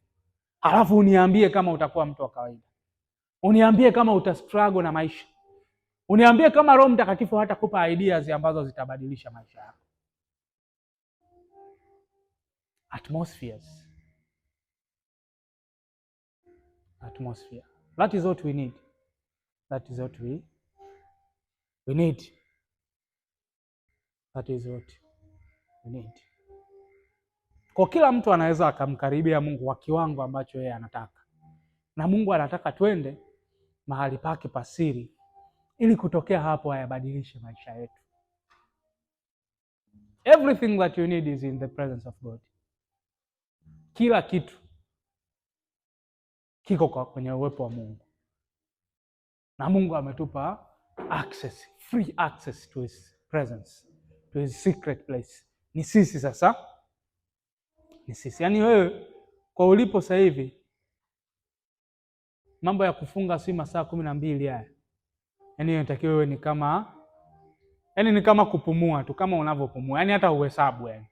Halafu uniambie kama utakuwa mtu wa kawaida. Uniambie kama utastruggle na maisha. Uniambie kama Roho Mtakatifu hatakupa ideas ambazo zitabadilisha maisha yako. Atmospheres. Atmosphere. That is what we need. That is what we need. That is what we need. Kwa kila mtu anaweza akamkaribia Mungu kwa kiwango ambacho yeye anataka. Na Mungu anataka twende mahali pake pasiri ili kutokea hapo ayabadilishe maisha yetu. Everything that you need is in the presence of God. Kila kitu kiko kwenye uwepo wa Mungu. Na Mungu ametupa access, free access to his presence, to his secret place. Ni sisi sasa. Ni sisi. Yaani wewe kwa ulipo sasa hivi, mambo ya kufunga si masaa 12 haya. Yaani unatakiwa wewe ni kama kupumua tu, kama unavyopumua. Yaani hata uhesabu yani.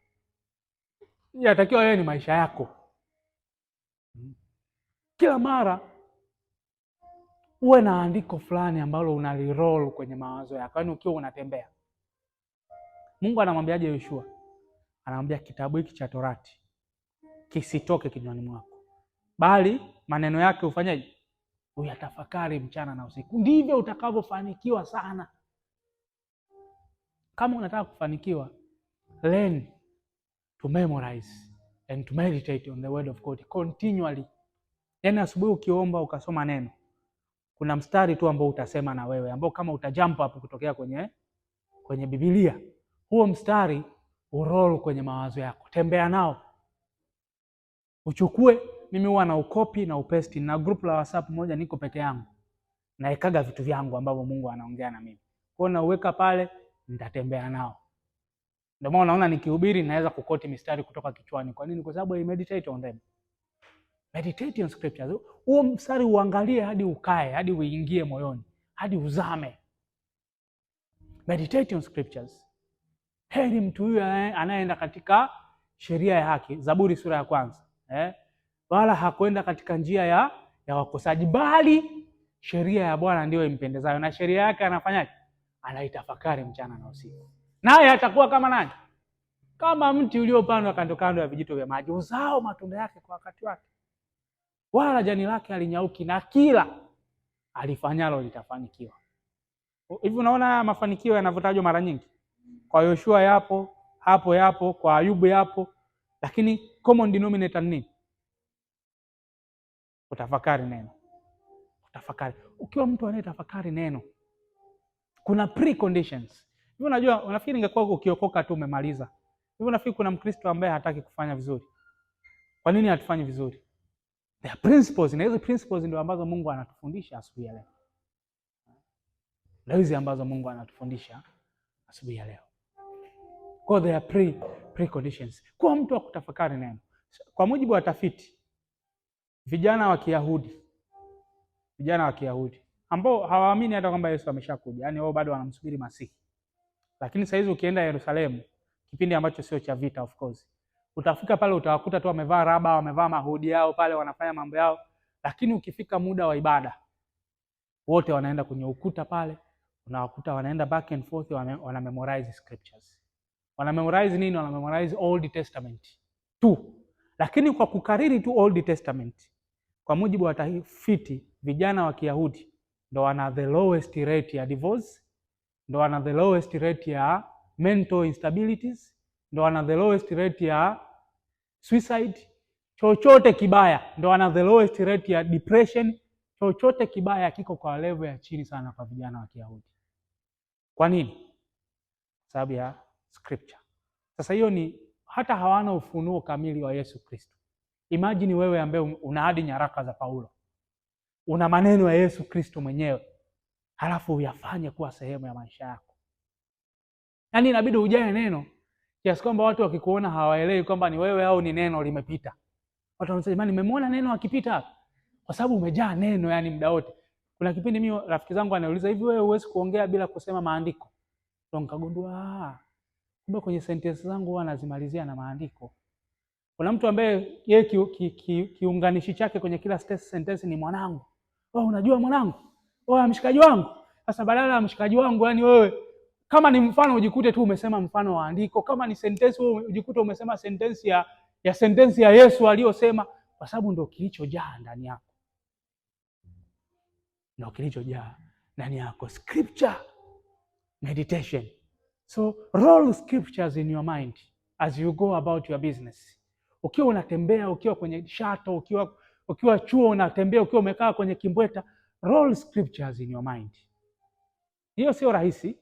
Unatakiwa wewe ni maisha yako. Kila mara uwe na andiko fulani ambalo unaliroll kwenye mawazo yako. Yaani ukiwa unatembea. Mungu anamwambiaje Yoshua? Anamwambia kitabu hiki cha Torati kisitoke kinywani mwako, bali maneno yake ufanyaje? Uyatafakari mchana na usiku. Ndivyo utakavyofanikiwa sana. Kama unataka kufanikiwa, learn to memorize and to meditate on the word of God continually. Yaani asubuhi ukiomba ukasoma neno, kuna mstari tu ambao utasema na wewe, ambao kama utajump hapo kutokea kwenye Biblia, huo mstari uroll kwenye mawazo yako, tembea nao, uchukue. Mimi huwa na ukopi na upesti na group la WhatsApp moja, niko peke yangu, naekaga vitu vyangu ambavyo Mungu anaongea na mimi, kwa hiyo nauweka pale, nitatembea nao. Ndio maana unaona nikihubiri naweza kukoti mistari kutoka kichwani. Kwa nini? Kwa sababu I meditate on them. Meditate on scriptures. Huo mstari uangalie hadi ukae, hadi uingie moyoni, hadi uzame. Meditate on scriptures. Heri mtu huyu anayeenda katika sheria ya haki, Zaburi sura ya 1. Wala hakwenda katika njia ya wakosaji, bali sheria ya Bwana ndio impendezayo, na sheria yake anafanyaje? Anaitafakari mchana na usiku. Naye atakuwa kama nani? Kama mti uliopandwa kando kando ya vijito vya maji, uzao matunda yake kwa wakati wake, wala jani lake halinyauki, na kila alifanyalo litafanikiwa. Hivi unaona mafanikio yanavyotajwa mara nyingi. Kwa Yoshua yapo, hapo yapo, kwa Ayubu yapo, lakini common denominator ni kutafakari neno. Kutafakari. Ukiwa mtu anayetafakari neno, kuna preconditions. Hivi unajua, unafikiri ingekuwa ukiokoka tu umemaliza. Hivi unafikiri kuna Mkristo ambaye hataki kufanya vizuri? Kwa nini hatufanyi vizuri? There are principles, na hizo principles ndio ambazo Mungu anatufundisha asubuhi ya leo. Ndio hizo ambazo Mungu anatufundisha asubuhi ya leo. Kwa there are preconditions. Kwa mtu wa kutafakari neno. Kwa mujibu wa tafiti, vijana wa Kiyahudi ambao hawaamini hata kwamba Yesu ameshakuja, yani wao bado wanamsubiri Masihi. Lakini sasa hizi ukienda Yerusalemu, kipindi ambacho sio cha vita of course, utafika pale utawakuta tu wamevaa raba, wamevaa mahudi yao pale, wanafanya mambo yao. Lakini ukifika muda wa ibada, wote wanaenda kwenye ukuta pale, unawakuta wanaenda back and forth, wana memorize scriptures. Wana memorize nini? Wana memorize Old Testament tu. Lakini kwa kukariri tu Old Testament, kwa mujibu wa tafiti, vijana wa Kiyahudi ndo wana the lowest rate ya divorce, ndo wana the lowest rate ya mental instabilities, ndo wana the lowest rate ya suicide. Chochote kibaya ndo wana the lowest rate ya depression. Chochote kibaya kiko kwa level ya chini sana kwa vijana wa Kiyahudi. Kwa nini? Sababu ya scripture. Sasa hiyo ni hata hawana ufunuo kamili wa Yesu Kristo. Imagine wewe ambaye una hadi nyaraka za Paulo, una maneno ya Yesu Kristo mwenyewe, halafu uyafanye kuwa sehemu ya maisha yako. Yaani inabidi ujae neno kiasi kwamba watu wakikuona hawaelewi kwamba ni wewe au ni neno limepita. Watu wanasema, "Jamani, nimemwona neno akipita hapa." Kwa sababu umejaa neno, yani muda wote. Kuna kipindi mimi rafiki zangu anauliza, "Hivi wewe huwezi kuongea bila kusema maandiko?" Ndio nikagundua kumbe kwenye sentensi zangu huwa nazimalizia na maandiko. Kuna mtu ambaye yeye kiunganishi chake kwenye kila sentence ni mwanangu. "Oh, unajua mwanangu? Oh, mshikaji wangu." Sasa badala ya mshikaji wangu, yani wewe kama ni mfano ujikute tu umesema mfano wa andiko, kama ni sentence wewe ujikute umesema sentence ya sentence ya Yesu aliyosema, kwa sababu ndio kilichojaa ndani yako. Ndio kilichojaa ndani yako. Scripture meditation. So roll scriptures in your mind as you go about your business. Ukiwa unatembea, ukiwa kwenye shato, ukiwa chuo unatembea, ukiwa umekaa kwenye kimbweta, roll scriptures in your mind. Hiyo sio rahisi,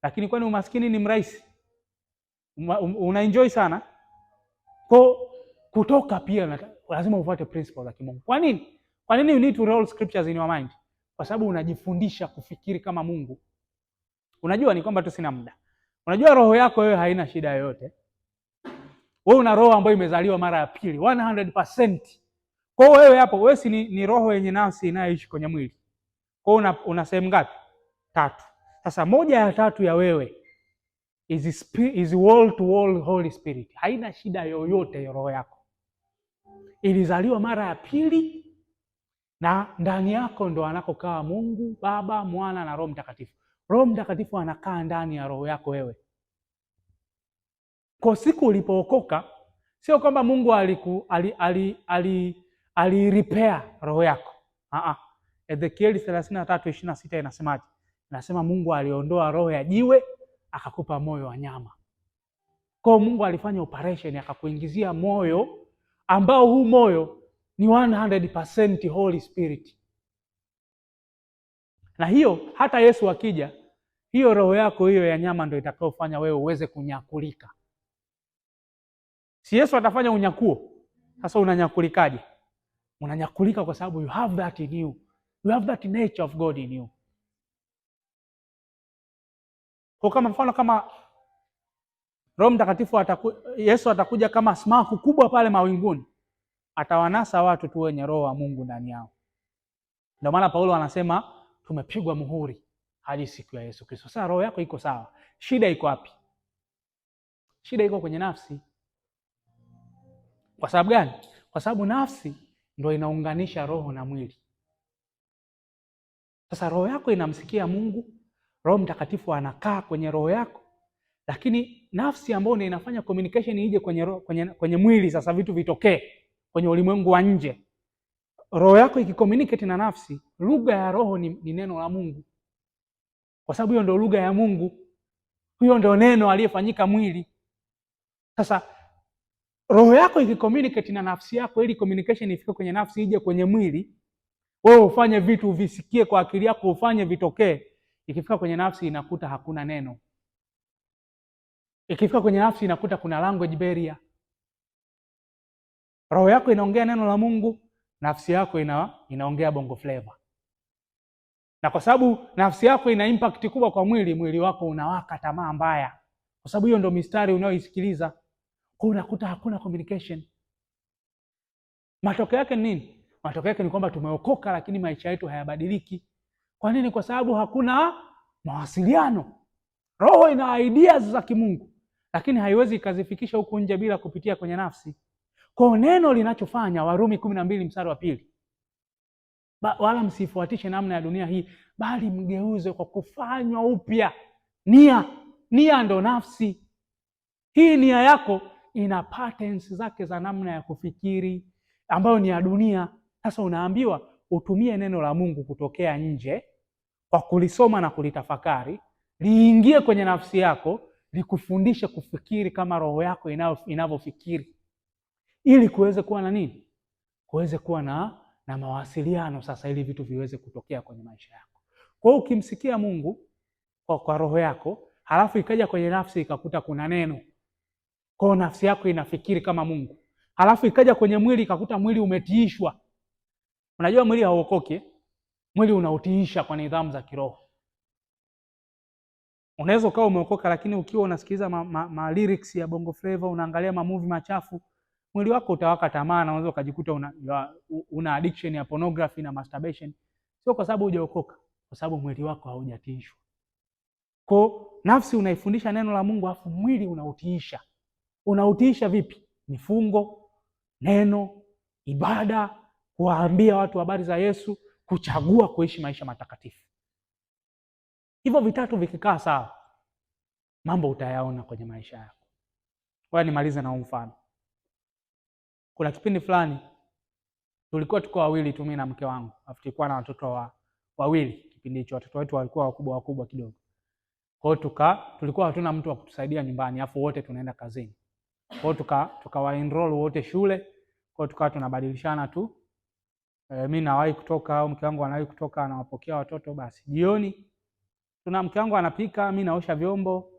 lakini kwani umaskini ni mrahisi? Unaenjoy sana. Kwa kutoka pia lazima ufuate principles za Kimungu. Kwa nini? Kwa nini you need to roll scriptures in your mind? Kwa sababu unajifundisha kufikiri kama Mungu. Unajua ni kwamba tu sina muda. Unajua roho yako wewe haina shida yoyote. Wewe una roho ambayo imezaliwa mara ya pili 100%. Kwa hiyo wewe hapo, wewe si ni roho yenye nafsi inayoishi kwenye mwili. Kwa hiyo una sehemu ngapi? 3. Sasa moja ya 3 ya wewe is wall to wall Holy Spirit. Haina shida yoyote ya roho yako. Ilizaliwa mara ya pili na ndani yako ndo anakokaa Mungu Baba, Mwana na Roho Mtakatifu. Roho Mtakatifu anakaa ndani ya roho yako wewe. Kwa siku ulipookoka, sio kwamba Mungu repair roho yako. Ezekieli 33:26 inasemaje? Inasema Mungu aliondoa roho ya jiwe akakupa moyo wa nyama. Kwa Mungu alifanya operation akakuingizia moyo ambao huu moyo ni 100% Holy Spirit. Na hiyo hata Yesu akija, hiyo roho yako hiyo ya nyama ndio itakayofanya wewe uweze kunyakulika. Si Yesu atafanya unyakuo? Sasa unanyakulikaje? Unanyakulika kwa sababu you have that in you. You have that nature of God in you. Kwa kama mfano, kama Roho Mtakatifu Yesu atakuja kama smaku kubwa pale mawinguni, atawanasa watu tu wenye roho wa Mungu ndani yao. Ndio maana Paulo anasema tumepigwa muhuri hadi siku ya Yesu Kristo. Sasa roho yako iko sawa. Shida iko wapi? Shida iko kwenye nafsi. Kwa sababu gani? Kwa sababu nafsi ndio inaunganisha roho na mwili. Sasa roho yako inamsikia Mungu, Roho Mtakatifu anakaa kwenye roho yako, lakini nafsi ambayo ndio inafanya communication ije kwenye mwili, sasa vitu vitokee kwenye ulimwengu wa nje. Roho yako ikicommunicate na nafsi, lugha ya roho ni neno la Mungu. Kwa sababu hiyo ndio lugha ya Mungu. Huyo ndio neno aliyefanyika mwili. Sasa roho yako ikicommunicate na nafsi yako, ili communication ifike kwenye nafsi ije kwenye mwili, wewe ufanye vitu, uvisikie kwa akili yako, ufanye vitokee. Ikifika kwenye nafsi inakuta hakuna neno. Ikifika kwenye nafsi inakuta kuna language barrier. Roho yako inaongea neno la Mungu, nafsi yako inaongea bongo flavor. Na kwa sababu nafsi yako ina impact kubwa kwa mwili, mwili wako unawaka tamaa mbaya. Kwa sababu hiyo ndio mistari unayoisikiliza. Kwa unakuta hakuna communication. Matokeo yake ni nini? Matokeo yake ni kwamba tumeokoka lakini maisha yetu hayabadiliki. Kwa nini? Kwa sababu hakuna mawasiliano. Roho ina ideas za kimungu, lakini haiwezi ikazifikisha huko nje bila kupitia kwenye nafsi. Kwa neno linachofanya, Warumi 12 mstari wa 2. Wala msifuatishe namna ya dunia hii, bali mgeuze kwa kufanywa upya nia ndo nafsi. Hii nia yako ina patterns zake za namna ya kufikiri ambayo ni ya dunia. Sasa unaambiwa utumie neno la Mungu kutokea nje kwa kulisoma na kulitafakari, liingie kwenye nafsi yako, likufundishe kufikiri kama roho yako inavyofikiri, ili kuweze kuwa na nini? Kuweze kuwa na mawasiliano sasa, ili vitu viweze kutokea kwenye maisha yako. Kwa hiyo ukimsikia Mungu kwa roho yako, halafu ikaja kwenye nafsi ikakuta kuna neno, kwa nafsi yako inafikiri kama Mungu. Halafu ikaja kwenye mwili ikakuta mwili umetiishwa. Unajua mwili hauokoki, mwili unautiisha kwa nidhamu za kiroho. Unaweza ukawa umeokoka lakini ukiwa unasikiliza lyrics ya bongo flavor, unaangalia movie machafu, mwili wako utawaka tamaa na unaweza ukajikuta una addiction ya pornography na masturbation. Sio kwa sababu hujaokoka, kwa sababu mwili wako haujatiishwa. Kwa nafsi unaifundisha neno la Mungu, afu mwili unautiisha. Unautiisha vipi? Mifungo, neno, ibada, kuwaambia watu habari za Yesu, kuchagua kuishi maisha matakatifu. Hivyo vitatu vikikaa sawa, mambo utayaona kwenye maisha yako. Ngoja nimalize na mfano. Kuna kipindi fulani tulikuwa tuko wawili tu, mimi na mke wangu. Afu tulikuwa na watoto wawili kipindi hicho. Watoto wetu walikuwa wakubwa kidogo. Kwa hiyo tulikuwa hatuna mtu wa kutusaidia nyumbani, afu wote tunaenda kazini. Kwa hiyo tukawa enroll wote shule. Kwa hiyo tukawa tunabadilishana tu. Mimi nawahi kutoka au mke wangu anawahi kutoka, anawapokea watoto. Basi jioni mke wangu anapika, mimi naosha vyombo,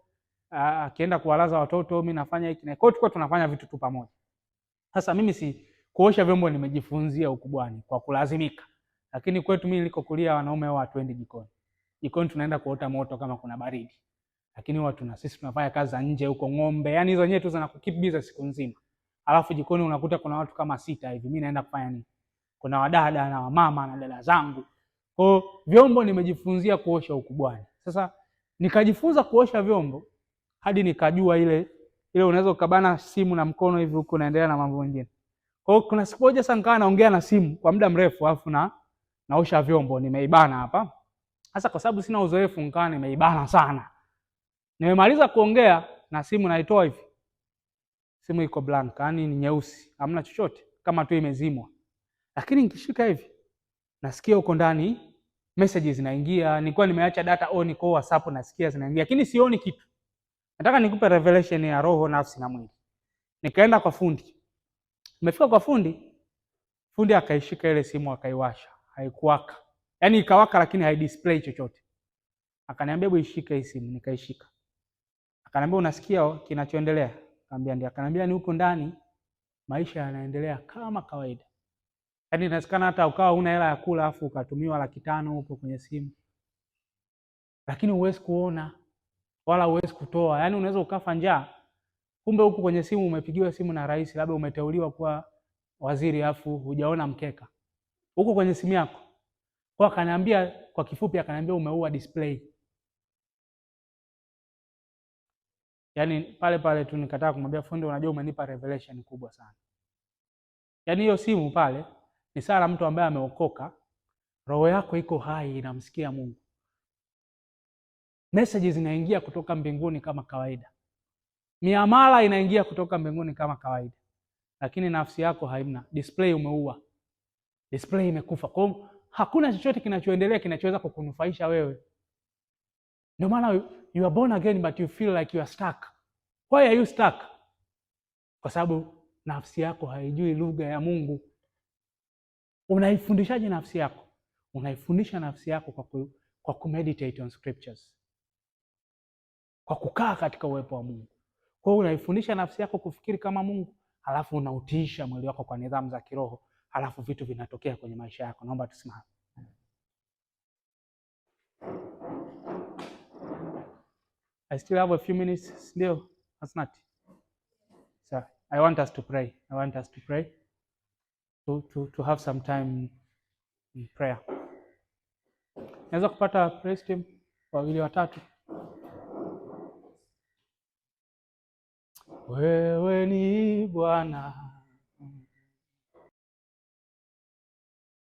akienda kuwalaza watoto mimi nafanya hiki na. Kwa hiyo tulikuwa tunafanya vitu tu pamoja. Sasa mimi kuosha vyombo nimejifunzia ukubwani kwa kulazimika. Lakini kwetu mimi nilikokulia wanaume wao hatuendi jikoni. Jikoni tunaenda kuota moto kama kuna baridi. Lakini sisi tunafanya kazi za nje huko, ng'ombe. Yaani hizo nyewe tu zinakukeep busy siku nzima. Alafu jikoni unakuta kuna watu kama 6 hivi. Mimi naenda kufanya nini? Kuna wadada na wamama na dada zangu. Kwa vyombo nimejifunzia kuosha ukubwani. Sasa nikajifunza kuosha vyombo hadi nikajua ile unaweza ukabana simu na mkono hivi huko unaendelea na mambo mengine. Kwa hiyo kuna siku moja sasa nikawa naongea na simu kwa muda mrefu, alafu naosha vyombo nimeibana hapa. Sasa kwa sababu sina uzoefu nikawa nimeibana sana. Nimemaliza kuongea na simu naitoa hivi. Simu iko blank, yani ni nyeusi, hamna chochote, kama tu imezimwa. Lakini nikishika hivi nasikia huko ndani messages zinaingia. Nilikuwa nimeacha data on kwa WhatsApp, nasikia zinaingia, lakini sioni kitu. Nataka nikupe revelation ya roho, nafsi na mwili. Nikaenda kwa fundi. Nimefika kwa fundi akaishika ile simu akaiwasha. Haikuwaka. Yaani ikawaka lakini haidisplay chochote. Akaniambia hebu ishike hii simu, nikaishika. Akaniambia unasikia kinachoendelea? Nikamwambia ndio. Akaniambia ni huko ndani maisha yanaendelea kama kawaida. Yaani inawezekana hata ukawa huna hela ya kula afu ukatumiwa 500,000 huko kwenye simu. Lakini huwezi kuona wala huwezi kutoa. Yaani unaweza ukafa njaa. Kumbe huko kwenye simu umepigiwa simu na rais, labda umeteuliwa kuwa waziri afu hujaona mkeka. Huko kwenye simu yako. Kwa akaniambia kwa kifupi akaniambia umeua display. Yaani pale pale tu nikataka kumwambia fundi, unajua umenipa revelation kubwa sana. Yaani hiyo simu pale ni sala mtu ambaye ameokoka, roho yako iko hai inamsikia Mungu. Messages zinaingia kutoka mbinguni kama kawaida. Miamala inaingia kutoka mbinguni kama kawaida. Lakini nafsi yako haimna. Display umeua. Display imekufa. Kwa hiyo hakuna chochote kinachoendelea kinachoweza kukunufaisha wewe. Ndio maana you are born again but you feel like you are stuck. Why are you stuck? Kwa sababu nafsi yako haijui lugha ya Mungu. Unaifundishaje nafsi yako? Unaifundisha nafsi yako kwa kumeditate on scriptures. Kwa kukaa katika uwepo wa Mungu. Kwa hiyo unaifundisha nafsi yako kufikiri kama Mungu, halafu unautiisha mwili wako kwa nidhamu za kiroho, halafu vitu vinatokea kwenye maisha yako. Naomba tusimame. I still have a few minutes still. That's not. So I want us to pray. I want us to pray. To have some time in prayer. Naweza kupata praise team wawili watatu. Wewe ni Bwana